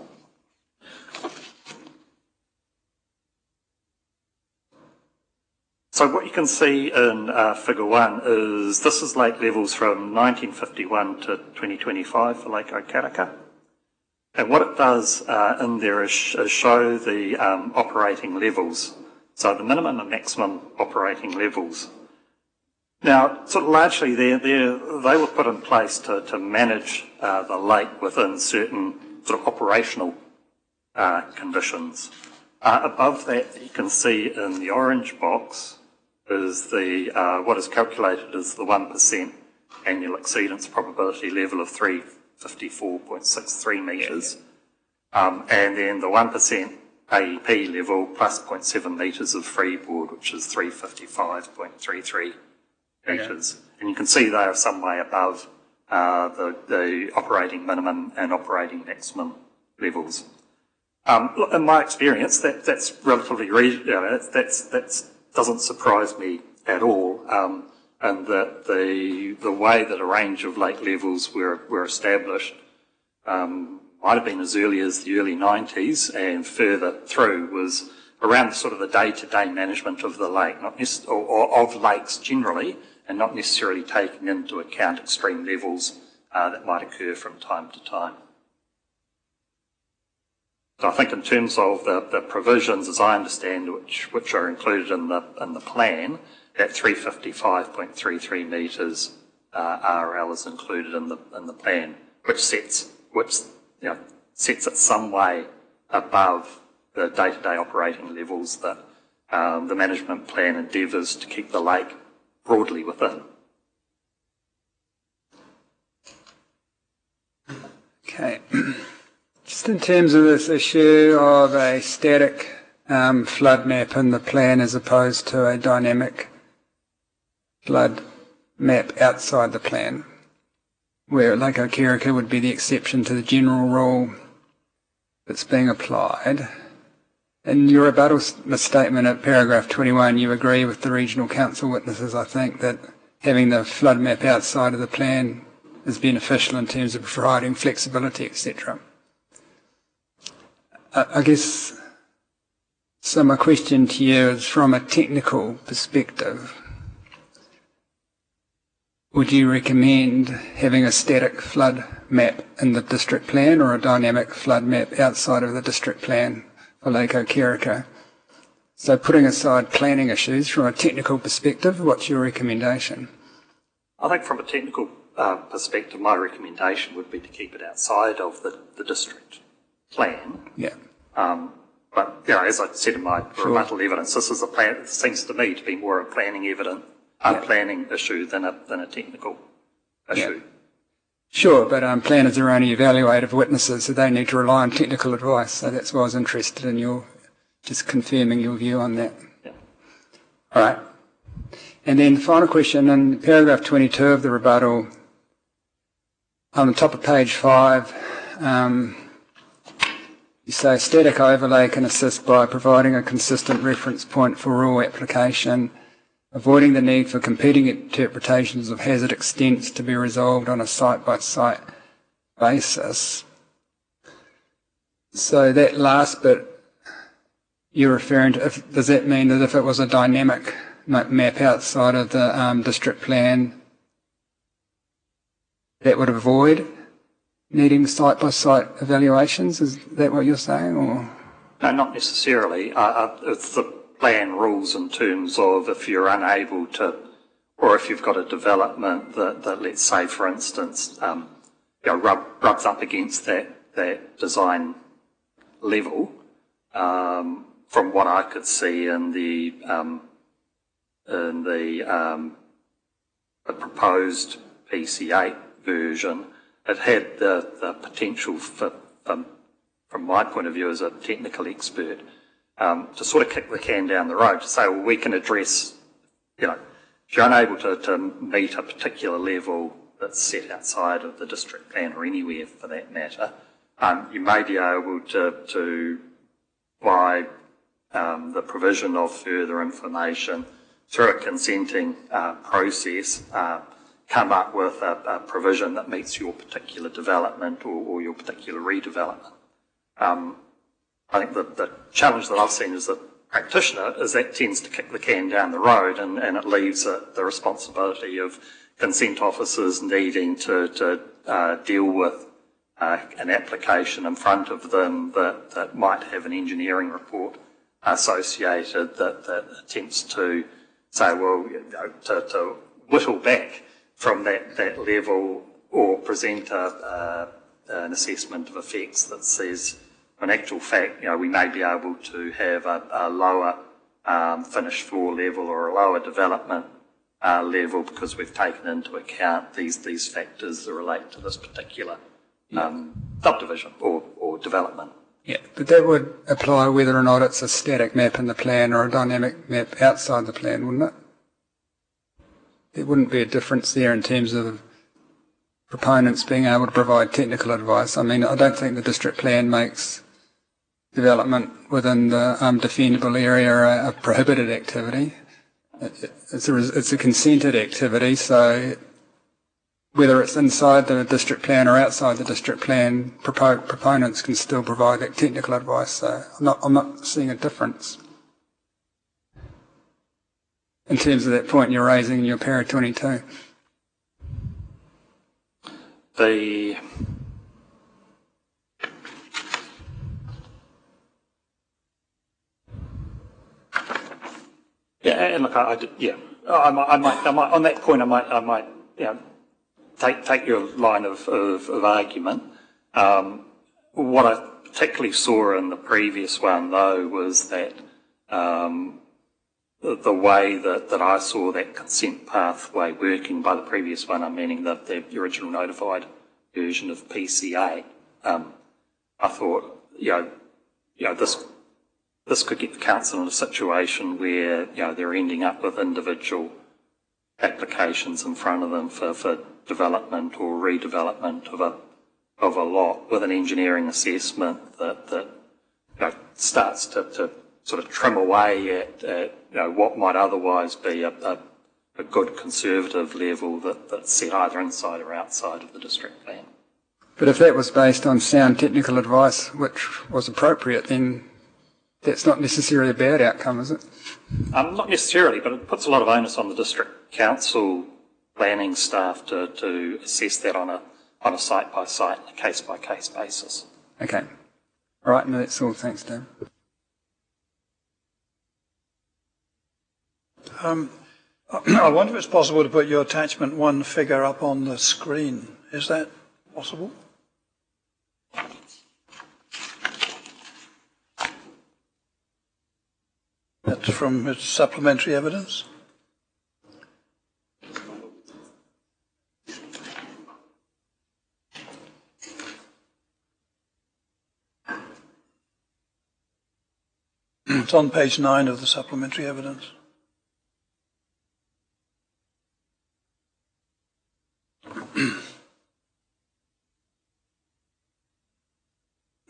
So what you can see in Figure 1 is this is lake levels from 1951 to 2025 for Lake Okaraka. And what it does in there is show the operating levels, so the minimum and maximum operating levels. Now, sort of largely they were put in place to manage the lake within certain sort of operational conditions. Above that, you can see in the orange box is what is calculated as the 1% annual exceedance probability level of 354.63 metres, and then the 1% AEP level plus 0.7 metres of freeboard, which is 355.33 metres. And you can see they are some way above the operating minimum and operating maximum levels. In my experience, that's relatively that doesn't surprise me at all, and that the way that a range of lake levels were established might have been as early as the early 90s and further through was around sort of the day-to-day management of the lake, or of lakes generally, and not necessarily taking into account extreme levels that might occur from time to time. So I think in terms of the provisions, as I understand, which are included in the plan, that 355.33 metres RL is included in the plan, which sets it some way above the day-to-day operating levels that the management plan endeavours to keep the lake broadly within. Okay. Just in terms of this issue of a static flood map in the plan as opposed to a dynamic flood map outside the plan, where Lake Okirika would be the exception to the general rule that's being applied. In your rebuttal statement at paragraph 21, you agree with the regional council witnesses, I think, that having the flood map outside of the plan is beneficial in terms of providing flexibility, etc. I guess, so my question to you is, from a technical perspective, would you recommend having a static flood map in the district plan or a dynamic flood map outside of the district plan for Lake Okirika? So putting aside planning issues, from a technical perspective, what's your recommendation? I think from a technical perspective, my recommendation would be to keep it outside of the district plan. Yeah. But as I said in my rebuttal evidence, this is a plan. It seems to me to be more a planning planning issue than a technical issue. Yeah. Sure, but planners are only evaluative witnesses, so they need to rely on technical advice. So that's why I was interested in your just confirming your view on that. Yeah. All right. And then the final question, in paragraph 22 of the rebuttal, on the top of page 5, you say static overlay can assist by providing a consistent reference point for rule application, avoiding the need for competing interpretations of hazard extents to be resolved on a site-by-site basis. So that last bit you're referring to, does that mean that if it was a dynamic map outside of the district plan, that would avoid needing site-by-site evaluations? Is that what you're saying? Or? No, not necessarily. It's the plan rules in terms of if you're unable to, or if you've got a development that let's say, for instance, rubs up against that design level. From what I could see in the proposed PC8 version, it had the potential for, from my point of view as a technical expert, to sort of kick the can down the road, to say, well, we can address, if you're unable to meet a particular level that's set outside of the district plan or anywhere for that matter, you may be able to by the provision of further information through a consenting process, come up with a provision that meets your particular development or your particular redevelopment. I think the challenge that I've seen as a practitioner is that tends to kick the can down the road, and it leaves the responsibility of consent officers needing to deal with an application in front of them that might have an engineering report associated that attempts to say, well, to whittle back from that level or present an assessment of effects that says, in actual fact, we may be able to have a lower finished floor level or a lower development level, because we've taken into account these factors that relate to this particular subdivision or development. Yeah, but that would apply whether or not it's a static map in the plan or a dynamic map outside the plan, wouldn't it? There wouldn't be a difference there in terms of proponents being able to provide technical advice. I mean, I don't think the district plan makes development within the defendable area a prohibited activity. It's a consented activity, so whether it's inside the district plan or outside the district plan, proponents can still provide that technical advice. So I'm not seeing a difference in terms of that point you're raising in your para 22. Yeah, and look, I might on that point, I might, take your line of argument. What I particularly saw in the previous one, though, was that the way that I saw that consent pathway working by the previous one, I'm meaning the original notified version of PCA. I thought, this could get the council in a situation where, they're ending up with individual applications in front of them for development or redevelopment of a lot with an engineering assessment that starts to sort of trim away at what might otherwise be a good conservative level that's set either inside or outside of the district plan. But if that was based on sound technical advice, which was appropriate, then that's not necessarily a bad outcome, is it? Not necessarily, but it puts a lot of onus on the district council planning staff to assess that on a site-by-site, a case-by-case basis. Okay. All right, no, that's all. Thanks, Dan. I wonder if it's possible to put your attachment 1 figure up on the screen. Is that possible? That's from its supplementary evidence. It's on page 9 of the supplementary evidence.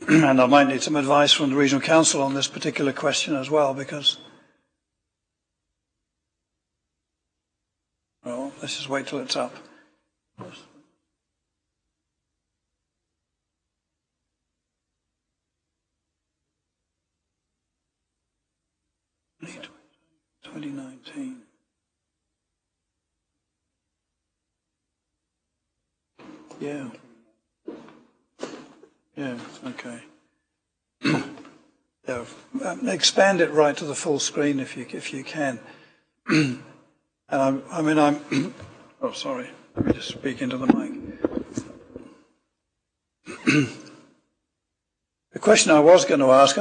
And I might need some advice from the Regional Council on this particular question as well, because, well, let's just wait till it's up. May 2019. Yeah. Yeah, okay. Yeah, expand it right to the full screen if you can. And I'm oh, sorry, let me just speak into the mic. The question I was going to ask,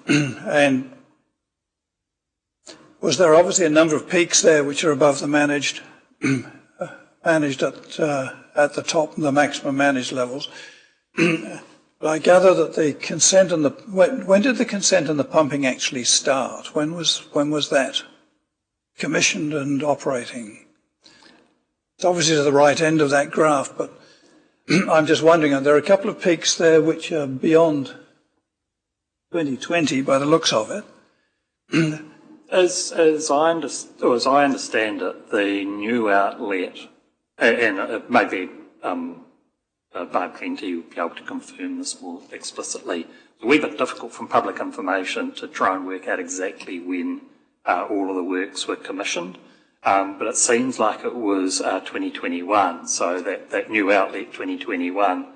and was there obviously a number of peaks there which are above the managed at the top, the maximum managed levels. But I gather that the consent and when did the consent and the pumping actually start? When was that commissioned and operating? It's obviously to the right end of that graph, but I'm just wondering, there are a couple of peaks there which are beyond 2020 by the looks of it. As I understand it, the new outlet, and it may be Barb Plenty will be able to confirm this more explicitly. It's a wee bit difficult from public information to try and work out exactly when all of the works were commissioned, but it seems like it was 2021. So that new outlet 2021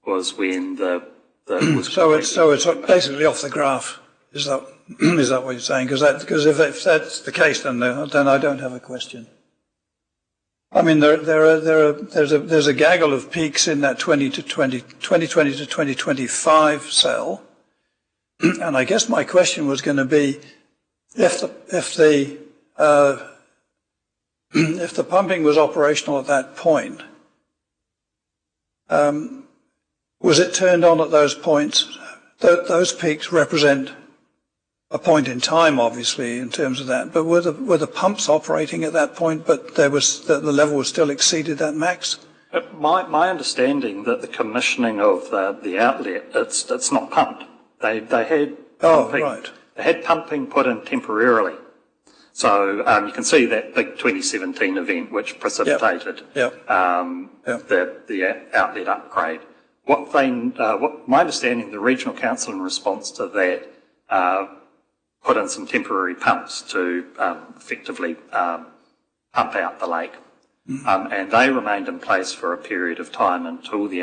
was when the was so it's basically off the graph. Is that what you're saying? Because if that's the case, then I don't have a question. I mean, there's a gaggle of peaks in that 2020 to 2025 cell, and I guess my question was going to be, if the pumping was operational at that point, was it turned on at those points? Those peaks represent a point in time, obviously, in terms of that. But were the pumps operating at that point? But the level was still exceeded that max. My understanding that the commissioning of the outlet, it's not pumped. They had pumping, right. They had pumping put in temporarily. So you can see that big 2017 event which precipitated the outlet upgrade. What my understanding, the regional council in response to that put in some temporary pumps to effectively pump out the lake. And they remained in place for a period of time until the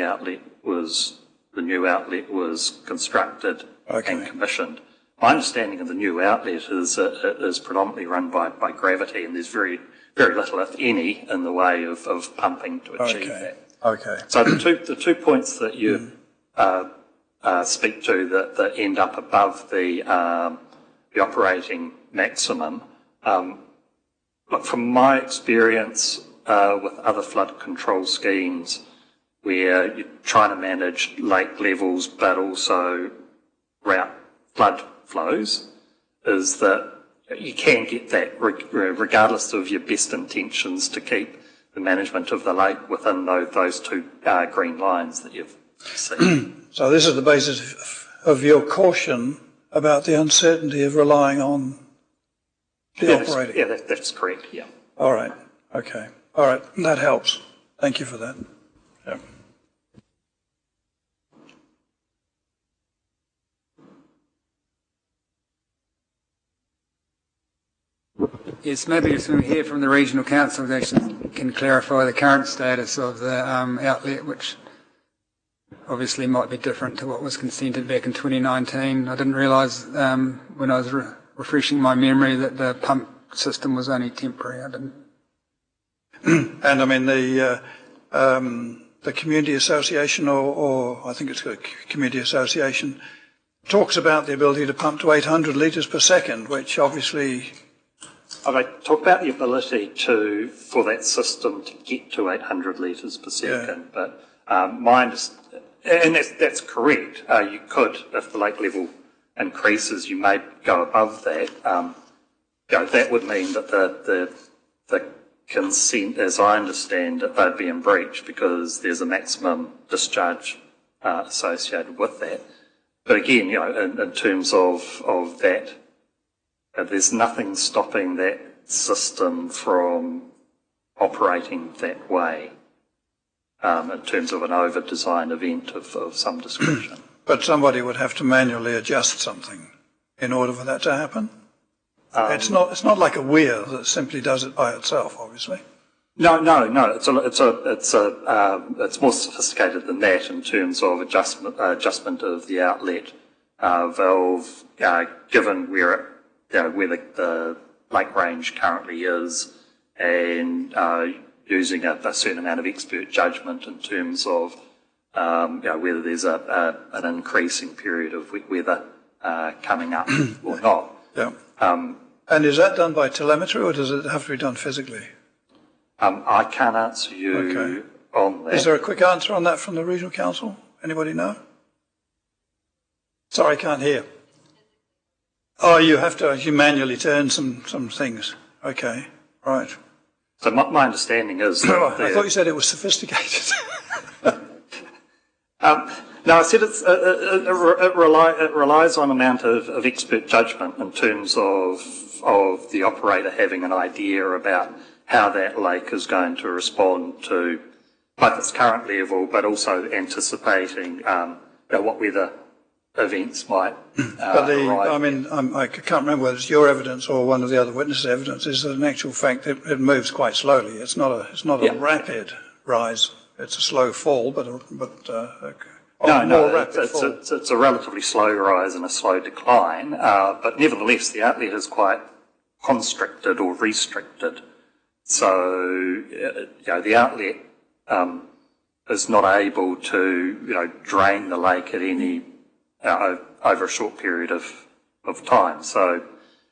new outlet was constructed and commissioned. My understanding of the new outlet is it is predominantly run by gravity, and there's very, very little, if any, in the way of pumping to achieve that. Okay. So the two points that you speak to that end up above the operating maximum, look, from my experience with other flood control schemes where you're trying to manage lake levels but also route flood flows, is that you can get that regardless of your best intentions to keep the management of the lake within those two green lines that you've seen. So this is the basis of your caution about the uncertainty of relying on the operating. Yeah, that's correct, yeah. All right, okay. All right, that helps. Thank you for that. Yeah. Yes, maybe if we hear from the regional council, they can clarify the current status of the outlet, which obviously might be different to what was consented back in 2019. I didn't realise when I was refreshing my memory that the pump system was only temporary. I didn't. And I mean the community association, or I think it's a community association, talks about the ability to pump to 800 litres per second, which obviously. They talk about the ability for that system to get to 800 litres per second, but and that's correct. You could, if the lake level increases, you may go above that. That would mean that the consent, as I understand it, they'd be in breach because there's a maximum discharge associated with that. But again, in terms of that, there's nothing stopping that system from operating that way in terms of an over-design event of some description. But somebody would have to manually adjust something in order for that to happen? It's not like a weir that simply does it by itself, obviously. No. It's more sophisticated than that in terms of adjustment of the outlet valve, given where the lake range currently is, and using a certain amount of expert judgment in terms of whether there's an increasing period of wet weather coming up or not. Yeah. And is that done by telemetry, or does it have to be done physically? I can't answer you on that. Is there a quick answer on that from the regional council? Anybody know? Sorry, I can't hear. Oh, you have to manually turn some things. Okay, right. So my understanding is that I thought you said it was sophisticated. No, I said it relies on an amount of expert judgment in terms of the operator having an idea about how that lake is going to respond to both its current level, but also anticipating what weather events might arrive. I can't remember whether it's your evidence or one of the other witnesses' evidence, is that in actual fact it moves quite slowly. It's not a rapid rise. It's a slow fall, but it's a relatively slow rise and a slow decline. But nevertheless, the outlet is quite constricted or restricted. So the outlet is not able to drain the lake at any over a short period of time. So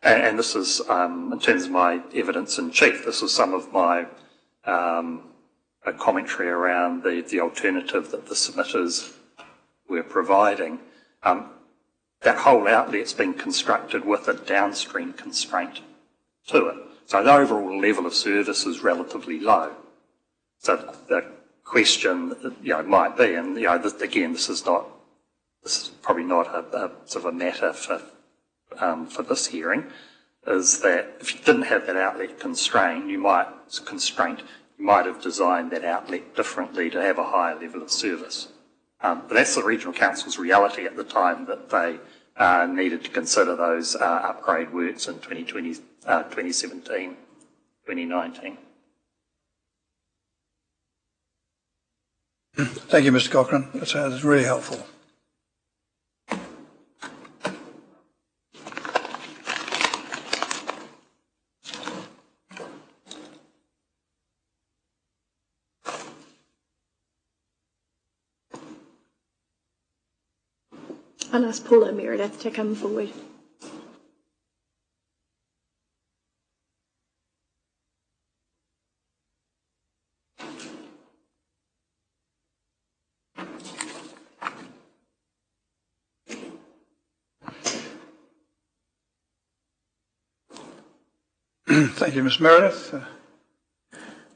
And this is, in terms of my evidence in chief, this is some of my commentary around the alternative that the submitters were providing. That whole outlet's been constructed with a downstream constraint to it. So the overall level of service is relatively low. So the question, might be, and again, this is probably not a sort of a matter for this hearing, is that if you didn't have that outlet constraint, you might have designed that outlet differently to have a higher level of service. But that's the regional council's reality at the time that they needed to consider those upgrade works in 2017, 2019. Thank you, Mr. Cochrane. That's really helpful. I'll ask Paula Meredith to come forward. Thank you, Ms. Meredith.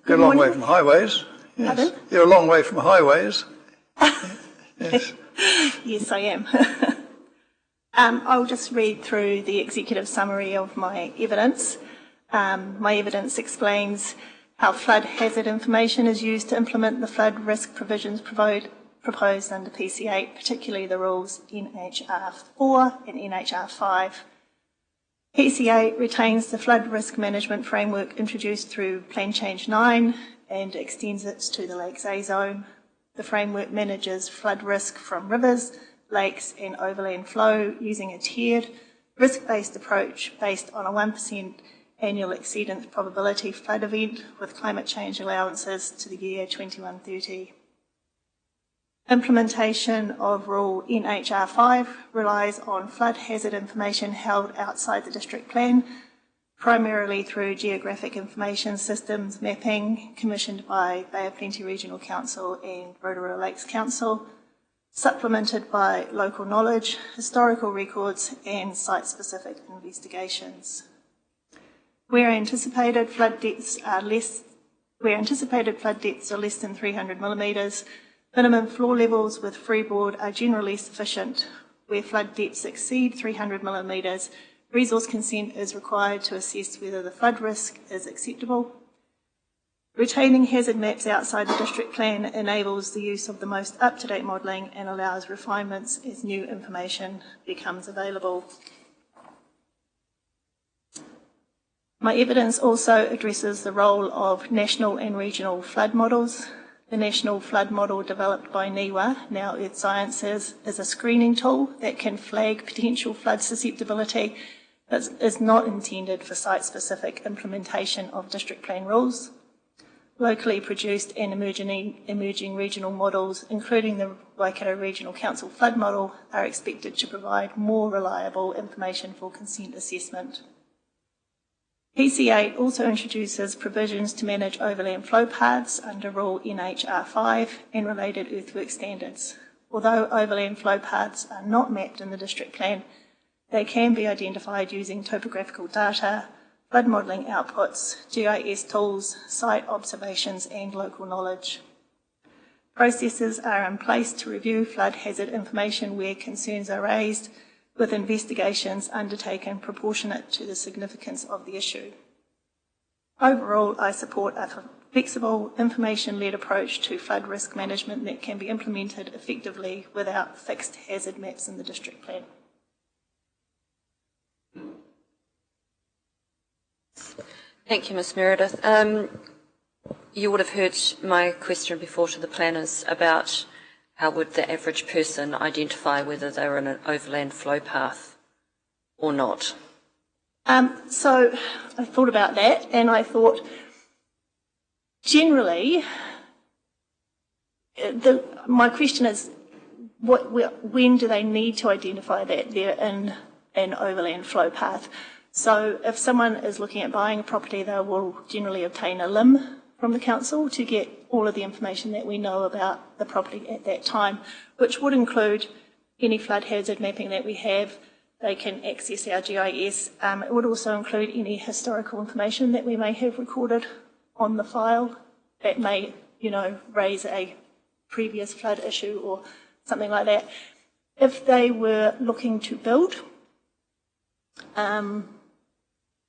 You're a long way from highways. Yes. Pardon? You're a long way from highways. Yes. Yes, I am. I'll just read through the executive summary of my evidence. My evidence explains how flood hazard information is used to implement the flood risk provisions proposed under PC8, particularly the rules NHR4 and NHR5. PC8 retains the flood risk management framework introduced through Plan Change 9 and extends it to the Lakes A zone. The framework manages flood risk from rivers, lakes and overland flow using a tiered, risk-based approach based on a 1% annual exceedance probability flood event with climate change allowances to the year 2130. Implementation of Rule NHR5 relies on flood hazard information held outside the district plan, primarily through geographic information systems mapping commissioned by Bay of Plenty Regional Council and Rotorua Lakes Council, supplemented by local knowledge, historical records and site-specific investigations. Where anticipated flood depths are less than 300 millimetres, minimum floor levels with freeboard are generally sufficient. Where flood depths exceed 300 millimetres, resource consent is required to assess whether the flood risk is acceptable. Retaining hazard maps outside the district plan enables the use of the most up-to-date modelling and allows refinements as new information becomes available. My evidence also addresses the role of national and regional flood models. The National Flood Model developed by NIWA, now Earth Sciences, is a screening tool that can flag potential flood susceptibility, but is not intended for site-specific implementation of district plan rules. Locally produced and emerging regional models, including the Waikato Regional Council Flood Model, are expected to provide more reliable information for consent assessment. PC8 also introduces provisions to manage overland flow paths under Rule NHR5 and related earthwork standards. Although overland flow paths are not mapped in the district plan, they can be identified using topographical data, flood modelling outputs, GIS tools, site observations and local knowledge. Processes are in place to review flood hazard information where concerns are raised, with investigations undertaken proportionate to the significance of the issue. Overall, I support a flexible, information-led approach to flood risk management that can be implemented effectively without fixed hazard maps in the district plan. Thank you, Ms. Meredith. You would have heard my question before to the planners about how would the average person identify whether they were in an overland flow path or not? So I thought about that and I thought generally my question is when do they need to identify that they're in an overland flow path? So if someone is looking at buying a property, they will generally obtain a LIM from the council to get all of the information that we know about the property at that time, which would include any flood hazard mapping that we have. They can access our GIS. It would also include any historical information that we may have recorded on the file that may, raise a previous flood issue or something like that. If they were looking to build,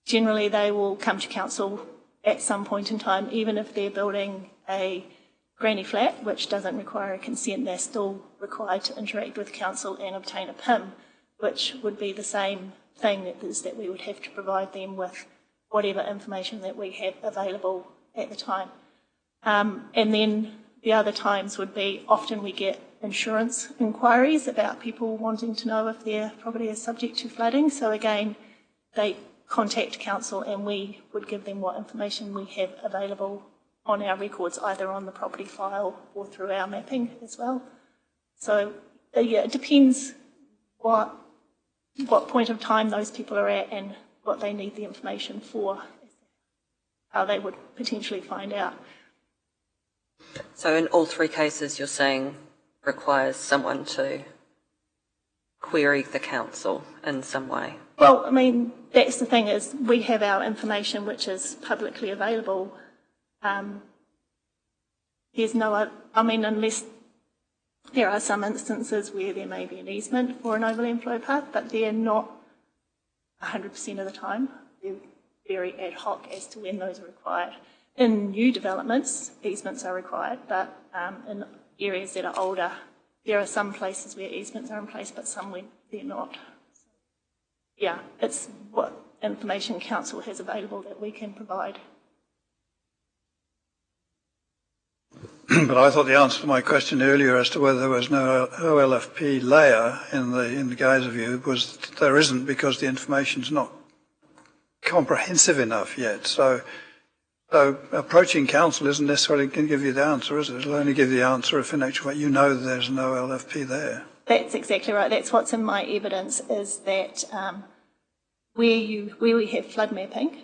generally they will come to council at some point in time, even if they're building a granny flat, which doesn't require a consent, they're still required to interact with council and obtain a PIM, which would be the same thing, that we would have to provide them with whatever information that we have available at the time. And then the other times would be, often we get insurance inquiries about people wanting to know if their property is subject to flooding. So again, they contact council and we would give them what information we have available on our records, either on the property file or through our mapping as well. So yeah, it depends what point of time those people are at and what they need the information for, how they would potentially find out. So in all three cases, you're saying requires someone to query the council in some way? Well, I mean, that's the thing, is we have our information which is publicly available. There's no other, unless there are some instances where there may be an easement for an overland flow path, but they're not 100% of the time. They're very ad hoc as to when those are required. In new developments, easements are required, but in areas that are older, there are some places where easements are in place, but some where they're not. So, yeah, it's what information council has available that we can provide. But I thought the answer to my question earlier as to whether there was no OLFP layer in the guise of you was that there isn't, because the information's not comprehensive enough yet. So approaching council isn't necessarily going to give you the answer, is it? It'll only give you the answer if in actual fact you know that there's no LFP there. That's exactly right. That's what's in my evidence, is that where we have flood mapping,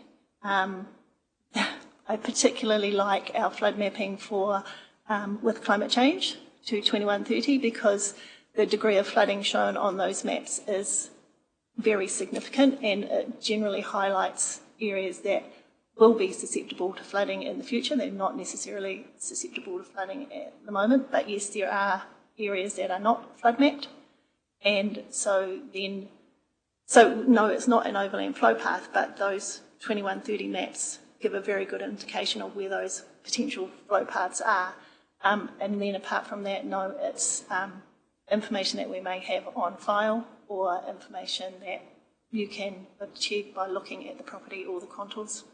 I particularly like our flood mapping for with climate change to 2130, because the degree of flooding shown on those maps is very significant, and it generally highlights areas that will be susceptible to flooding in the future. They're not necessarily susceptible to flooding at the moment, but yes, there are areas that are not flood mapped. And so no, it's not an overland flow path, but those 2130 maps give a very good indication of where those potential flow paths are. And then apart from that, no, it's information that we may have on file or information that you can achieve by looking at the property or the contours.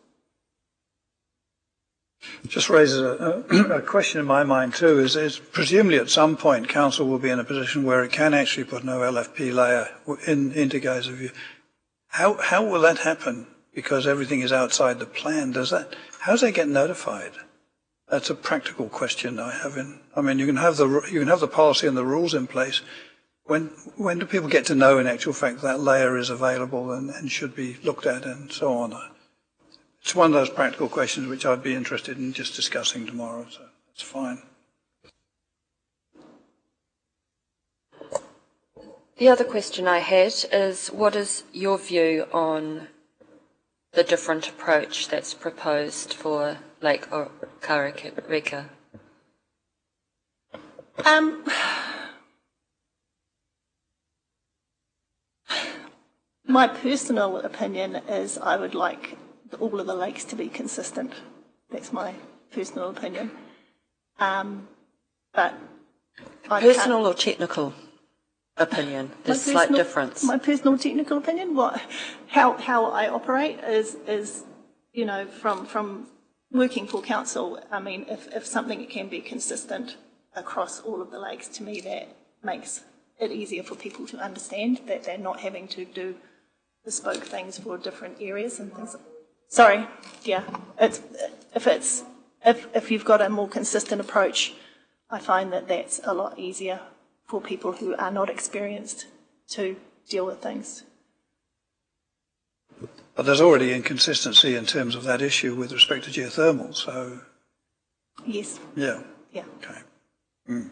Just raises a question in my mind too, is presumably at some point council will be in a position where it can actually put no LFP layer into guise of view. How will that happen? Because everything is outside the plan. How does that get notified? That's a practical question I have. You can have the policy and the rules in place. When do people get to know in actual fact that layer is available and should be looked at and so on? It's one of those practical questions which I'd be interested in just discussing tomorrow, so that's fine. The other question I had is, what is your view on the different approach that's proposed for Lake Karaka? My personal opinion is I would like all of the lakes to be consistent. That's my personal opinion. But personal or technical opinion? There's a slight difference. My personal technical opinion, how I operate is from working for council. I mean, if something can be consistent across all of the lakes, to me that makes it easier for people to understand that they're not having to do bespoke things for different areas and things. Sorry, yeah. If you've got a more consistent approach, I find that that's a lot easier for people who are not experienced to deal with things. But there's already inconsistency in terms of that issue with respect to geothermal, so... Yes. Yeah. Yeah. Okay. Mm.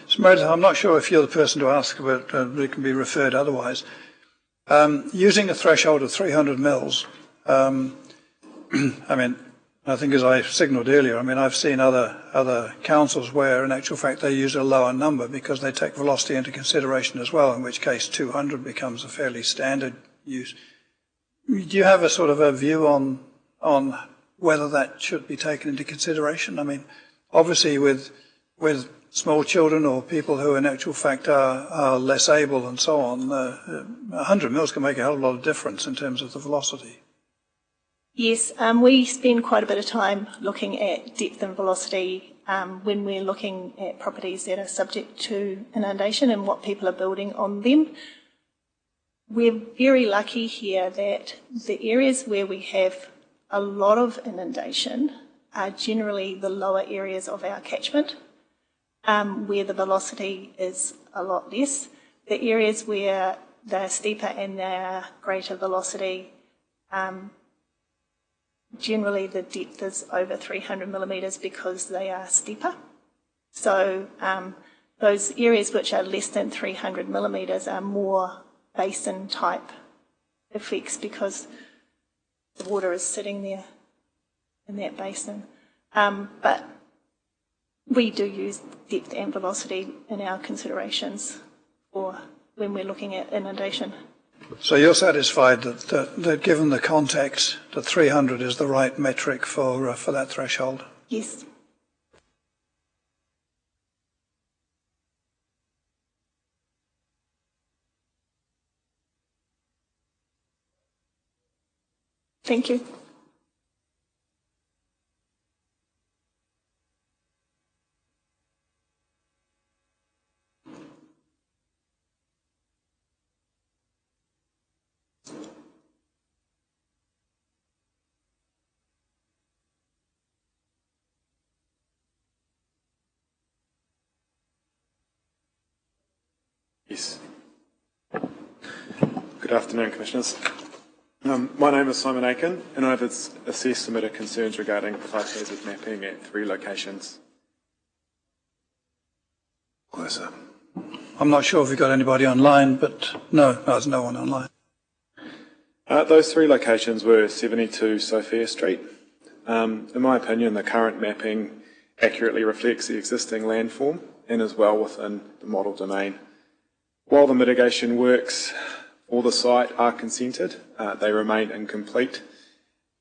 So Meredith, I'm not sure if you're the person to ask, but it can be referred otherwise. Using a threshold of 300 mils, I mean, I think as I signalled earlier, I mean, I've seen other councils where, in actual fact, they use a lower number because they take velocity into consideration as well, in which case 200 becomes a fairly standard use. Do you have a sort of a view on whether that should be taken into consideration? I mean, obviously with small children or people who in actual fact are less able and so on, 100 mils can make a hell of a lot of difference in terms of the velocity. Yes, we spend quite a bit of time looking at depth and velocity when we're looking at properties that are subject to inundation and what people are building on them. We're very lucky here that the areas where we have a lot of inundation are generally the lower areas of our catchment, where the velocity is a lot less. The areas where they're steeper and they're greater velocity, generally the depth is over 300 millimetres because they are steeper. So those areas which are less than 300 millimetres are more basin type effects because the water is sitting there in that basin. But we do use depth and velocity in our considerations for when we're looking at inundation. So you're satisfied that given the context, that 300 is the right metric for that threshold? Yes. Thank you. Yes. Good afternoon, Commissioners. My name is Simon Aiken, and I've assessed submitted concerns regarding flood hazard mapping at 3 locations. Closer. I'm not sure if we've got anybody online, but no, there's no one online. Those 3 locations were 72 Sophia Street. In my opinion, the current mapping accurately reflects the existing landform and is well within the model domain. While the mitigation works for the site are consented, they remain incomplete,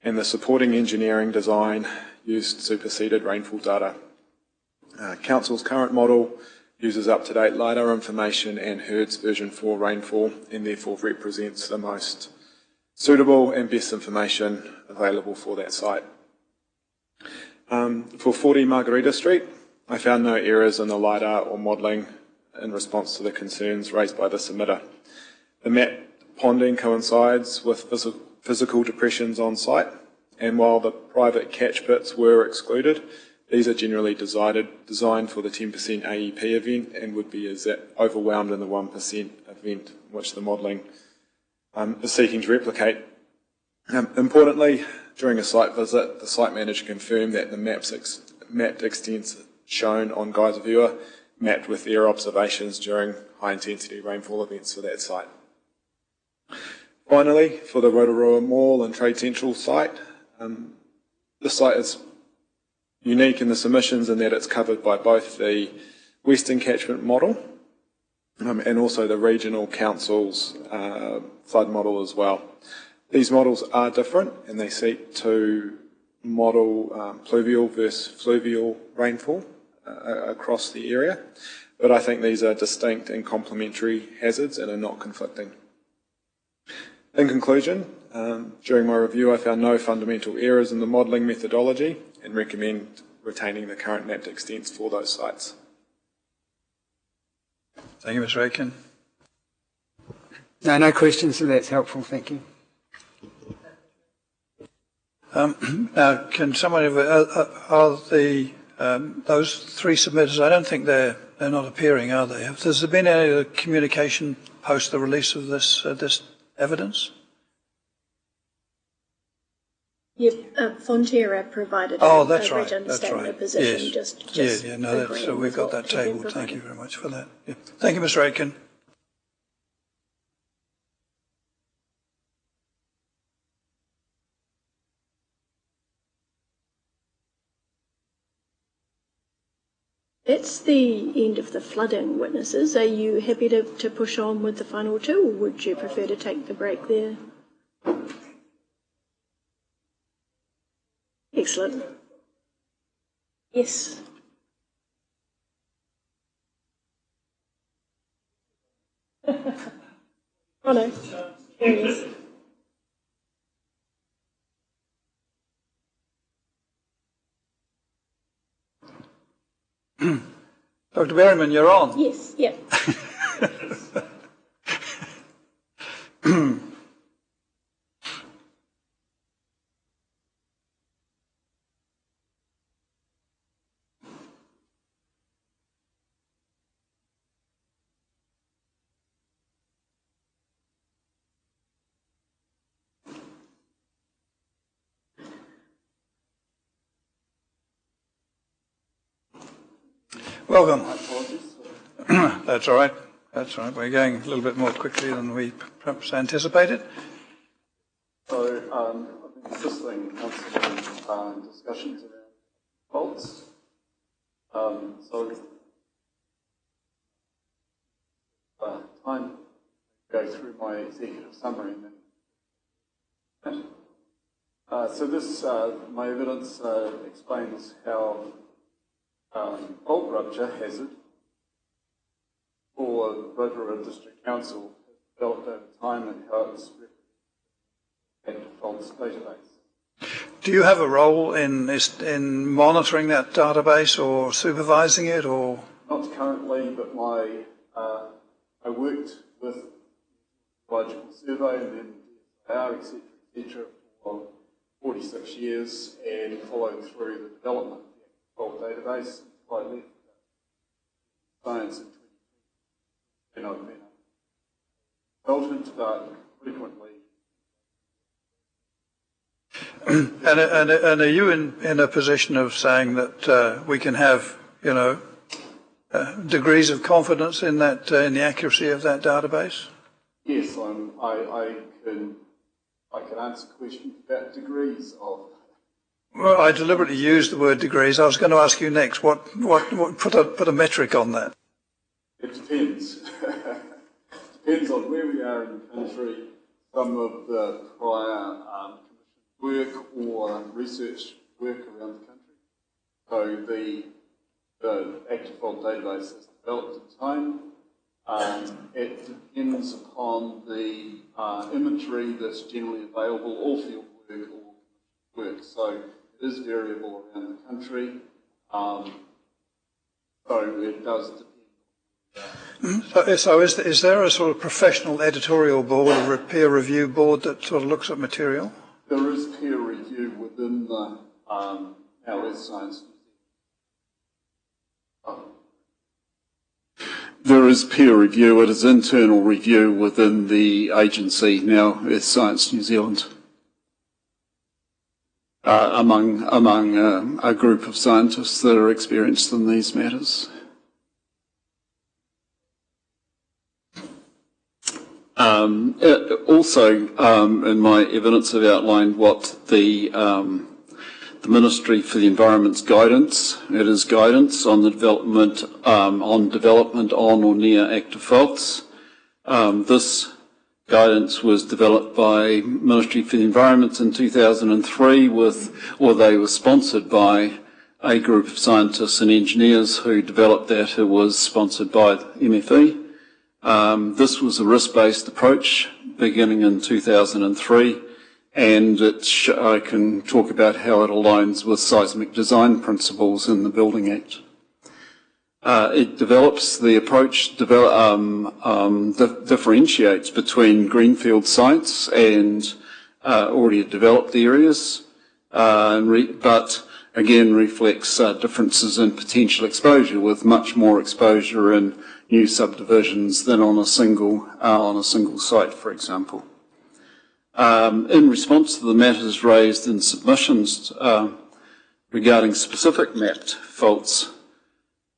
and the supporting engineering design used superseded rainfall data. Council's current model uses up-to-date LiDAR information and HERDS version 4 rainfall, and therefore represents the most suitable and best information available for that site. For 40 Margarita Street, I found no errors in the LiDAR or modelling in response to the concerns raised by the submitter. The map ponding coincides with physical depressions on site, and while the private catch pits were excluded, these are generally designed for the 10% AEP event and would be overwhelmed in the 1% event, which the modelling is seeking to replicate. Importantly, during a site visit, the site manager confirmed that the mapped extents shown on Geyser Viewer mapped with their observations during high-intensity rainfall events for that site. Finally, for the Rotorua Mall and Trade Central site, the site is unique in the submissions in that it's covered by both the Western Catchment model and also the Regional Council's flood model as well. These models are different and they seek to model pluvial versus fluvial rainfall across the area, but I think these are distinct and complementary hazards and are not conflicting. In conclusion, during my review I found no fundamental errors in the modelling methodology and recommend retaining the current mapped extents for those sites. Thank you, Mr. Aiken. No questions, so that's helpful, thank you. Now, can someone, are those 3 submitters, I don't think they're they're not appearing, are they? Has there been any communication post the release of this evidence? Yeah, Fonterra provided that's a right. written That's statement right. of position. Yes. Just No, so we've got that tabled. Thank you very much for that. Yeah. Thank you, Mr. Aitken. That's the end of the flooding witnesses. Are you happy to push on with the final two, or would you prefer to take the break there? Excellent. Yes. Oh no, there he is. Dr. Berryman, you're on. Yes, yeah. Welcome. That's all right. That's all right. We're going a little bit more quickly than we perhaps anticipated. So I've been assisting council in discussions around faults. Time to go through my executive summary and then. My evidence explains how fault rupture hazard for Rotorua District Council has developed over time and how it's active faults database. Do you have a role in monitoring that database or supervising it, or? Not currently, but I worked with Biological Survey and then DSIR, etc., for 46 years and followed through the development of the fault database until I left science in 2020. And I've been a consultant, but frequently. And are you in a position of saying that we can have, degrees of confidence in that in the accuracy of that database? Yes, I can answer questions about degrees of. Well, I deliberately used the word degrees. I was going to ask you next. What put a metric on that? It depends. Depends on where we are in the country. Some of the prior work or research work around the country. So the active fault database is developed in time. It depends upon the imagery that's generally available, or field work or work. So it is variable around the country. So it does depend. So is there a sort of professional editorial board or a peer review board that sort of looks at material? There is peer review within the LS Science. There is peer review. It is internal review within the agency now, as Science New Zealand, among a group of scientists that are experienced in these matters. Also, in my evidence, I've outlined what the Ministry for the Environment's guidance. It is guidance on the development on or near active faults. This guidance was developed by Ministry for the Environment in 2003 they were sponsored by a group of scientists and engineers who developed that. It was sponsored by the MFE. This was a risk-based approach beginning in 2003. And I can talk about how it aligns with seismic design principles in the Building Act. It develops the approach, differentiates between greenfield sites and already developed areas, but again reflects differences in potential exposure, with much more exposure in new subdivisions than on a single site, for example. In response to the matters raised in submissions regarding specific mapped faults,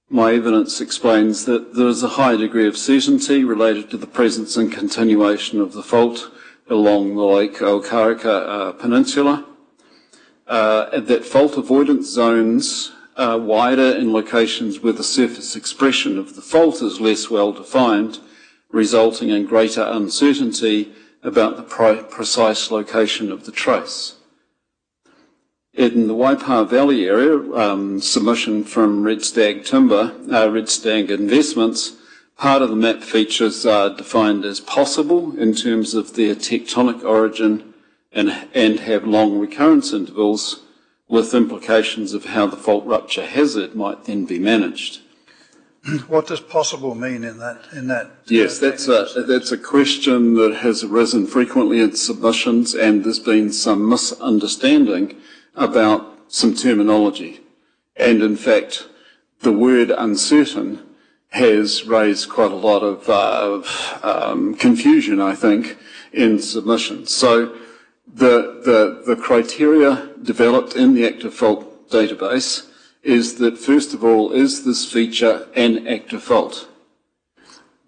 my evidence explains that there is a high degree of certainty related to the presence and continuation of the fault along the Lake Ōkarika Peninsula, that fault avoidance zones are wider in locations where the surface expression of the fault is less well defined, resulting in greater uncertainty about the precise location of the trace. In the Waipa Valley area, submission from Red Stag Investments, part of the map features are defined as possible in terms of their tectonic origin and have long recurrence intervals, with implications of how the fault rupture hazard might then be managed. What does possible mean in that? Yes, that's a question that has arisen frequently in submissions, and there's been some misunderstanding about some terminology. And in fact, the word uncertain has raised quite a lot of confusion, I think, in submissions. So the criteria developed in the active fault database is that, first of all, is this feature an active fault?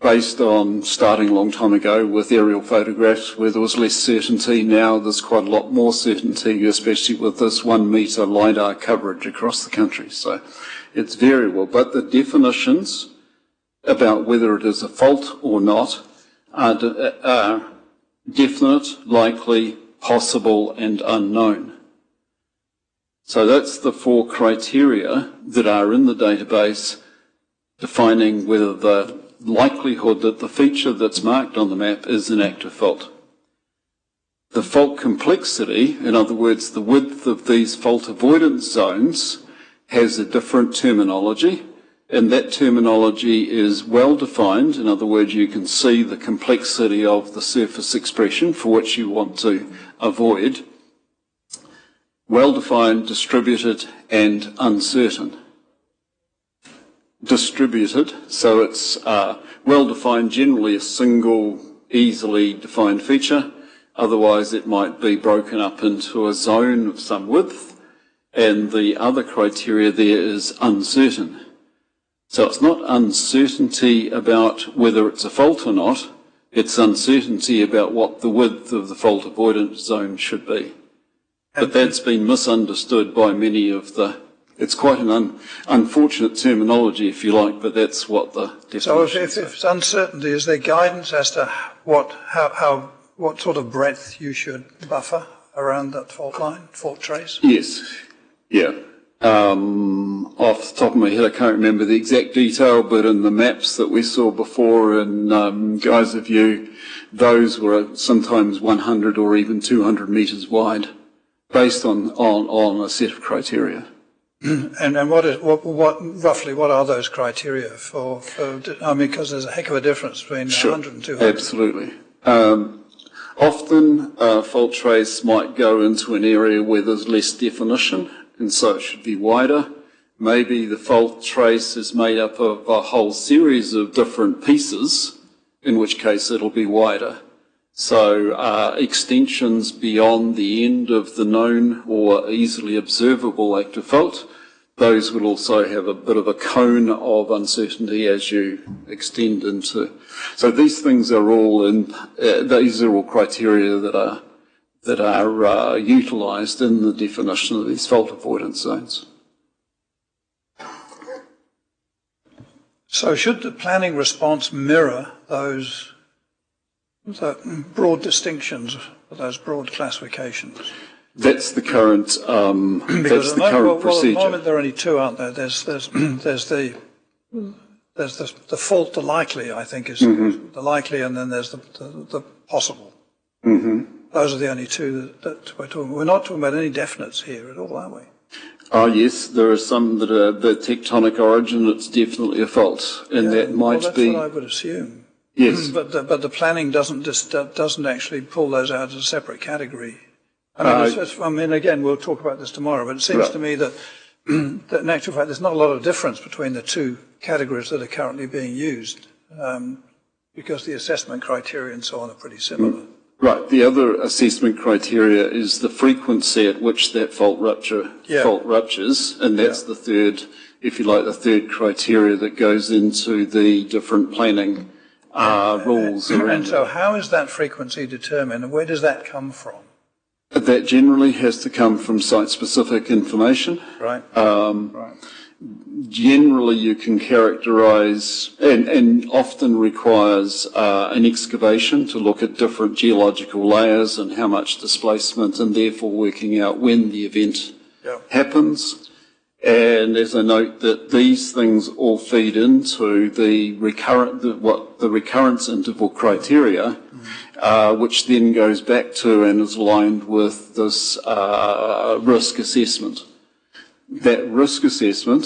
Based on starting a long time ago with aerial photographs where there was less certainty, now there's quite a lot more certainty, especially with this 1 metre LiDAR coverage across the country. So it's variable, but the definitions about whether it is a fault or not are definite, likely, possible and unknown. So that's the 4 criteria that are in the database defining whether the likelihood that the feature that's marked on the map is an active fault. The fault complexity, in other words, the width of these fault avoidance zones, has a different terminology, and that terminology is well defined. In other words, you can see the complexity of the surface expression for which you want to avoid. Well defined, distributed, and uncertain. Distributed, so it's well defined, generally a single, easily defined feature. Otherwise, it might be broken up into a zone of some width, and the other criteria there is uncertain. So it's not uncertainty about whether it's a fault or not, it's uncertainty about what the width of the fault avoidance zone should be. But that's been misunderstood by many of the... It's quite an unfortunate terminology, if you like, but that's what the definition So if it's uncertainty, is there guidance as to what sort of breadth you should buffer around that fault line, fault trace? Yes, yeah. Off the top of my head, I can't remember the exact detail, but in the maps that we saw before in Geyser View, those were sometimes 100 or even 200 metres wide, based on a set of criteria. And roughly what are those criteria for I mean, because there's a heck of a difference between 100 and 200. Absolutely. Often fault trace might go into an area where there's less definition, and so it should be wider. Maybe the fault trace is made up of a whole series of different pieces, in which case it'll be wider. So extensions beyond the end of the known or easily observable active fault, those will also have a bit of a cone of uncertainty as you extend into. So these things are all these are all criteria that are utilised in the definition of these fault avoidance zones. So should the planning response mirror those broad distinctions, those broad classifications? That's the current procedure. At the moment there are only 2, aren't there? There's the fault, the likely, I think, is the likely, and then there's the possible. Mm-hmm. Those are the only 2 that we're talking about. We're not talking about any definites here at all, are we? Oh yes, there are some that are the tectonic origin. It's definitely a fault, and that might that's be. What I would assume. Yes, but the planning doesn't actually pull those out as a separate category. I mean, again, we'll talk about this tomorrow, but it seems to me that, that in actual fact, there's not a lot of difference between the two categories that are currently being used, because the assessment criteria and so on are pretty similar. Right. The other assessment criteria is the frequency at which that fault ruptures, and that's the third, if you like, the third criteria that goes into the different planning rules around. And so how is that frequency determined, and where does that come from? That generally has to come from site-specific information. Right. Generally, you can characterise, and often requires an excavation to look at different geological layers and how much displacement, and therefore working out when the event happens. And as I note that these things all feed into the recurrence interval criteria, which then goes back to and is aligned with this risk assessment. That risk assessment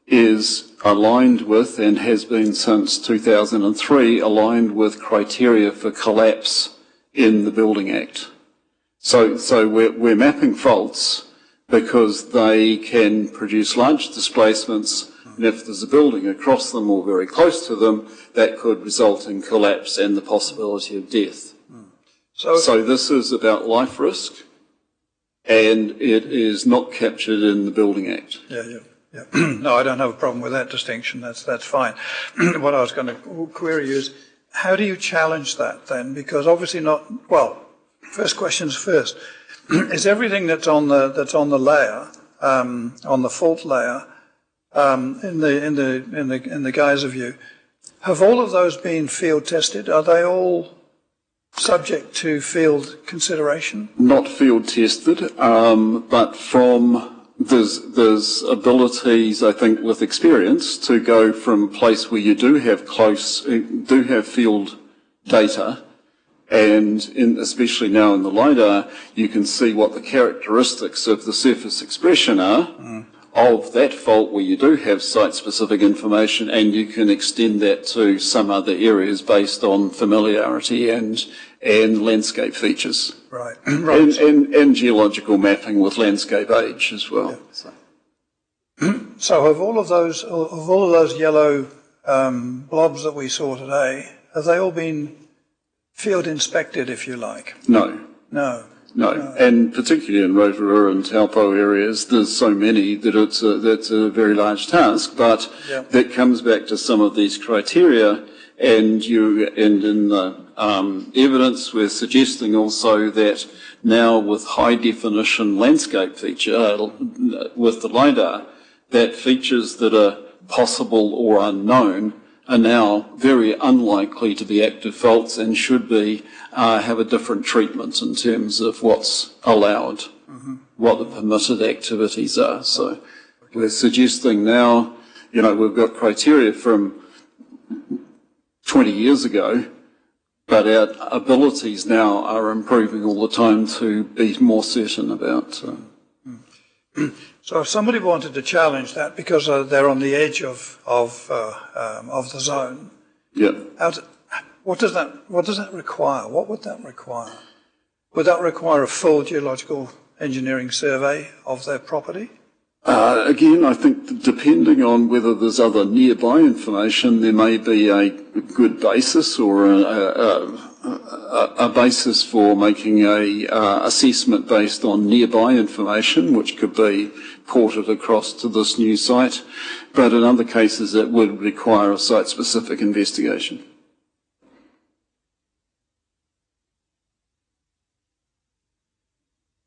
is aligned with, and has been since 2003, aligned with criteria for collapse in the Building Act. So we're mapping faults because they can produce large displacements, and if there's a building across them or very close to them, that could result in collapse and the possibility of death. So this is about life risk, and it is not captured in the Building Act. Yeah. No, I don't have a problem with that distinction. That's fine. What I was going to query is, how do you challenge that then? Because obviously first questions first. Is everything that's on the layer, on the fault layer, in the guise of you, have all of those been field tested? Are they all subject to field consideration? Not field tested, but from there's abilities, I think, with experience to go from a place where you do have field data, and especially now in the LiDAR, you can see what the characteristics of the surface expression are of that fault where you do have site-specific information, and you can extend that to some other areas based on familiarity and landscape features. Right. And geological mapping with landscape age as well. Yeah. So have all of those yellow blobs that we saw today, have they all been field inspected, if you like? No. And particularly in Rotorua and Taupo areas, there's so many that that's a very large task, but that comes back to some of these criteria, and in the evidence we're suggesting also that now with high definition landscape feature, with the LiDAR, that features that are possible or unknown are now very unlikely to be active faults and should be have a different treatment in terms of what's allowed, what the permitted activities are. So we're suggesting now, we've got criteria from 20 years ago, but our abilities now are improving all the time to be more certain about. So if somebody wanted to challenge that because they're on the edge of the zone, what does that require? What would that require? Would that require a full geological engineering survey of their property? Again, I think depending on whether there's other nearby information, there may be a good basis or a basis for making a assessment based on nearby information, which could be ported across to this new site. But in other cases, it would require a site-specific investigation.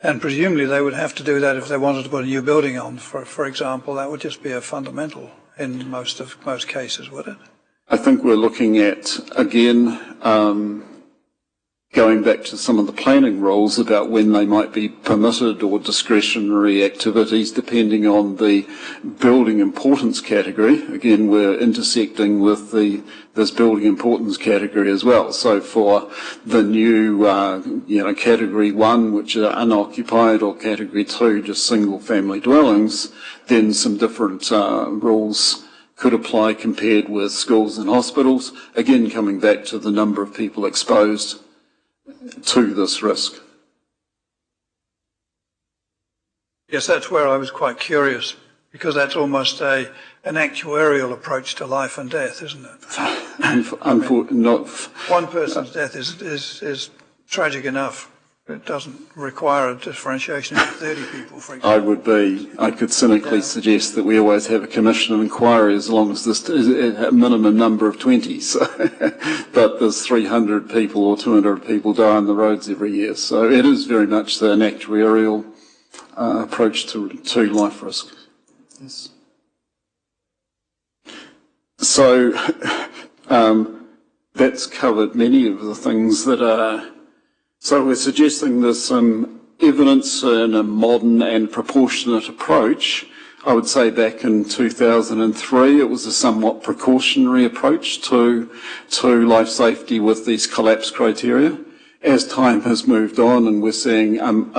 And presumably they would have to do that if they wanted to put a new building on, for example. That would just be a fundamental in most cases, would it? I think we're looking at, again, going back to some of the planning rules about when they might be permitted or discretionary activities depending on the building importance category. Again, we're intersecting with this building importance category as well. So for the new, category 1, which are unoccupied, or category 2, just single family dwellings, then some different rules could apply compared with schools and hospitals. Again, coming back to the number of people exposed to this risk. Yes, that's where I was quite curious, because that's almost an actuarial approach to life and death, isn't it? Not. One person's death is tragic enough. It doesn't require a differentiation of 30 people, for example. I could cynically suggest that we always have a commission of inquiry as long as this is a minimum number of 20. So, but there's 300 people or 200 people die on the roads every year. So it is very much an actuarial approach to life risk. Yes. So that's covered many of the things that are. So we're suggesting there's some evidence in a modern and proportionate approach. I would say back in 2003 it was a somewhat precautionary approach to life safety with these collapse criteria. As time has moved on and we're seeing and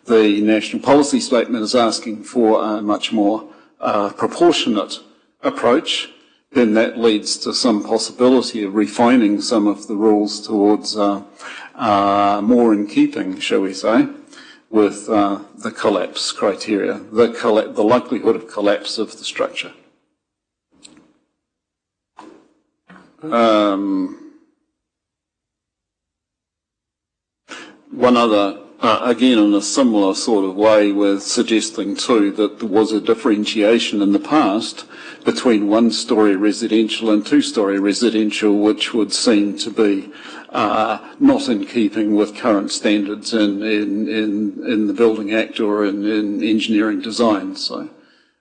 the National Policy Statement is asking for a much more proportionate approach, then that leads to some possibility of refining some of the rules towards more in keeping, shall we say, with the collapse criteria, the likelihood of collapse of the structure. One other, again in a similar sort of way, we're suggesting too that there was a differentiation in the past between one-storey residential and two-storey residential, which would seem to be not in keeping with current standards in the Building Act or in engineering design. So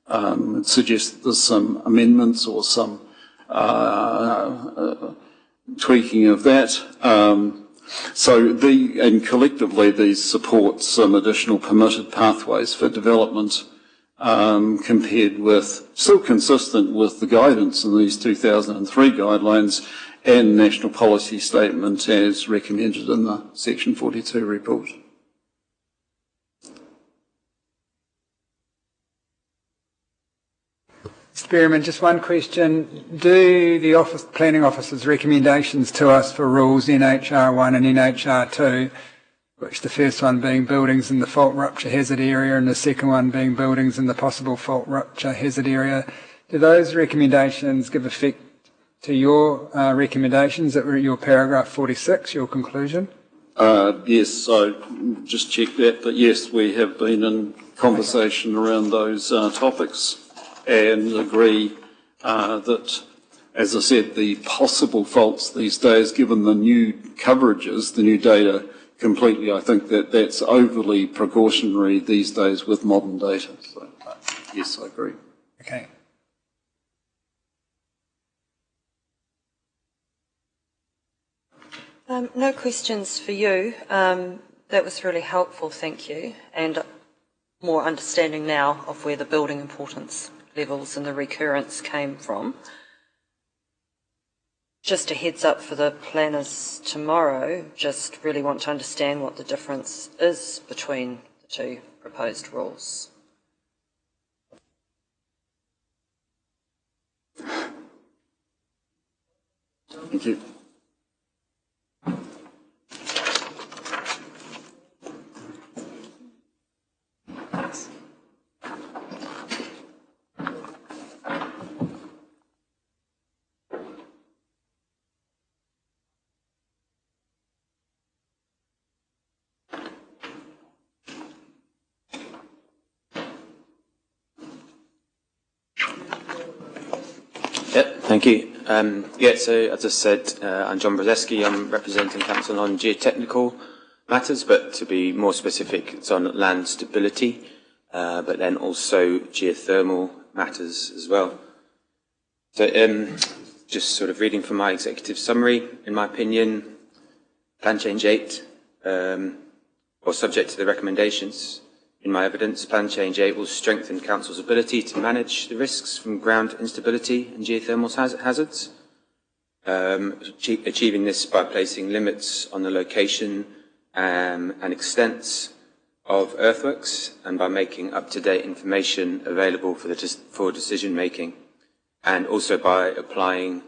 it suggests that there's some amendments or some tweaking of that. And collectively these support some additional permitted pathways for development compared with, still consistent with the guidance in these 2003 guidelines and National Policy Statement as recommended in the Section 42 report. Mr. Berryman, just one question. Do the planning officer's recommendations to us for rules NHR1 and NHR2, which the first one being buildings in the fault rupture hazard area and the second one being buildings in the possible fault rupture hazard area, do those recommendations give effect to your recommendations that were your paragraph 46, your conclusion? Yes, I just checked that, but yes, we have been in conversation around those topics and agree that, as I said, the possible faults these days, given the new coverages, the new data, completely, I think that that's overly precautionary these days with modern data. So, yes, I agree. Okay. No questions for you. That was really helpful, thank you, and more understanding now of where the building importance levels and the recurrence came from. Just a heads up for the planners tomorrow, just really want to understand what the difference is between the two proposed rules. Thank you. Yep, thank you. So as I said, I'm John Brzeski. I'm representing Council on geotechnical matters, but to be more specific, it's on land stability, but then also geothermal matters as well. So just sort of reading from my executive summary, in my opinion, Plan Change 8, or subject to the recommendations in my evidence, Plan Change 8 will strengthen Council's ability to manage the risks from ground instability and geothermal hazards, achieving this by placing limits on the location and extents of earthworks and by making up-to-date information available for decision-making, and also by applying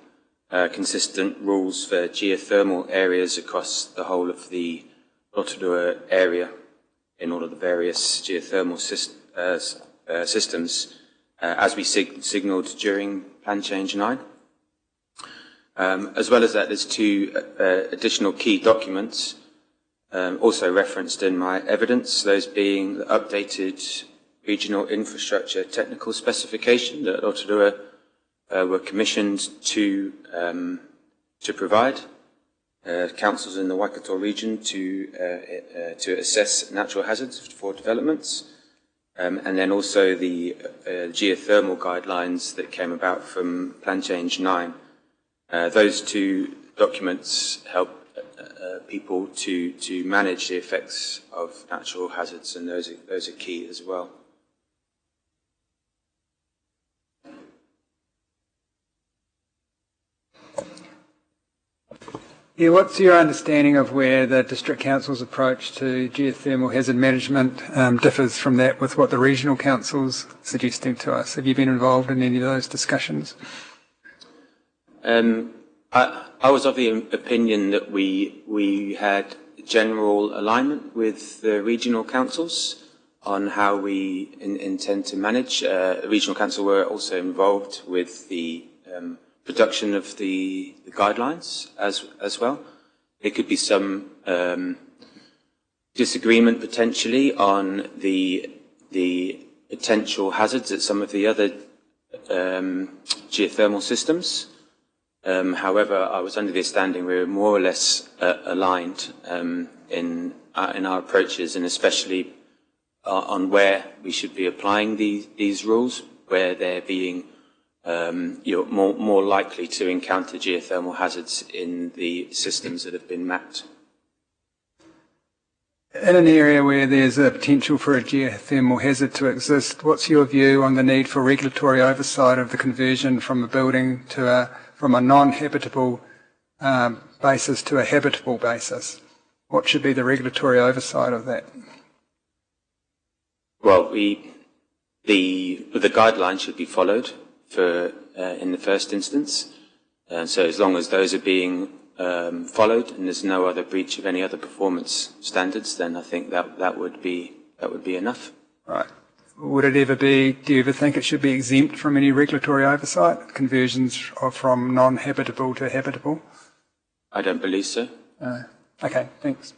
consistent rules for geothermal areas across the whole of the Rotorua area. in all of the various geothermal systems, as we signalled during Plan Change 9. As well as that, there's two additional key documents also referenced in my evidence, those being the updated regional infrastructure technical specification that Rotorua were commissioned to provide councils in the Waikato region to assess natural hazards for developments, and then also the geothermal guidelines that came about from Plan Change 9. Those two documents help people to manage the effects of natural hazards, and those are key as well. Yeah, what's your understanding of where the District Council's approach to geothermal hazard management differs from that with what the Regional Council's suggesting to us? Have you been involved in any of those discussions? I was of the opinion that we had general alignment with the regional councils on how we intend to manage. The regional council were also involved with the production of the guidelines as well. There could be some disagreement potentially on the potential hazards at some of the other geothermal systems. However, I was under the understanding we were more or less aligned in our approaches, and especially on where we should be applying these rules, where they're being more likely to encounter geothermal hazards in the systems that have been mapped. In an area where there's a potential for a geothermal hazard to exist, what's your view on the need for regulatory oversight of the conversion from a building to from a non-habitable basis to a habitable basis? What should be the regulatory oversight of that? Well, the guidelines should be followed in the first instance. So as long as those are being followed and there's no other breach of any other performance standards, then I think that would be enough. Right. Would it ever be, do you ever think it should be exempt from any regulatory oversight, conversions from non-habitable to habitable? I don't believe so. Okay, thanks.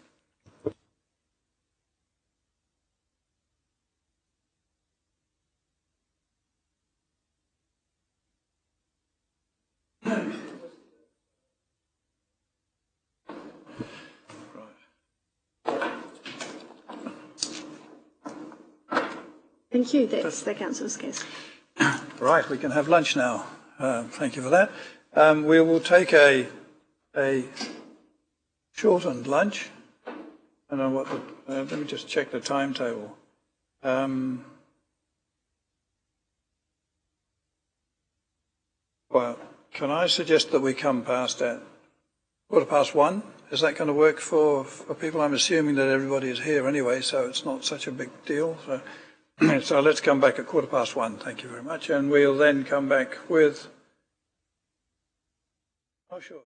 Thank you. That's the Council's case. Right, we can have lunch now. Thank you for that. We will take a shortened lunch. I don't know what let me just check the timetable. Well, can I suggest that we come past at 1:15? Is that going to work for people? I'm assuming that everybody is here anyway, so it's not such a big deal. So let's come back at 1:15. Thank you very much. And we'll then come back with... Oh, sure.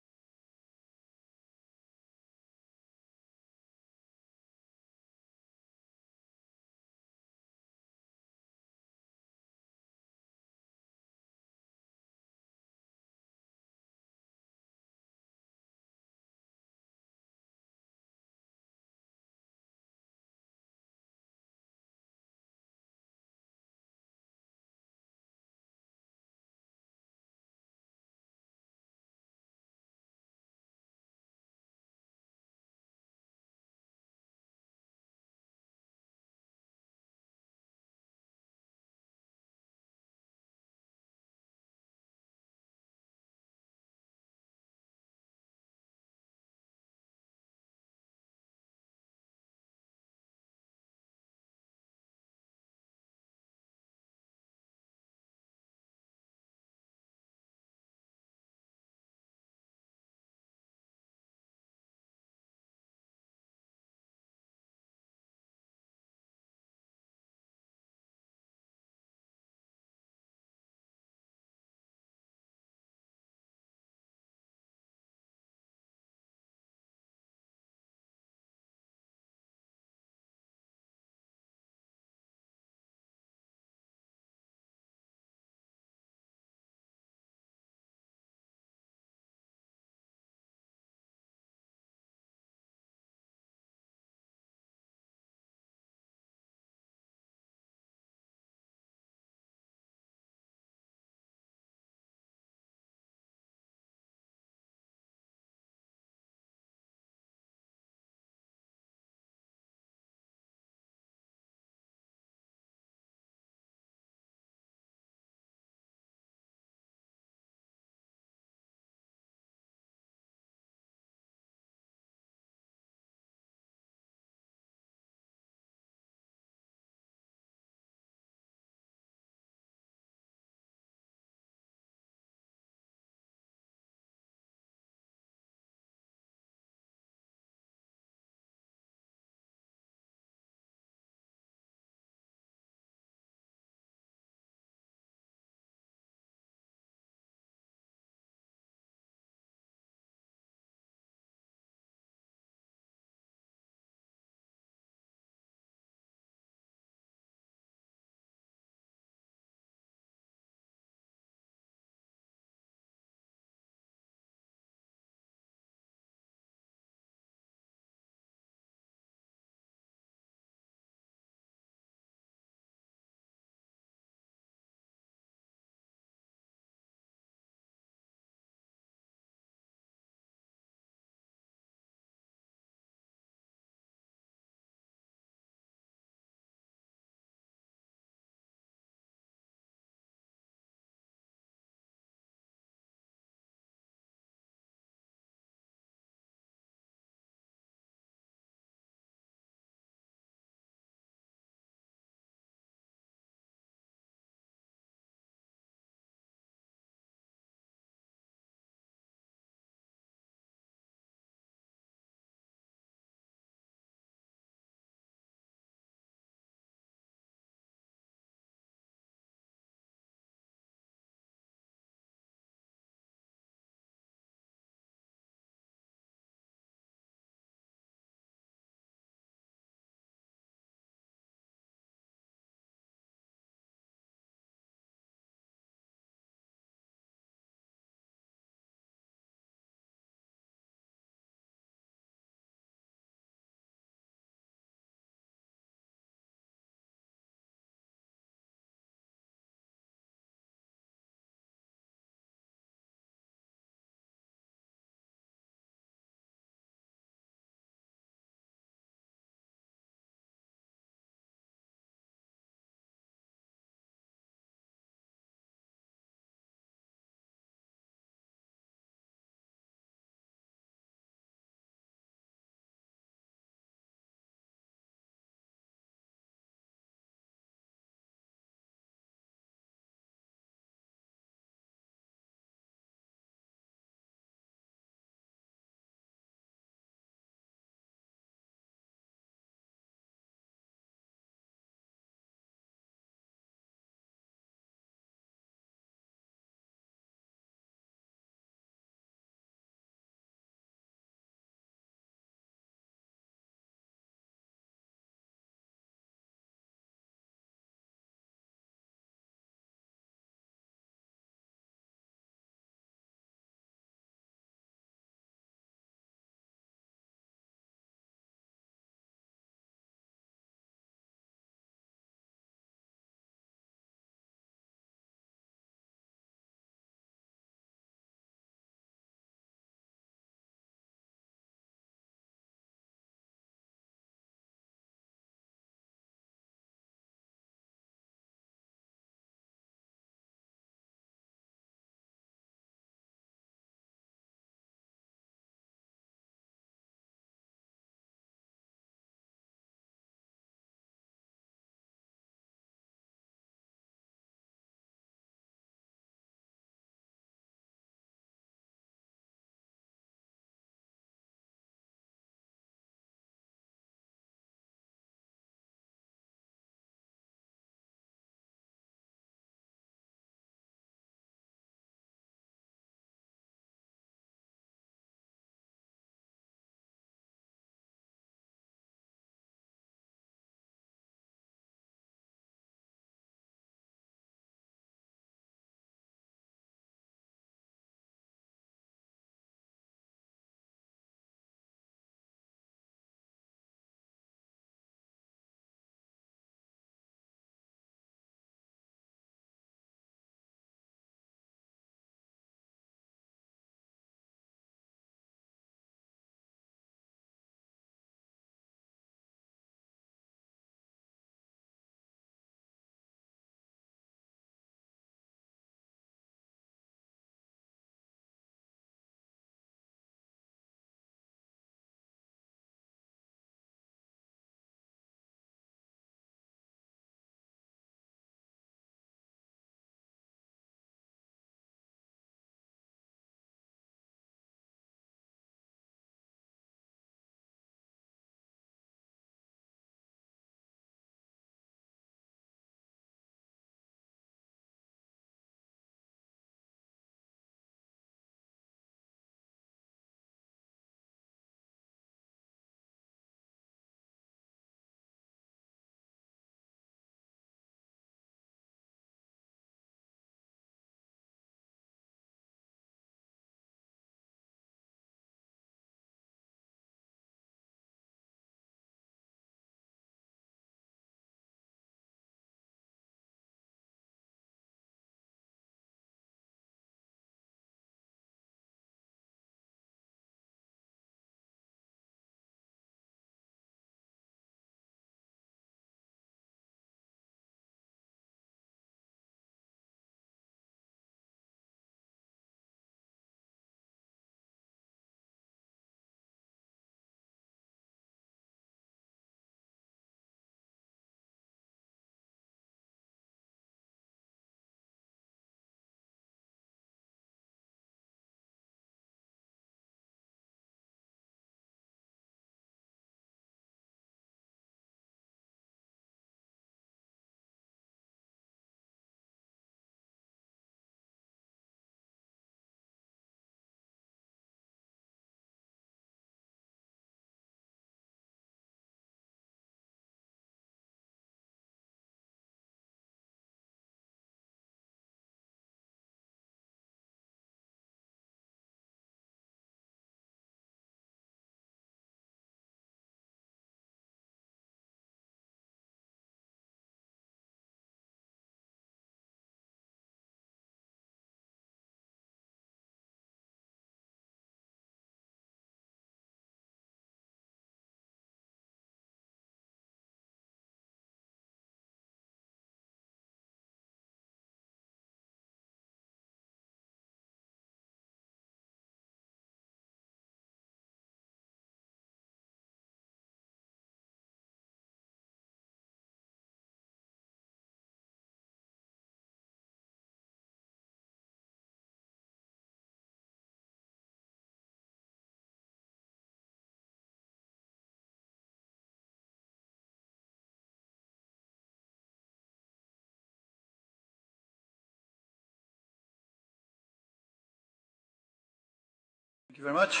you very much.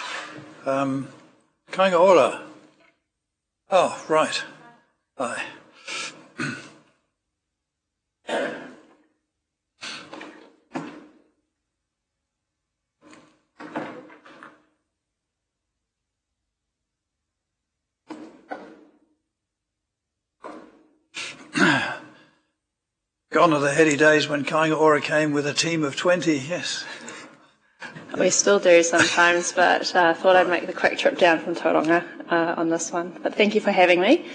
Kāinga ora. Oh, right. Aye. Gone are the heady days when Kāinga ora came with a team of 20, yes. We still do sometimes, but thought I'd make the quick trip down from Tauranga on this one. But thank you for having me.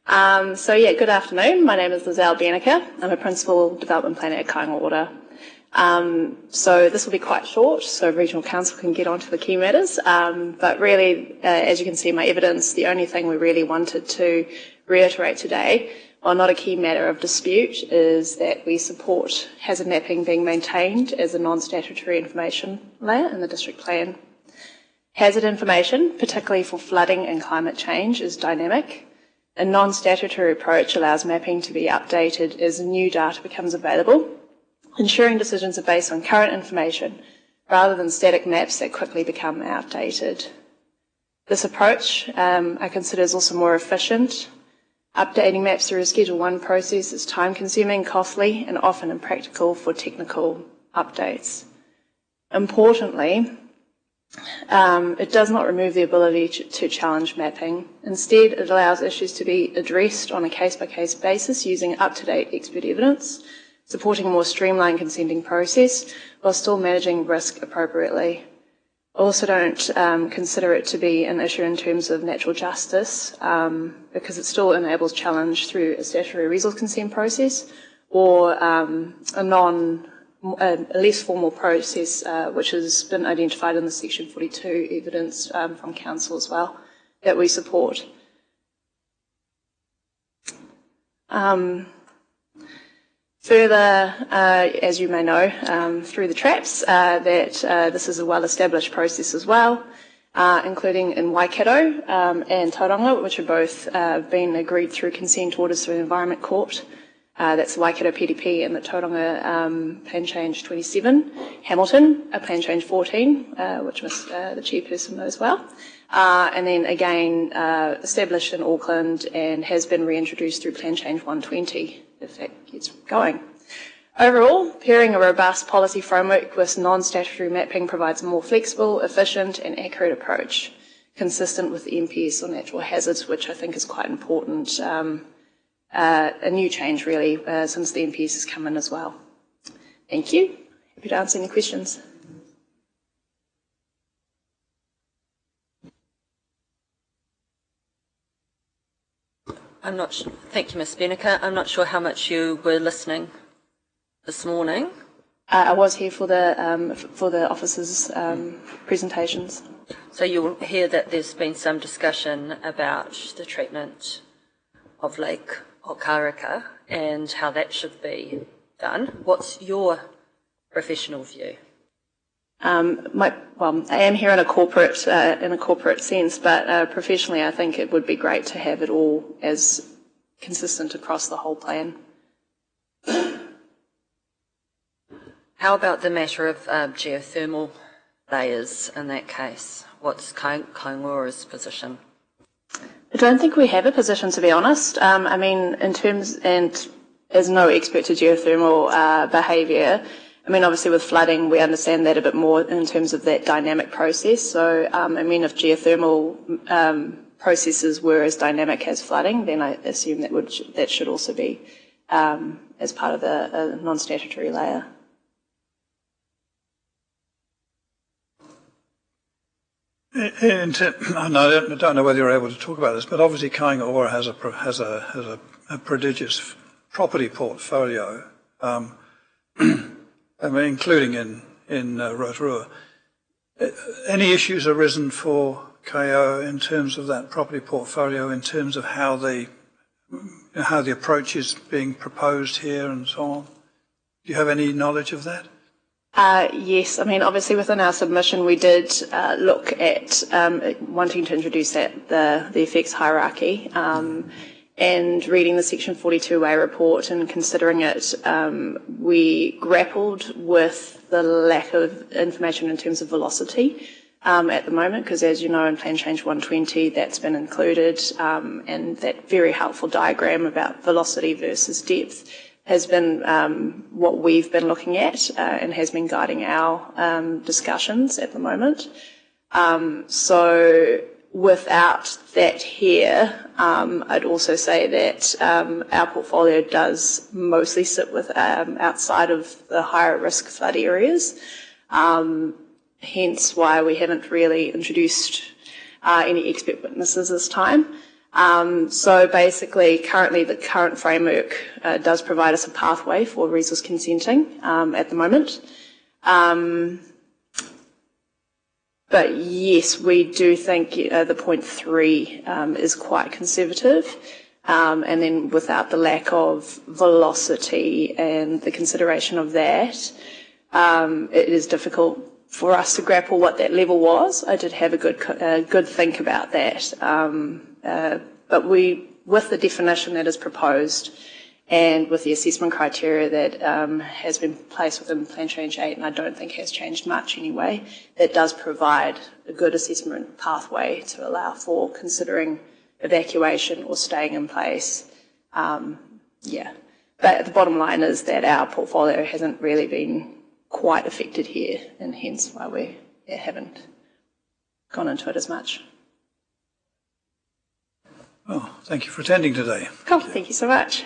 Good afternoon. My name is Lizelle Benneker. I'm a Principal Development Planner at Kāinga ora. So this will be quite short, so Regional Council can get on to the key matters. But really, as you can see in my evidence, the only thing we really wanted to reiterate today, while not a key matter of dispute, is that we support hazard mapping being maintained as a non-statutory information layer in the district plan. Hazard information, particularly for flooding and climate change, is dynamic. A non-statutory approach allows mapping to be updated as new data becomes available, ensuring decisions are based on current information rather than static maps that quickly become outdated. This approach I consider is also more efficient. Updating maps through a Schedule 1 process is time-consuming, costly, and often impractical for technical updates. Importantly, it does not remove the ability to challenge mapping. Instead, it allows issues to be addressed on a case-by-case basis using up-to-date expert evidence, supporting a more streamlined consenting process while still managing risk appropriately. Also don't consider it to be an issue in terms of natural justice because it still enables challenge through a statutory resource consent process or a less formal process which has been identified in the Section 42 evidence from Council as well that we support. Further, as you may know, through the traps, that this is a well-established process as well, including in Waikato and Tauranga, which have both been agreed through consent orders through the Environment Court. That's the Waikato PDP and the Tauranga Plan Change 27. Hamilton, Plan Change 14, which the chairperson knows well. And then again, established in Auckland and has been reintroduced through Plan Change 120. If that gets going. Overall, pairing a robust policy framework with non-statutory mapping provides a more flexible, efficient and accurate approach, consistent with the MPS on natural hazards, which I think is quite important. A new change, really, since the MPS has come in as well. Thank you. Happy to answer any questions. I'm not sure. Thank you, Ms. Benneker. I'm not sure how much you were listening this morning. I was here for the officers' presentations. So you'll hear that there's been some discussion about the treatment of Lake Okaraka and how that should be done. What's your professional view? I am here in a corporate sense, but professionally, I think it would be great to have it all as consistent across the whole plan. How about the matter of geothermal layers in that case? What's Kāinga ora's position? I don't think we have a position, to be honest. I mean, in terms, and as no expert to geothermal behaviour, I mean, obviously with flooding, we understand that a bit more in terms of that dynamic process. So, I mean, if geothermal processes were as dynamic as flooding, then I assume that should also be as part of the non-statutory layer. I don't know whether you're able to talk about this, but obviously Kāinga ora has a prodigious property portfolio. I mean, including in Rotorua. Any issues arisen for KO in terms of that property portfolio, in terms of how the approach is being proposed here and so on? Do you have any knowledge of that? Yes, I mean, obviously within our submission we did look at wanting to introduce the effects hierarchy. And reading the Section 42A report and considering it, we grappled with the lack of information in terms of velocity at the moment, because as you know, in Plan Change 120, that's been included, and that very helpful diagram about velocity versus depth has been what we've been looking at and has been guiding our discussions at the moment. So without that here, I'd also say that our portfolio does mostly sit with outside of the higher risk flood areas, hence why we haven't really introduced any expert witnesses this time. So basically, currently the current framework does provide us a pathway for resource consenting at the moment. But yes, we do think the 0.3 is quite conservative, and then without the lack of velocity and the consideration of that, it is difficult for us to grapple what that level was. I did have a good think about that, but with the definition that is proposed and with the assessment criteria that has been placed within Plan Change 8, and I don't think has changed much anyway, it does provide a good assessment pathway to allow for considering evacuation or staying in place. But the bottom line is that our portfolio hasn't really been quite affected here, and hence why we haven't gone into it as much. Well, thank you for attending today. Cool, thank you so much.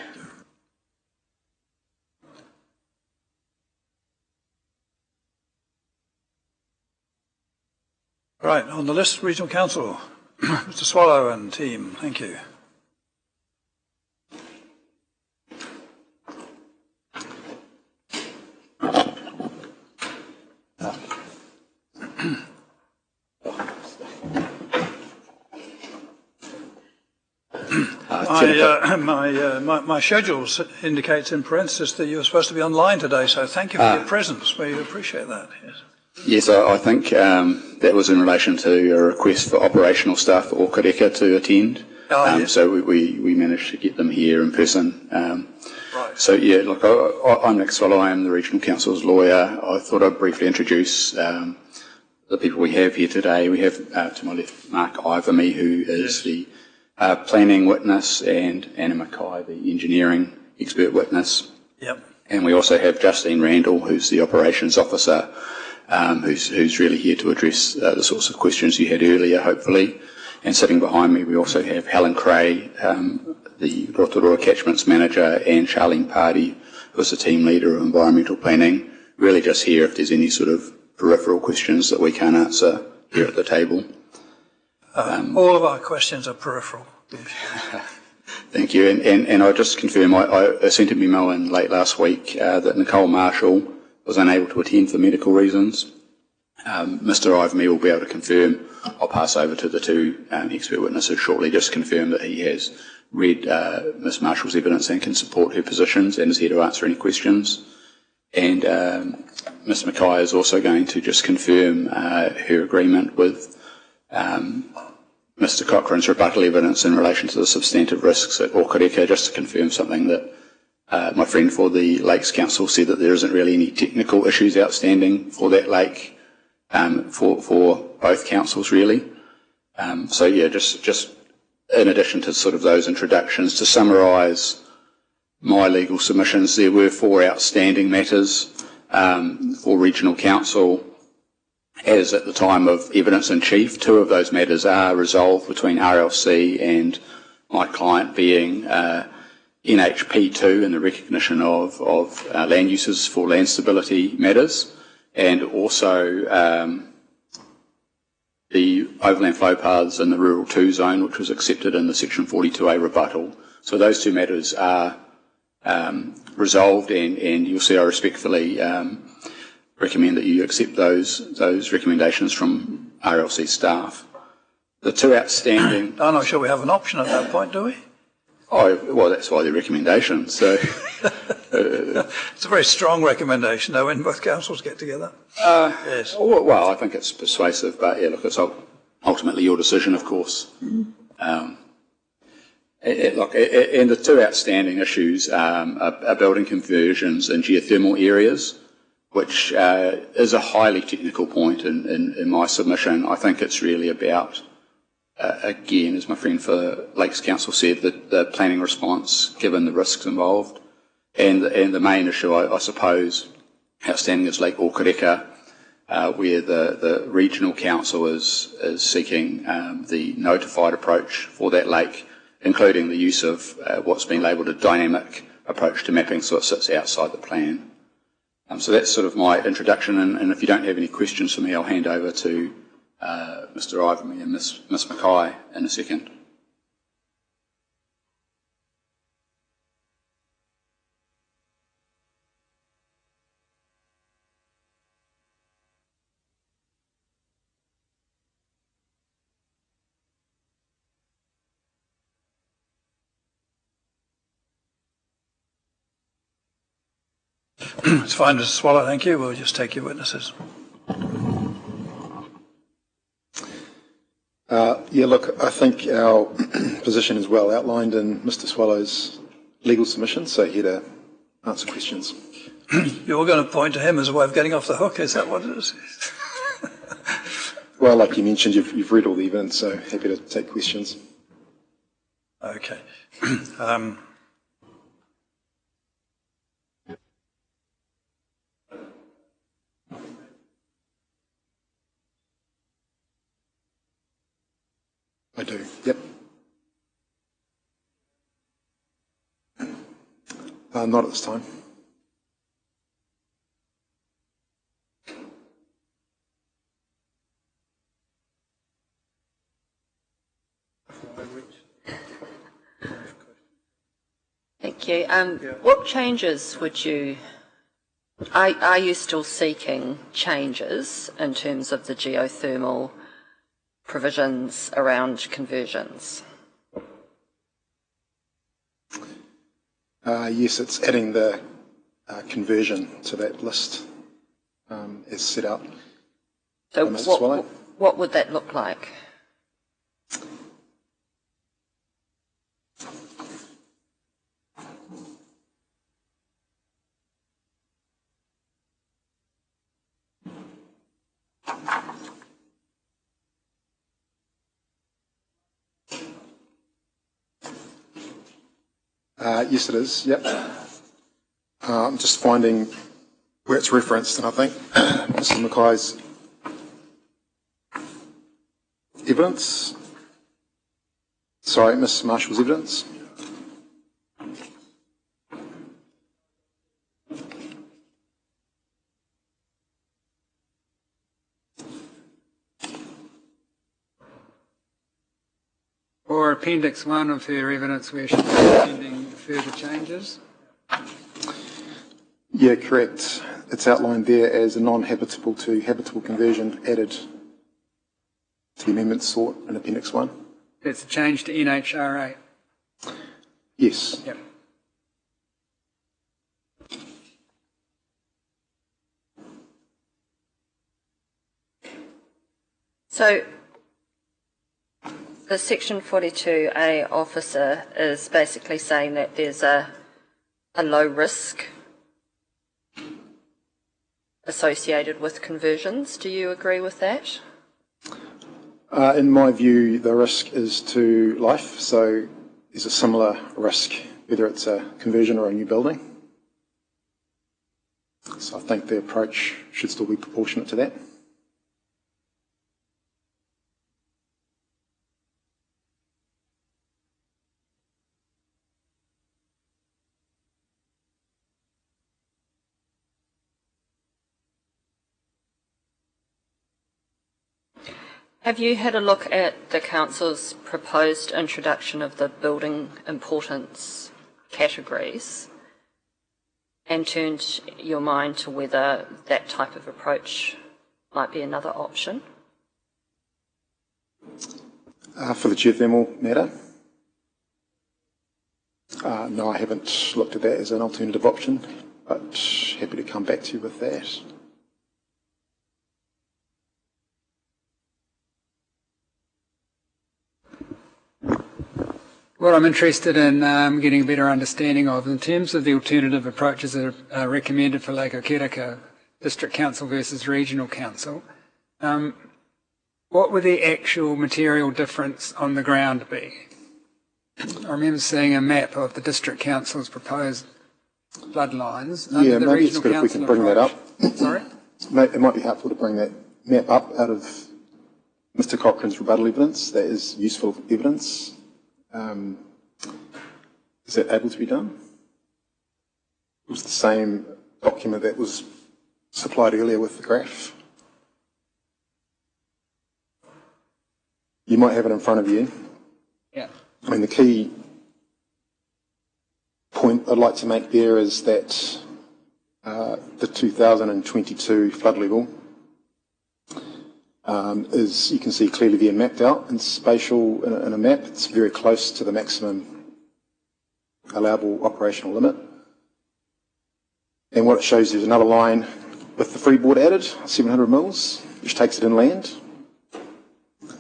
Right, on the list, Regional Council, Mr. Swallow and team, thank you. My schedule indicates in parenthesis that you're supposed to be online today, so thank you for your presence. We appreciate that. Yes, I think that was in relation to a request for operational staff for Okareka to attend. Yes. So we managed to get them here in person. Right. So yeah, look, I'm Nick Swallow. I am the Regional Council's lawyer. I thought I'd briefly introduce the people we have here today. We have to my left Mark Iverme, who is the planning witness, and Anna Mackay, the engineering expert witness. Yep. And we also have Justine Randall, who's the operations officer, who's really here to address the sorts of questions you had earlier, hopefully. And sitting behind me, we also have Helen Cray, the Rotorua Catchments Manager, and Charlene Pardey, who's the team leader of environmental planning, really just here if there's any sort of peripheral questions that we can't answer here at the table. All of our questions are peripheral. Thank you. And I'll just confirm, I sent a memo in late last week that Nicole Marshall was unable to attend for medical reasons. Mr. Iverme will be able to confirm. I'll pass over to the two expert witnesses shortly, just confirm that he has read Ms. Marshall's evidence and can support her positions and is here to answer any questions. And Mr. Mackay is also going to just confirm her agreement with Mr. Cochrane's rebuttal evidence in relation to the substantive risks at Okareka, just to confirm something that my friend for the Lakes Council said, that there isn't really any technical issues outstanding for that lake for both councils, really. So yeah, just in addition to sort of those introductions, to summarise my legal submissions, there were 4 outstanding matters for Regional Council. As at the time of evidence in chief, 2 of those matters are resolved between RLC and my client, being NHP2 in the recognition of land uses for land stability matters, and also the overland flow paths in the Rural 2 zone, which was accepted in the Section 42A rebuttal. So those 2 matters are resolved, and you'll see I respectfully recommend that you accept those recommendations from RLC staff. The 2 outstanding... I'm not sure we have an option at that point, do we? Oh, well, that's why they're recommendations. So, it's a very strong recommendation, though, when both councils get together. Yes. Well, I think it's persuasive, but yeah, look, it's ultimately your decision, of course. Look, and the 2 outstanding issues are building conversions in geothermal areas, which is a highly technical point in my submission. I think it's really about, again, as my friend for Lakes Council said, the planning response given the risks involved. And the main issue, I suppose, outstanding is Lake Okareka, where the regional council is seeking the notified approach for that lake, including the use of what's been labelled a dynamic approach to mapping, so it sits outside the plan. So that's sort of my introduction, and if you don't have any questions for me, I'll hand over to Mr. Ivory and Ms. Mackay in a second. It's fine, Mr. Swallow, thank you. We'll just take your witnesses. Yeah, look, I think our position is well outlined in Mr. Swallow's legal submission, so here to answer questions. You're going to point to him as a way of getting off the hook, is that what it is? Well, like you mentioned, you've read all the evidence, so happy to take questions. Okay. I do, yep. Not at this time. Thank you. What changes would you... Are you still seeking changes in terms of the geothermal provisions around conversions? Yes, it's adding the conversion to that list as set out So by Mr. Swallow. what would that look like? Yes, it is, yep. I'm just finding where it's referenced, and I think Mr. Mackay's evidence. Sorry, Ms. Marshall's evidence. Or Appendix 1 of her evidence where she's recommending further changes? Yeah, correct. It's outlined there as a non-habitable to habitable conversion added to the amendments sought in Appendix 1. That's a change to NHRA? Yes. Yep. So the Section 42A officer is basically saying that there's a low risk associated with conversions. Do you agree with that? In my view, the risk is to life, so there's a similar risk, whether it's a conversion or a new building. So I think the approach should still be proportionate to that. Have you had a look at the Council's proposed introduction of the building importance categories and turned your mind to whether that type of approach might be another option? For the geothermal matter? No, I haven't looked at that as an alternative option, but happy to come back to you with that. What I'm interested in getting a better understanding of, in terms of the alternative approaches that are recommended for Lake Okereka, district council versus regional council, what would the actual material difference on the ground be? I remember seeing a map of the district council's proposed flood lines. Yeah, maybe it's good if we can bring that up. Sorry? It might be helpful to bring that map up out of Mr. Cochrane's rebuttal evidence. That is useful evidence. Is that able to be done? It was the same document that was supplied earlier with the graph. You might have it in front of you. Yeah. I mean, the key point I'd like to make there is that the 2022 flood level is, you can see clearly there mapped out in spatial in a map. It's very close to the maximum allowable operational limit. And what it shows you is another line with the freeboard added, 700 mils, which takes it inland.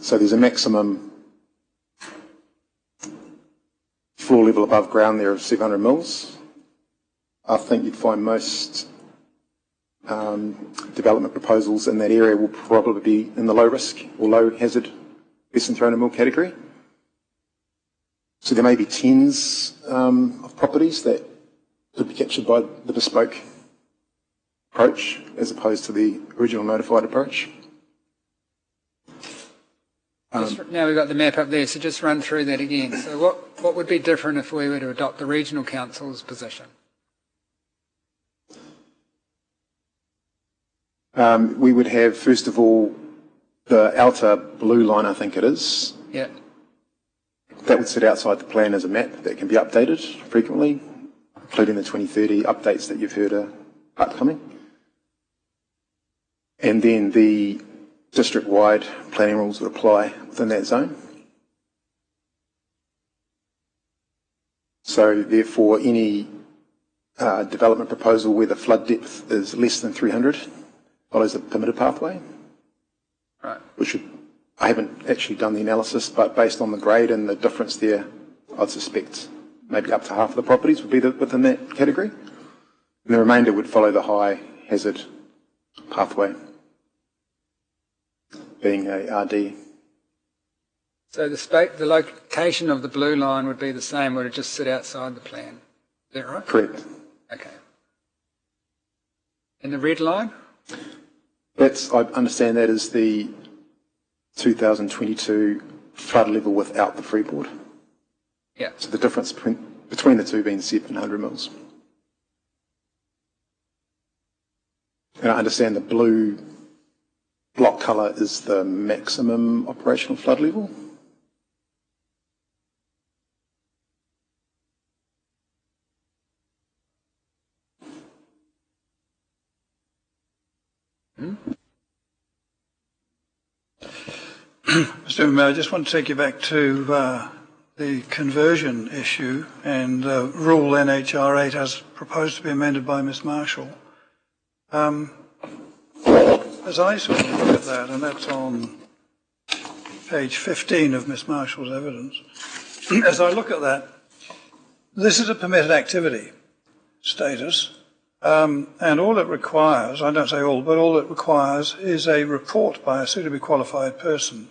So there's a maximum floor level above ground there of 700 mils. I think you'd find most development proposals in that area will probably be in the low risk or low hazard less than 300 mil category. So there may be tens of properties that could be captured by the bespoke approach as opposed to the original notified approach. Now we've got the map up there, so just run through that again. So what would be different if we were to adopt the regional council's position? We would have, first of all, the outer blue line, I think it is. Yeah. That would sit outside the plan as a map that can be updated frequently, including the 2030 updates that you've heard are upcoming. And then the district-wide planning rules would apply within that zone. So therefore, any development proposal where the flood depth is less than 300 follows the permitted pathway. Right. Which would, I haven't actually done the analysis, but based on the grade and the difference there, I'd suspect maybe up to half of the properties would be within that category. And the remainder would follow the high hazard pathway, being a RD. So the location of the blue line would be the same, would it just sit outside the plan? Is that right? Correct. Okay. And the red line? I understand that is the 2022 flood level without the freeboard. Yeah. So the difference between the two being 700 mils. And I understand the blue block colour is the maximum operational flood level. Mr. Mayor, I just want to take you back to the conversion issue and Rule NHR 8 as proposed to be amended by Ms Marshall. As I sort of look at that, and that's on page 15 of Ms Marshall's evidence, as I look at that, this is a permitted activity status, and all it requires, I don't say all, but all it requires is a report by a suitably qualified person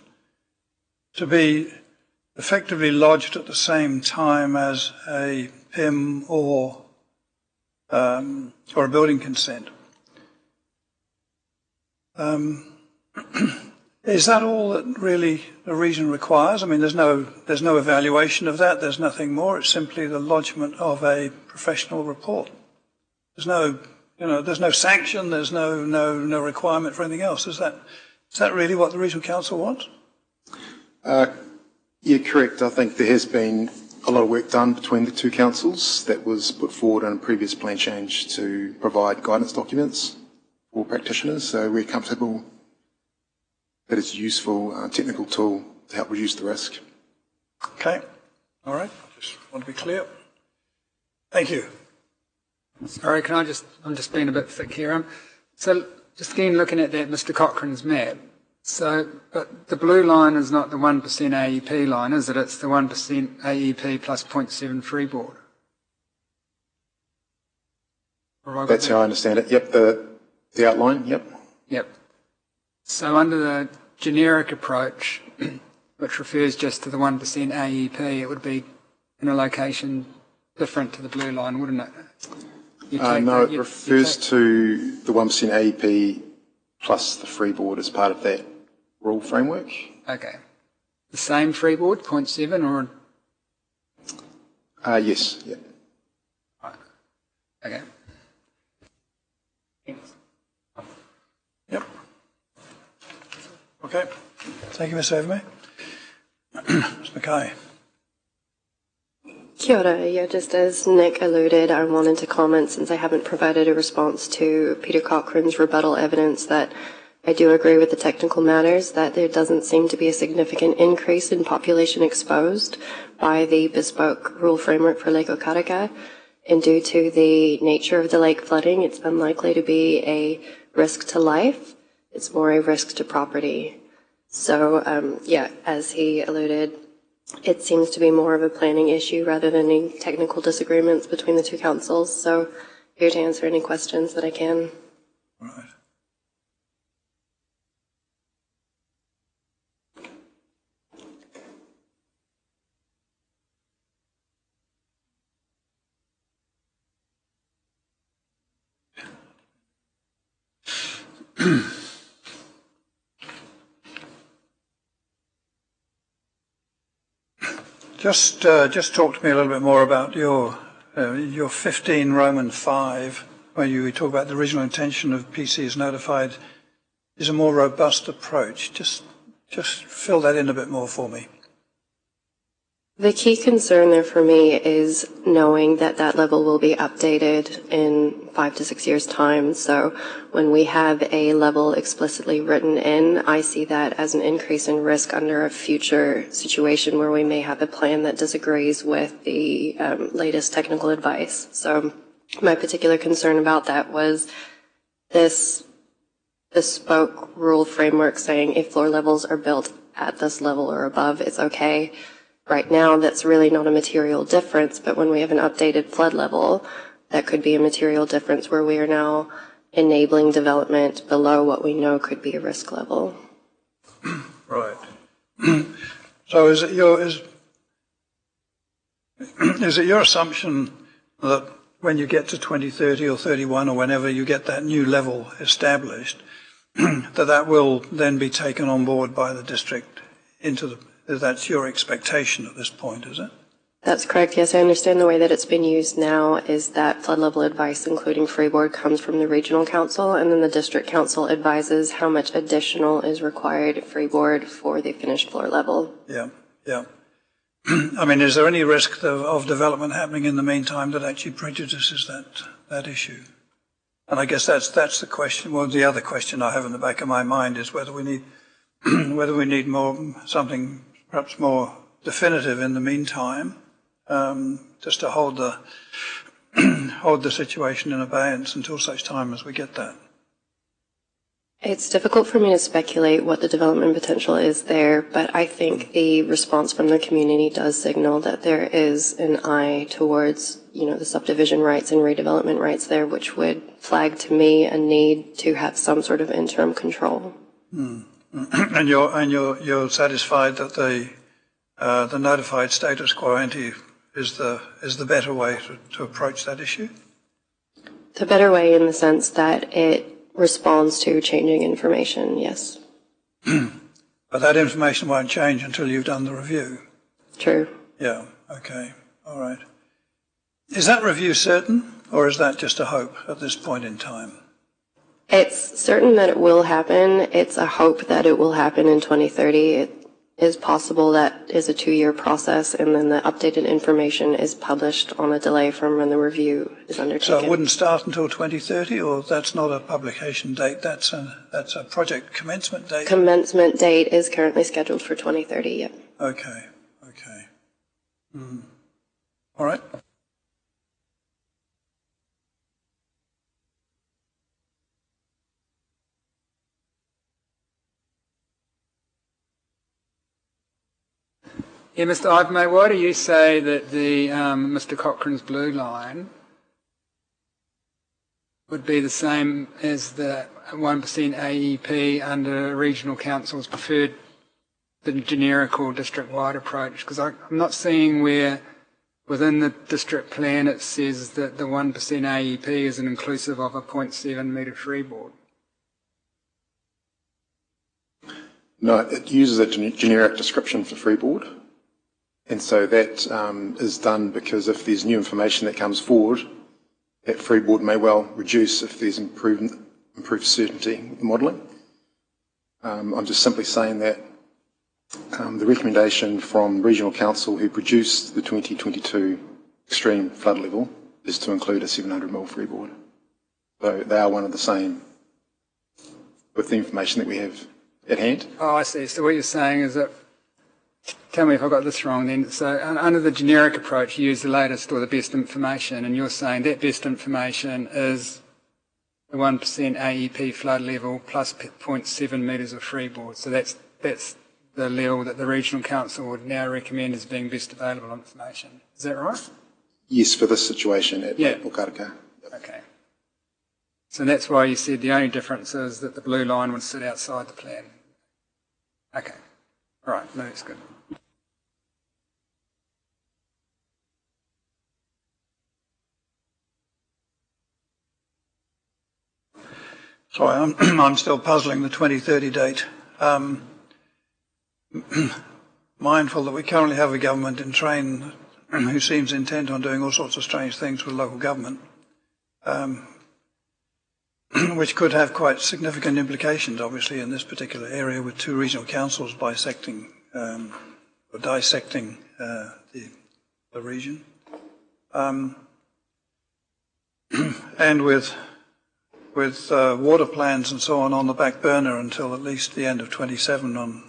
to be effectively lodged at the same time as a PIM or a building consent. Is that all that really the region requires? I mean, there's no evaluation of that. There's nothing more. It's simply the lodgement of a professional report. There's no sanction. There's no requirement for anything else. Is that really what the regional council wants? Yeah, correct. I think there has been a lot of work done between the two councils that was put forward in a previous plan change to provide guidance documents for practitioners. So we're comfortable that it's a useful technical tool to help reduce the risk. Okay. All right. Just want to be clear. Thank you. Sorry, I'm just being a bit thick here. So just again looking at that Mr Cochrane's map. So, but the blue line is not the 1% AEP line, is it? It's the 1% AEP plus 0.7 freeboard. That's how I understand it. Yep, the The outline, yep. Yep. So under the generic approach, which refers just to the 1% AEP, it would be in a location different to the blue line, wouldn't it? No, it refers to the 1% AEP plus the freeboard as part of that rule framework. Okay. The same freeboard, 0.7, or? Yes, yeah. Okay. Yep. Okay. Thank you, Ms. Overme. Ms. Mackay. Kia ora. Yeah, just as Nick alluded, I wanted to comment, since I haven't provided a response to Peter Cochrane's rebuttal evidence, that I do agree with the technical matters, that there doesn't seem to be a significant increase in population exposed by the bespoke rule framework for Lake Okaraka. And due to the nature of the lake flooding, it's unlikely to be a risk to life. It's more a risk to property. So, yeah, as he alluded, it seems to be more of a planning issue rather than any technical disagreements between the two councils. So, here to answer any questions that I can. Right. Just talk to me a little bit more about your 15 Roman 5, where you talk about the original intention of PC is notified, is a more robust approach. Just fill that in a bit more for me. The key concern there for me is knowing that that level will be updated in 5 to 6 years' time. So when we have a level explicitly written in, I see that as an increase in risk under a future situation where we may have a plan that disagrees with the latest technical advice. So my particular concern about that was this bespoke rule framework saying if floor levels are built at this level or above, it's okay. Right now, that's really not a material difference, but when we have an updated flood level, that could be a material difference where we are now enabling development below what we know could be a risk level. Right. So is it your assumption that when you get to 2030 or 31 or whenever you get that new level established, that will then be taken on board by the district that's your expectation at this point, is it? That's correct, yes. I understand the way that it's been used now is that flood level advice, including freeboard, comes from the regional council, and then the district council advises how much additional is required freeboard for the finished floor level. Yeah. I mean, is there any risk of development happening in the meantime that actually prejudices that issue? And I guess that's the question. Well, the other question I have in the back of my mind is whether we need something perhaps more definitive in the meantime, just to hold the situation in abeyance until such time as we get that. It's difficult for me to speculate what the development potential is there, but I think the response from the community does signal that there is an eye towards, the subdivision rights and redevelopment rights there, which would flag to me a need to have some sort of interim control. And you're satisfied that the notified status quo ante is the better way to approach that issue? The better way in the sense that it responds to changing information, yes. But that information won't change until you've done the review. True. Yeah, okay, all right. Is that review certain, or is that just a hope at this point in time? It's certain that it will happen. It's a hope that it will happen in 2030. It is possible that is a 2-year process, and then the updated information is published on a delay from when the review is undertaken. So it wouldn't start until 2030, or that's not a publication date, that's a project commencement date? Commencement date is currently scheduled for 2030, yep. Okay. All right. Yeah, Mr. Ivermay, why do you say that the Mr. Cochrane's blue line, would be the same as the 1% AEP under regional council's preferred, the generic or district-wide approach? Because I'm not seeing where within the district plan it says that the 1% AEP is an inclusive of a 0.7 metre freeboard. No, it uses a generic description for freeboard. And so that is done because if there's new information that comes forward, that freeboard may well reduce if there's improved certainty with the modelling. I'm just simply saying that the recommendation from Regional Council who produced the 2022 extreme flood level is to include a 700mm freeboard. So they are one of the same with the information that we have at hand. Oh, I see. So what you're saying is that, tell me if I got this wrong then, so under the generic approach you use the latest or the best information, and you're saying that best information is the 1% AEP flood level plus 0.7 metres of freeboard. So that's the level that the Regional Council would now recommend as being best available information. Is that right? Yes, for this situation at Okaraka. Okay. So that's why you said the only difference is that the blue line would sit outside the plan. Okay. All right. No, that's good. Sorry, I'm still puzzling the 2030 date. Mindful that we currently have a government in train who seems intent on doing all sorts of strange things with local government, which could have quite significant implications, obviously, in this particular area with two regional councils bisecting or dissecting the region. And with water plans and so on the back burner until at least the end of 27 on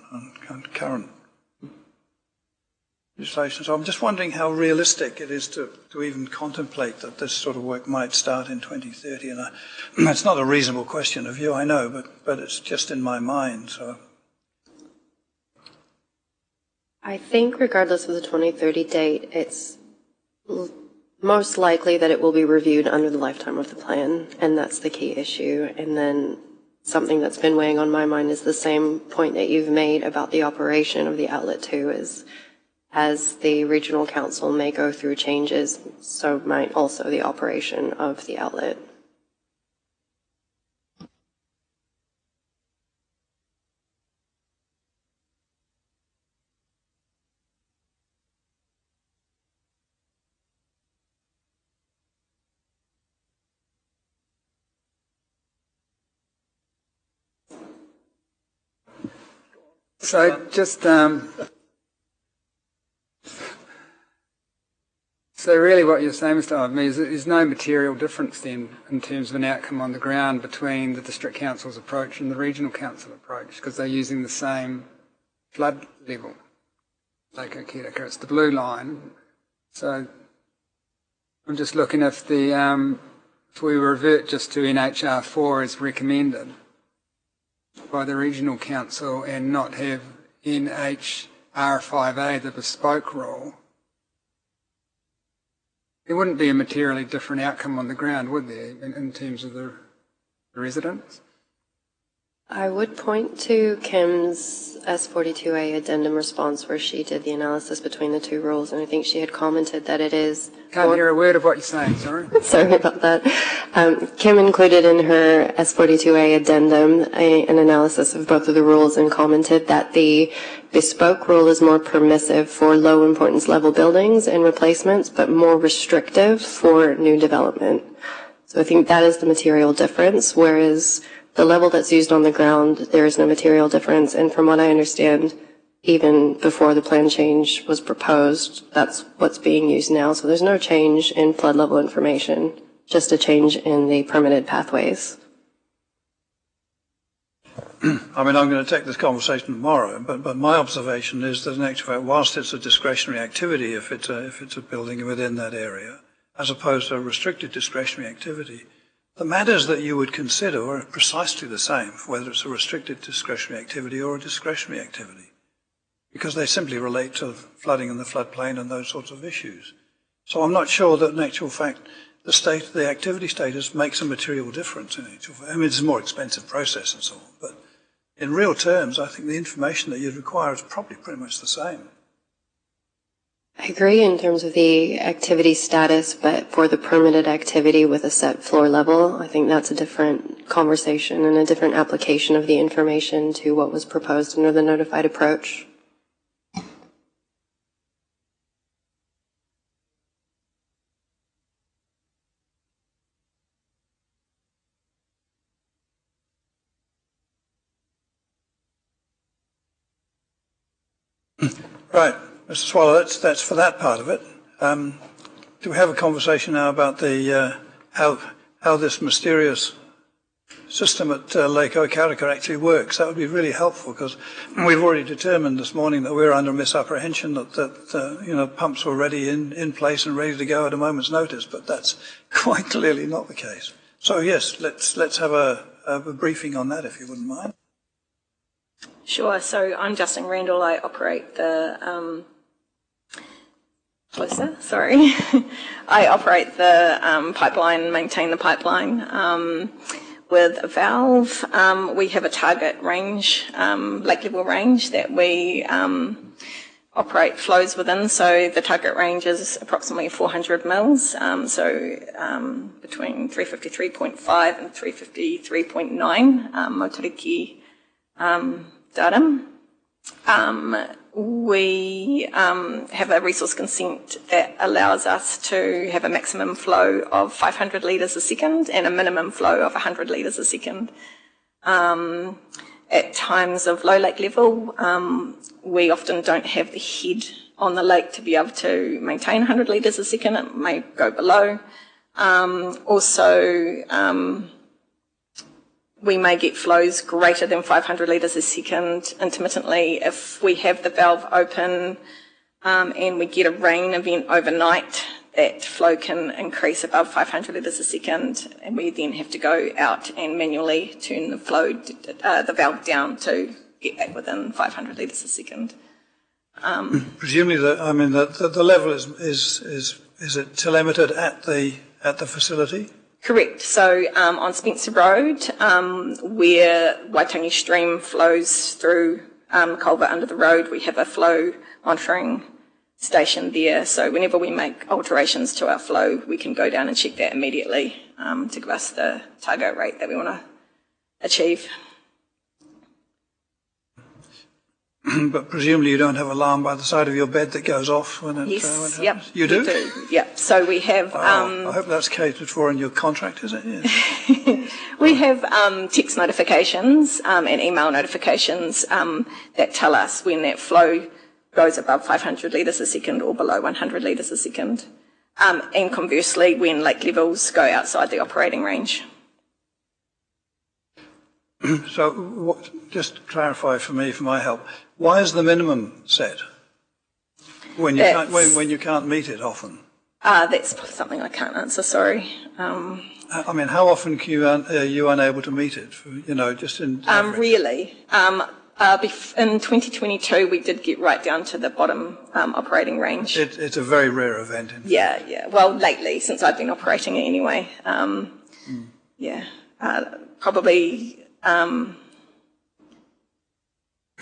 current legislation. So I'm just wondering how realistic it is to even contemplate that this sort of work might start in 2030. And that's not a reasonable question of you, I know, but it's just in my mind. So I think regardless of the 2030 date, it's most likely that it will be reviewed under the lifetime of the plan, and that's the key issue. And then something that's been weighing on my mind is the same point that you've made about the operation of the outlet too, is as the regional council may go through changes, so might also the operation of the outlet. So just so really what you're saying, Mr. Ivey, is that there's no material difference then in terms of an outcome on the ground between the District Council's approach and the Regional Council approach, because they're using the same flood level. Lake Okereka, it's the blue line. So I'm just looking if if we revert just to NHR4 as recommended by the Regional Council and not have NHR5A, the bespoke rule, there wouldn't be a materially different outcome on the ground, would there, in terms of the residents? I would point to Kim's S42A addendum response where she did the analysis between the two rules, and I think she had commented that it is... Can't hear a word of what you're saying, sorry. Sorry about that. Kim included in her S42A addendum an analysis of both of the rules and commented that the bespoke rule is more permissive for low importance level buildings and replacements, but more restrictive for new development. So I think that is the material difference, whereas the level that's used on the ground, there is no material difference. And from what I understand, even before the plan change was proposed, that's what's being used now. So there's no change in flood level information, just a change in the permitted pathways. I mean, I'm going to take this conversation tomorrow, but my observation is that in actual fact, whilst it's a discretionary activity if it's a building within that area, as opposed to a restricted discretionary activity, the matters that you would consider are precisely the same, whether it's a restricted discretionary activity or a discretionary activity, because they simply relate to flooding in the floodplain and those sorts of issues. So I'm not sure that in actual fact the activity status makes a material difference in each of. I mean, it's a more expensive process and so on, but in real terms, I think the information that you'd require is probably pretty much the same. I agree in terms of the activity status, but for the permitted activity with a set floor level, I think that's a different conversation and a different application of the information to what was proposed under the notified approach. Right, Mr. Swallow, that's for that part of it. Do we have a conversation now about the how this mysterious system at Lake Okarika actually works? That would be really helpful, because we've already determined this morning that we're under misapprehension that pumps were ready in place and ready to go at a moment's notice, but that's quite clearly not the case. So yes, let's have a briefing on that, if you wouldn't mind. Sure. So I'm Justin Randall. I operate the I operate the pipeline, maintain the pipeline with a valve. We have a target range, lake level range that we operate flows within. So the target range is approximately 400 mils. Between 353.5 and 353.9 motoriki datum. We have a resource consent that allows us to have a maximum flow of 500 litres a second and a minimum flow of 100 litres a second. At times of low lake level, we often don't have the head on the lake to be able to maintain 100 litres a second. It may go below. We may get flows greater than 500 litres a second intermittently if we have the valve open and we get a rain event overnight. That flow can increase above 500 litres a second, and we then have to go out and manually turn the valve down to get back within 500 litres a second. Presumably, the level is it telemetered at the facility? Correct. So on Spencer Road, where Waitangi Stream flows through culvert under the road, we have a flow monitoring station there. So whenever we make alterations to our flow, we can go down and check that immediately to give us the target rate that we want to achieve. But presumably you don't have an alarm by the side of your bed that goes off when it Yes, when it yep. happens? You do? We do, yep. So we have... I hope that's catered for in your contract, is it? Yeah. We have text notifications and email notifications that tell us when that flow goes above 500 litres a second or below 100 litres a second. And conversely, when lake levels go outside the operating range. So just clarify for me, for my help, why is the minimum set when you can't meet it often? That's something I can't answer, sorry. I mean, how often are you unable to meet it? Just in average? Really. In 2022, we did get right down to the bottom operating range. It's a very rare event. Yeah. Well, lately, since I've been operating it anyway. Probably...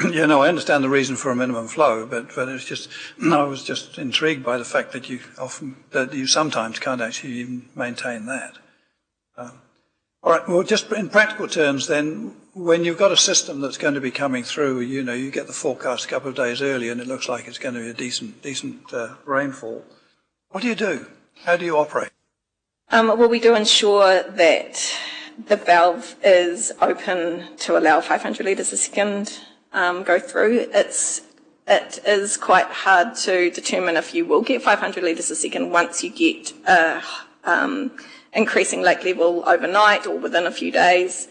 Yeah, no, I understand the reason for a minimum flow, but it's just I was just intrigued by the fact that you sometimes can't actually even maintain that. All right. Well, just in practical terms, then, when you've got a system that's going to be coming through, you get the forecast a couple of days early, and it looks like it's going to be a decent rainfall. What do? How do you operate? Well, we do ensure that the valve is open to allow 500 litres a second go through. It is quite hard to determine if you will get 500 litres a second once you get increasing lake level overnight or within a few days,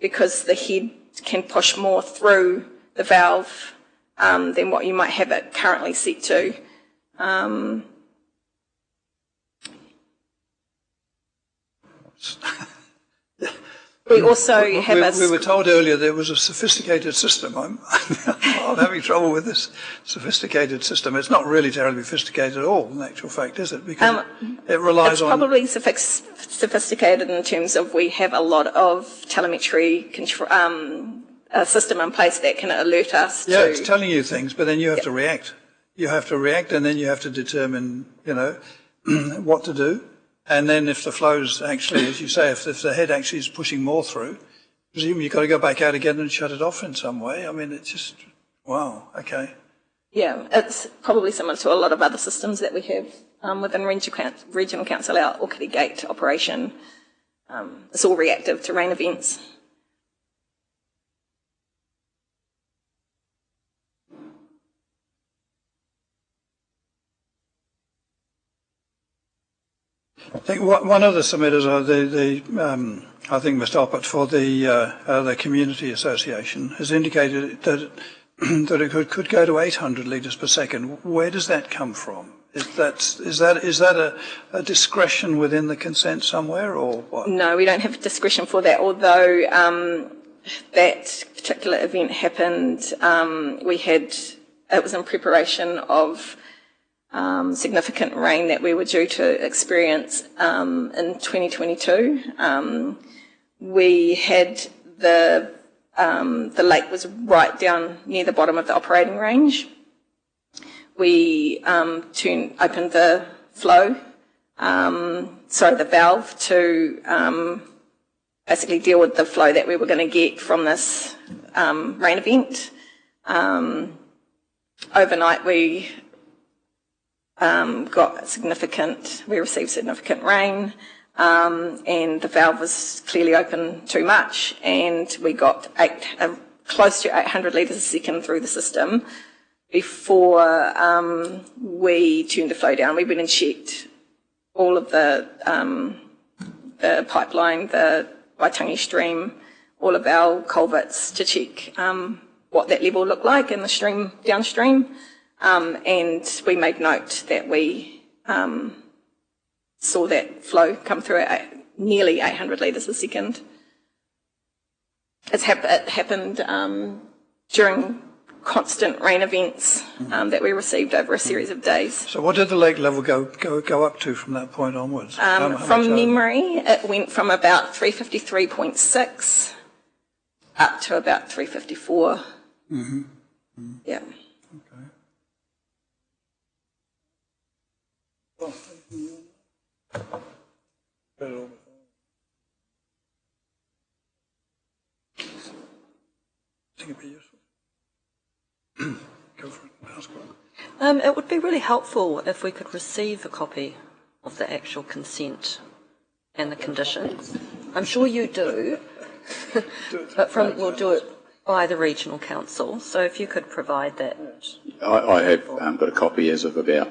because the head can push more through the valve than what you might have it currently set to. We also have we were told earlier there was a sophisticated system. I'm having trouble with this sophisticated system. It's not really terribly sophisticated at all, in actual fact, is it? Because it relies it's on... probably sophisticated in terms of we have a lot of telemetry system in place that can alert us Yeah, to... it's telling you things, but then you have to react. You have to react, and then you have to determine, what to do. And then if the flow's actually, as you say, if the head actually is pushing more through, presumably you've got to go back out again and shut it off in some way. I mean, it's just, wow, okay. Yeah, it's probably similar to a lot of other systems that we have within Regional Council, our Orchid Gate operation. It's all reactive to rain events. I think one of the submitters, I think Mr. Oppert for the Community Association, has indicated that it could go to 800 litres per second. Where does that come from? Is that a discretion within the consent somewhere, or what? No, we don't have discretion for that. Although that particular event happened, it was in preparation of significant rain that we were due to experience in 2022. We had the lake was right down near the bottom of the operating range. We opened the the valve to basically deal with the flow that we were going to get from this rain event. Overnight we received significant rain, and the valve was clearly open too much, and we got close to 800 litres a second through the system before we turned the flow down. We went and checked all of the pipeline, the Waitangi stream, all of our culverts to check what that level looked like in the stream downstream. And we made note that we saw that flow come through at nearly 800 litres a second. It happened during constant rain events that we received over a series of days. So what did the lake level go up to from that point onwards? From memory, it went from about 353.6 up to about 354. Mm-hmm. Mm-hmm. Yeah. Okay. Think it'd be useful. Go for it. Ask one. It would be really helpful if we could receive a copy of the actual consent and the conditions. I'm sure you do, but we'll do it by the Regional Council. So if you could provide that. I have got a copy as of about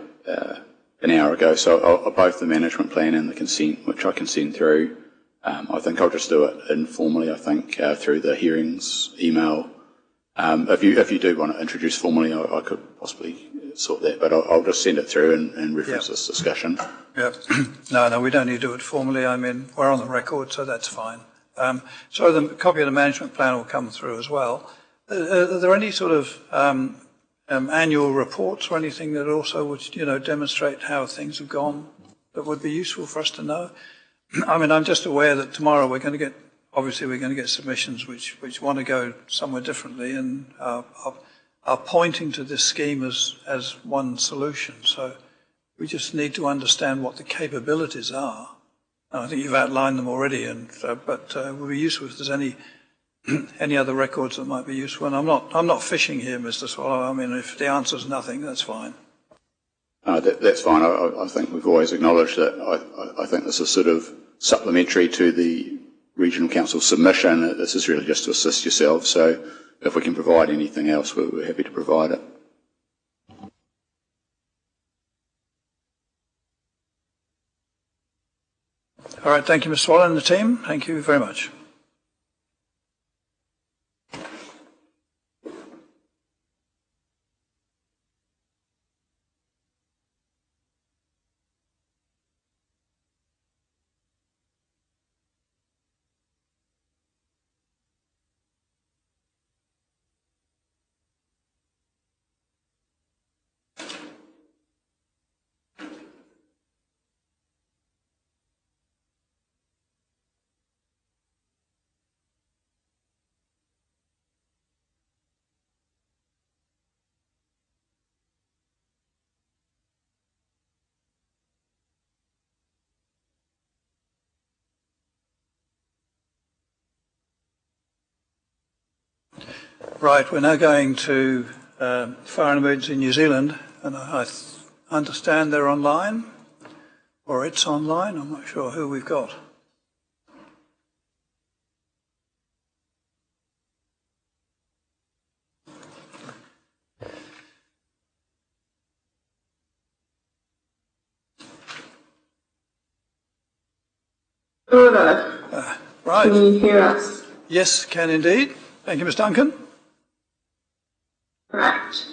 an hour ago, so both the management plan and the consent, which I can send through. I think I'll just do it informally, through the hearings email. If you do want to introduce formally, I could possibly sort that, but I'll just send it through and reference this discussion. Yeah. No, we don't need to do it formally. I mean, we're on the record, so that's fine. So the copy of the management plan will come through as well. Are there any sort of annual reports or anything that also would, demonstrate how things have gone that would be useful for us to know? I mean, I'm just aware that tomorrow we're going to get submissions which want to go somewhere differently and are pointing to this scheme as one solution. So we just need to understand what the capabilities are. And I think you've outlined them already, but it would be useful if there's any other records that might be useful. And I'm not fishing here, Mr. Swallow. I mean, if the answer's nothing, that's fine. That's fine. I think we've always acknowledged that. I think this is sort of supplementary to the Regional Council submission. This is really just to assist yourselves. So if we can provide anything else, we're happy to provide it. All right. Thank you, Mr. Swallow and the team. Thank you very much. Right, we're now going to Fire and Emergency New Zealand, and I understand they're online, or it's online. I'm not sure who we've got. Right. Can you hear us? Yes, can indeed. Thank you, Ms. Duncan. Right.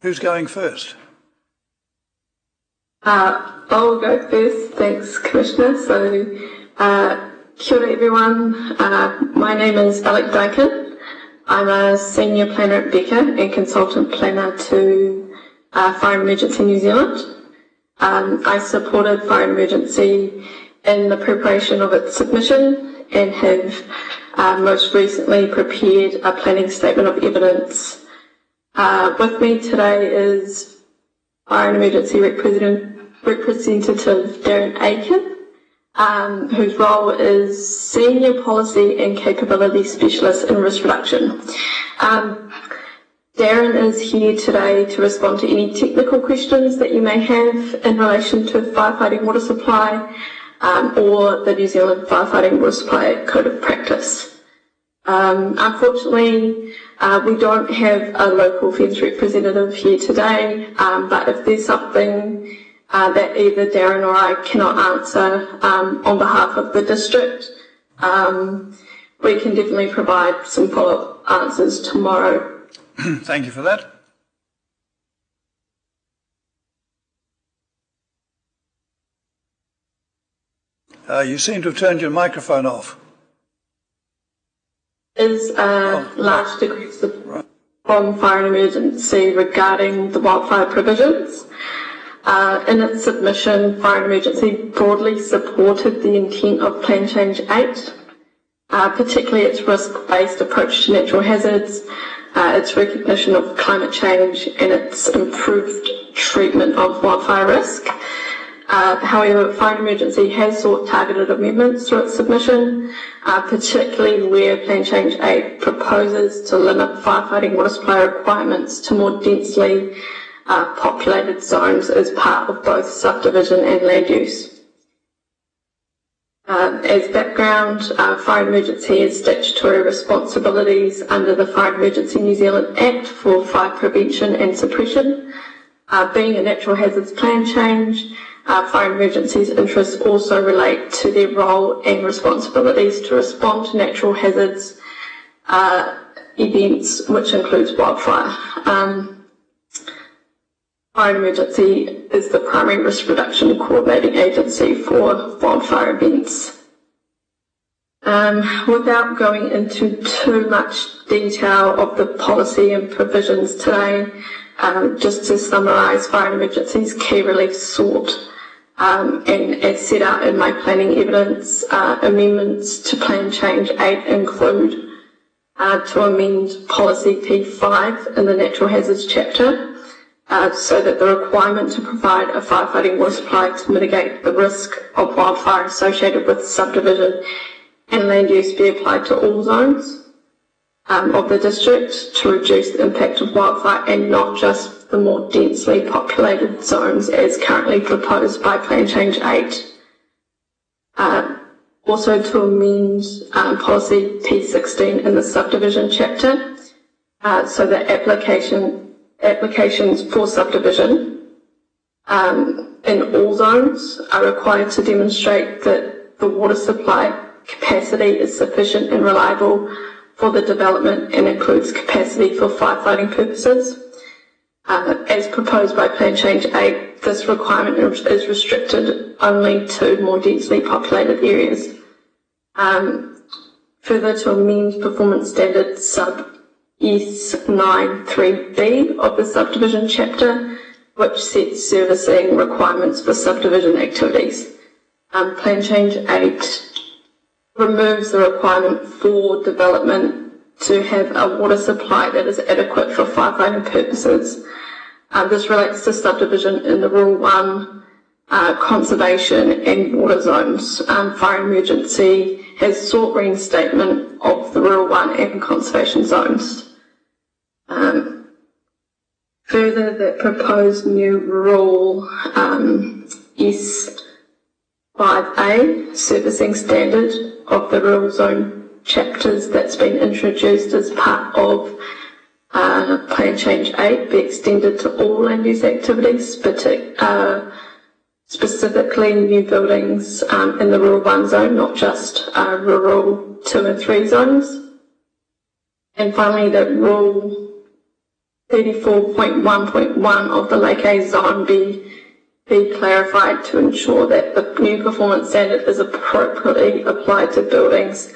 Who's going first? I'll go first. Thanks, Commissioner. So, kia ora everyone. My name is Alec Duncan. I'm a Senior Planner at Becca and Consultant Planner to Fire and Emergency New Zealand. I supported Fire and Emergency in the preparation of its submission and have most recently prepared a planning statement of evidence. With me today is Fire and Emergency Representative Darren Aiken, whose role is Senior Policy and Capability Specialist in Risk Reduction. Darren is here today to respond to any technical questions that you may have in relation to firefighting water supply or the New Zealand Firefighting Water Supply Code of Practice. Unfortunately, we don't have a local Feds representative here today, but if there's something that either Darren or I cannot answer on behalf of the district, we can definitely provide some follow-up answers tomorrow. Thank you for that. You seem to have turned your microphone off. Is a large degree of support from Fire and Emergency regarding the wildfire provisions. In its submission, Fire and Emergency broadly supported the intent of Plan Change 8, particularly its risk-based approach to natural hazards, its recognition of climate change and its improved treatment of wildfire risk. However, Fire and Emergency has sought targeted amendments to its submission, particularly where Plan Change 8 proposes to limit firefighting water supply requirements to more densely populated zones as part of both subdivision and land use. As background, Fire and Emergency has statutory responsibilities under the Fire and Emergency New Zealand Act for fire prevention and suppression. Being a natural hazards plan change, Fire and Emergency's interests also relate to their role and responsibilities to respond to natural hazards events, which includes wildfire. Fire and Emergency is the primary risk reduction coordinating agency for wildfire events. Without going into too much detail of the policy and provisions today, just to summarise Fire and Emergency's key relief sought, and as set out in my planning evidence, amendments to Plan Change 8 include to amend Policy P5 in the Natural Hazards chapter, so that the requirement to provide a firefighting water supply to mitigate the risk of wildfire associated with subdivision and land use be applied to all zones of the district to reduce the impact of wildfire and not just the more densely populated zones as currently proposed by Plan Change 8. Also to amend Policy P16 in the subdivision chapter so that applications for subdivision in all zones are required to demonstrate that the water supply capacity is sufficient and reliable for the development and includes capacity for firefighting purposes. As proposed by Plan Change 8, this requirement is restricted only to more densely populated areas. Further to amend Performance Standard Sub S93B of the subdivision chapter, which sets servicing requirements for subdivision activities. Plan Change 8 removes the requirement for development to have a water supply that is adequate for firefighting purposes. This relates to subdivision in the Rule 1 conservation and water zones. Fire emergency has sought reinstatement of the rural one and conservation zones. Further, the proposed new rule S5A, servicing standard of the rural zone chapters that's been introduced as part of Plan Change 8, be extended to all land use activities, specifically new buildings in the rural 1 zone, not just rural 2 and 3 zones. And finally, that rule 34.1.1 of the Lake A zone be clarified to ensure that the new performance standard is appropriately applied to buildings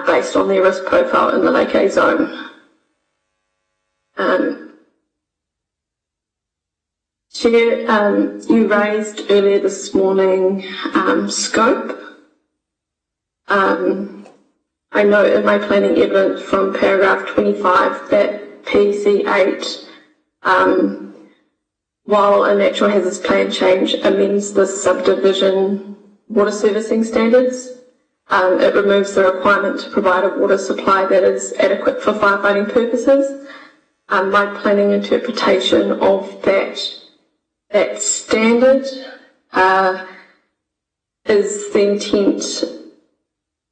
based on their risk profile in the Lake A zone. Chair, you raised earlier this morning scope. I note in my planning evidence from paragraph 25 that PC8, while a natural hazards plan change amends the subdivision water servicing standards, it removes the requirement to provide a water supply that is adequate for firefighting purposes. My planning interpretation of that standard is the intent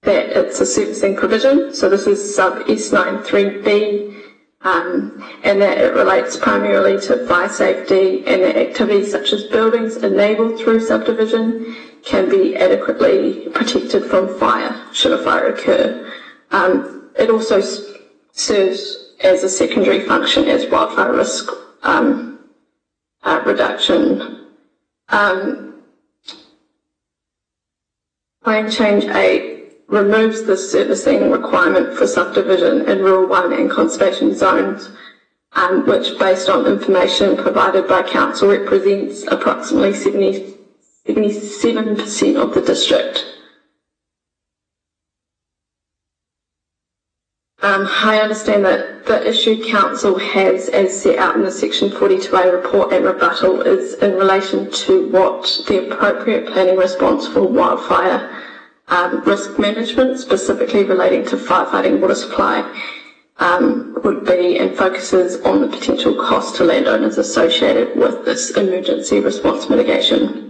that it's a servicing provision. So this is sub S93B, and that it relates primarily to fire safety, and that activities such as buildings enabled through subdivision can be adequately protected from fire should a fire occur. It also serves as a secondary function as wildfire risk reduction. Plan Change 8 removes the servicing requirement for subdivision in rural 1 and conservation zones, which, based on information provided by Council, represents approximately 77% of the district. I understand that the issue Council has, as set out in the Section 42A report and rebuttal, is in relation to what the appropriate planning response for wildfire risk management, specifically relating to firefighting water supply, would be, and focuses on the potential cost to landowners associated with this emergency response mitigation.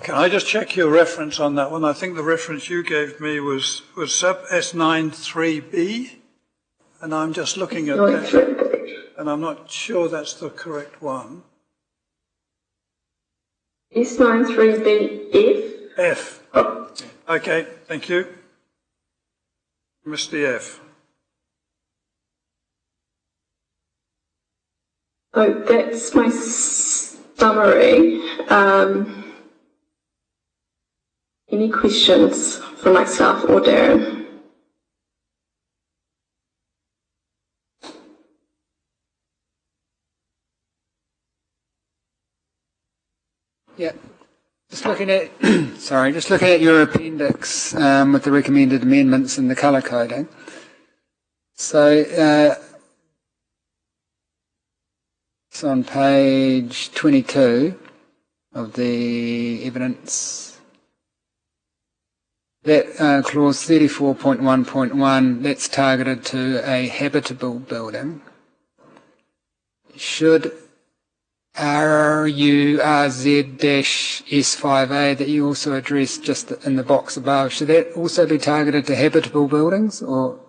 Can I just check your reference on that one? I think the reference you gave me was sub S93B, and I'm just looking at that, and I'm not sure that's the correct one. S93BF? F. Oh. Okay, thank you. Missed the F. So that's my summary. Any questions for myself or Darren? Yeah. Just looking at, just looking at your appendix with the recommended amendments and the colour coding. So it's on page 22 of the evidence. That clause 34.1.1, that's targeted to a habitable building. Should RURZ-S5A that you also addressed just in the box above, should that also be targeted to habitable buildings, or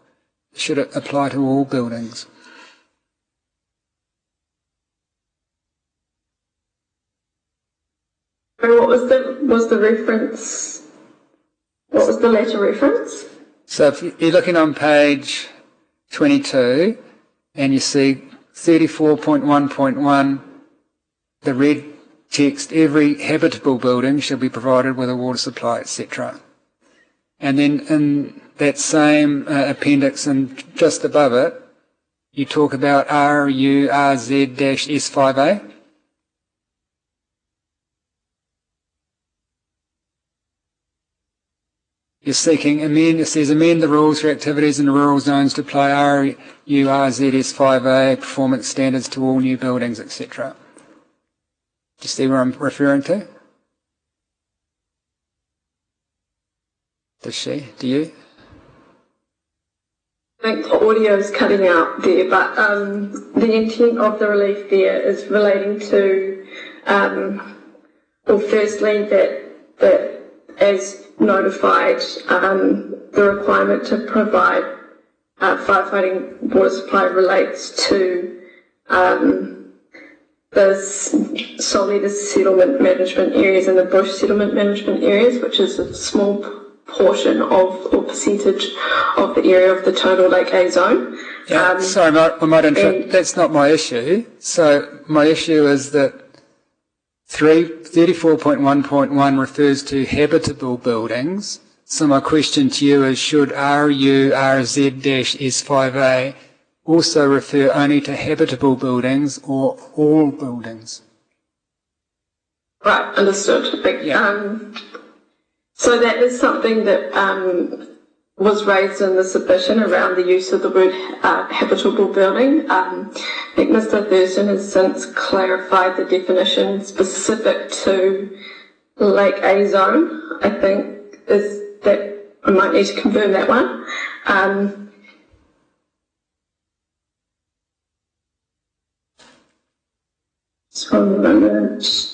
should it apply to all buildings? What was the reference? What was the letter reference? So if you're looking on page 22 and you see 34.1.1, the red text, every habitable building shall be provided with a water supply, etc. And then in that same appendix and just above it, you talk about RURZ-S5A. You're seeking it says amend the rules for activities in the rural zones to apply RURZS5A performance standards to all new buildings, etc. Do you see where I'm referring to? Does she? Do you? I think the audio is cutting out there, but the intent of the relief there is relating to, well, firstly, that as notified, the requirement to provide firefighting water supply relates to solely the settlement management areas and the bush settlement management areas, which is a small portion of or percentage of the area of the total Lake A zone. Yeah, sorry, I might interrupt. That's not my issue. So my issue is that 34.1.1 refers to habitable buildings. So my question to you is, should RURZ-S5A also refer only to habitable buildings or all buildings? Right, understood. So that is something that was raised in the submission around the use of the word habitable building. I think Mr. Thurston has since clarified the definition specific to Lake A zone. I think is that I might need to confirm that one. So a moment.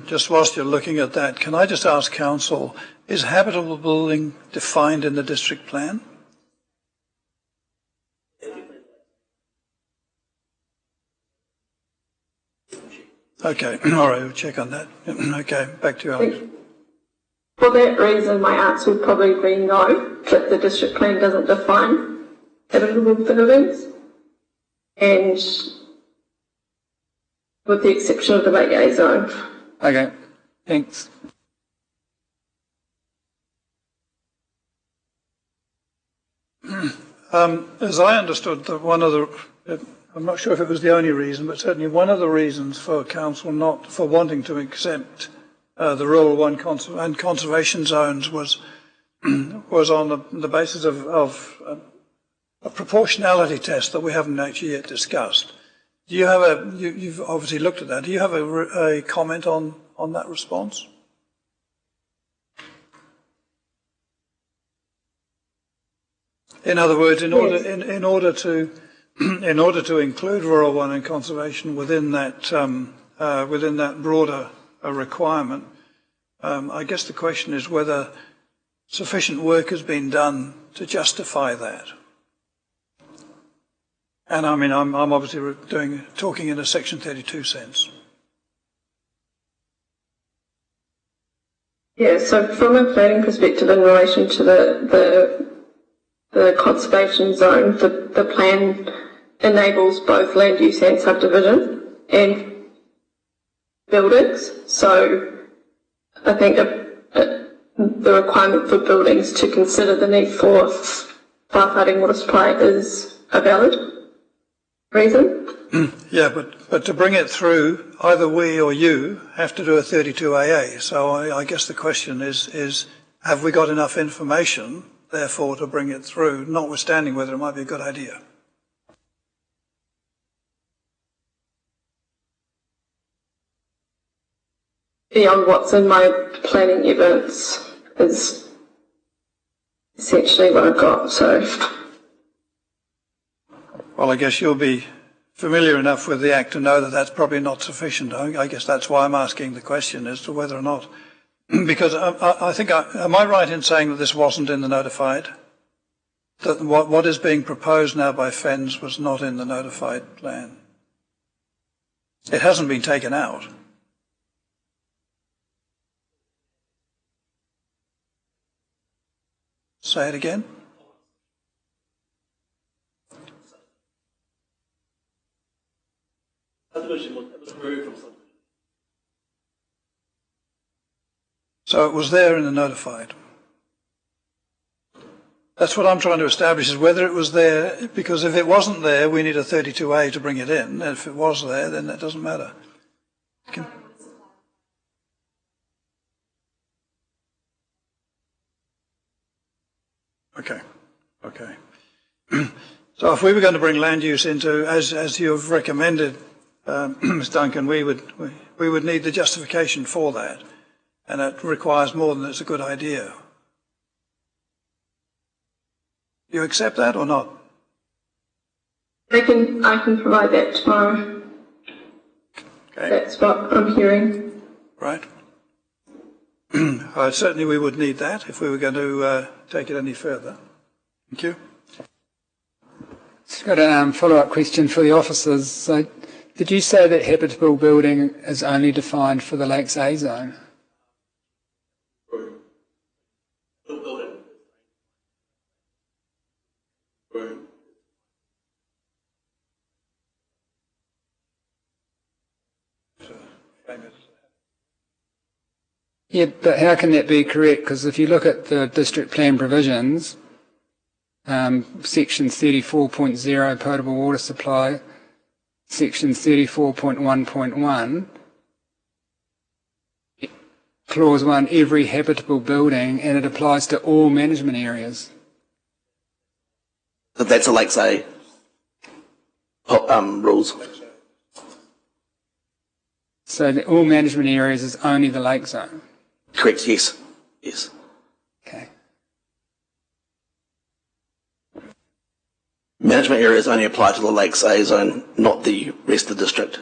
Just whilst you're looking at that, can I just ask Council, is habitable building defined in the district plan? Okay, all right, we'll check on that. Okay, back to you, Alex. For that reason, my answer would probably be no, that the district plan doesn't define habitable buildings, and with the exception of the Lake A zone. Okay, thanks. As I understood, that one of the, I'm not sure if it was the only reason, but certainly one of the reasons for Council not for wanting to exempt the rural one and conservation zones was on the basis of a proportionality test that we haven't actually yet discussed. Do you have you've obviously looked at that. Do you have a comment on that response? In other words, in order to include rural one and conservation within that broader requirement, I guess the question is whether sufficient work has been done to justify that. And I mean, I'm obviously talking in a Section 32 sense. Yeah, so from a planning perspective in relation to the conservation zone, the plan enables both land use and subdivision and buildings. So I think the requirement for buildings to consider the need for firefighting water supply is a valid reason. Yeah, but to bring it through, either we or you have to do a 32AA. So I guess the question is have we got enough information, therefore, to bring it through, notwithstanding whether it might be a good idea? Beyond what's in my planning evidence is essentially what I've got, so. Well, I guess you'll be familiar enough with the Act to know that that's probably not sufficient. I guess that's why I'm asking the question as to whether or not. Because I think, am I right in saying that this wasn't in the notified? That what is being proposed now by FENS was not in the notified plan? It hasn't been taken out. Say it again. So it was there in the notified. That's what I'm trying to establish, is whether it was there, because if it wasn't there, we need a 32A to bring it in. And if it was there, then that doesn't matter. Okay. Okay. So if we were going to bring land use into, as you've recommended, Ms. Duncan, we would need the justification for that, and it requires more than it's a good idea. You accept that or not? I can provide that tomorrow. Okay. That's what I'm hearing. Right. Certainly we would need that if we were going to take it any further. Thank you. Just got a follow-up question for the officers. So, did you say that habitable building is only defined for the Lakes A zone? Yeah, but how can that be correct? Because if you look at the district plan provisions, section 34.0 potable water supply, section 34.1.1, clause 1, every habitable building, and it applies to all management areas. So that's a Lakes A rules. So all management areas is only the lake zone? Correct, yes. Yes. Okay. Management areas only apply to the Lakes A zone, not the rest of the district.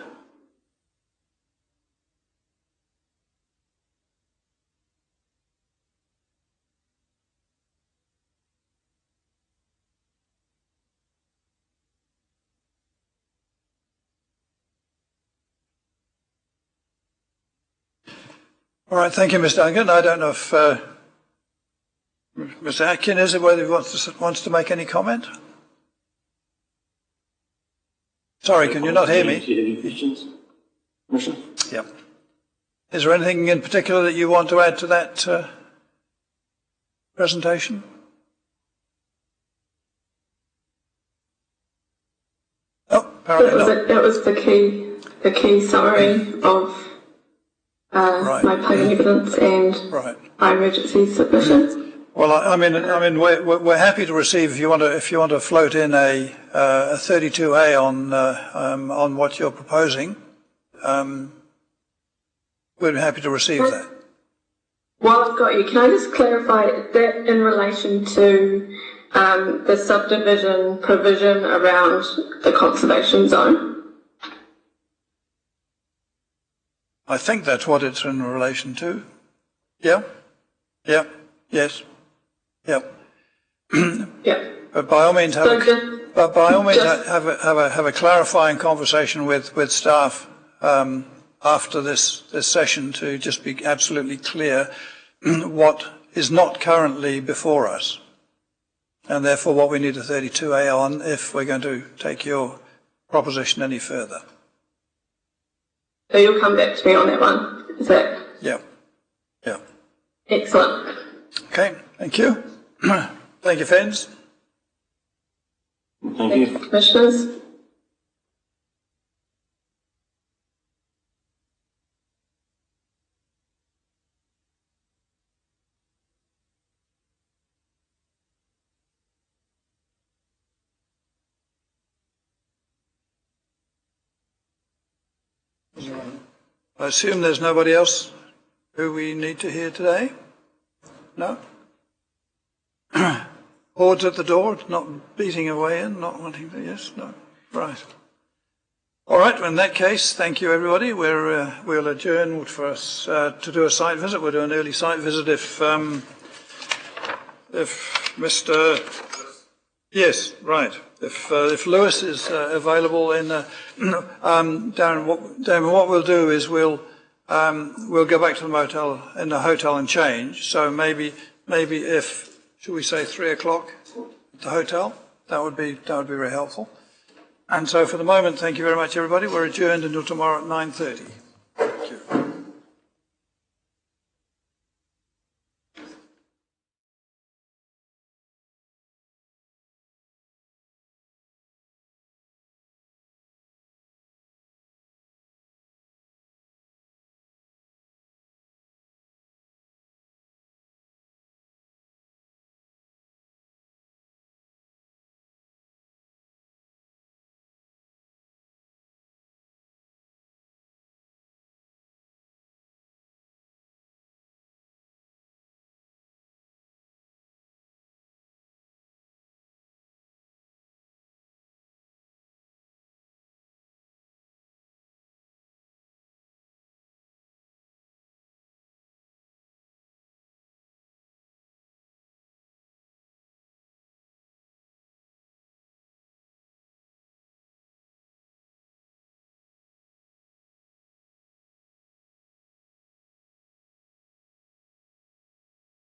All right, thank you, Mr. Duncan. I don't know if Mr. Atkin is it, whether he wants to make any comment? Sorry, can you not hear me? Do you have any questions, Commissioner? Yep. Is there anything in particular that you want to add to that presentation? Oh, apparently not. That was the key summary of Right. my planning evidence and my emergency submission. Well, I mean, we're happy to receive if you want to float in a 32A on what you're proposing. We're happy to receive that. While I've got you, can I just clarify that in relation to the subdivision provision around the conservation zone? I think that's what it's in relation to. Yeah? Yeah. Yes. Yeah. Yeah. But by all means, have a clarifying conversation with staff after this session to just be absolutely clear what is not currently before us, and therefore what we need a 32A on if we're going to take your proposition any further. So you'll come back to me on that one, is that? Yeah. Yeah. Excellent. Okay, thank you. Thank you, friends. Thank you. Commissioners. I assume there's nobody else who we need to hear today? No? Hordes at the door, not beating away in, not wanting to, yes, no, right. All right, well, in that case, thank you everybody. We'll adjourn for us to do a site visit. We'll do an early site visit if Mr. Yes, right. If Lewis is available, then Darren, what we'll do is we'll go back to the motel in the hotel and change. So maybe if, should we say 3 o'clock at the hotel? That would be very helpful. And so for the moment, thank you very much, everybody. We're adjourned until tomorrow at 9:30.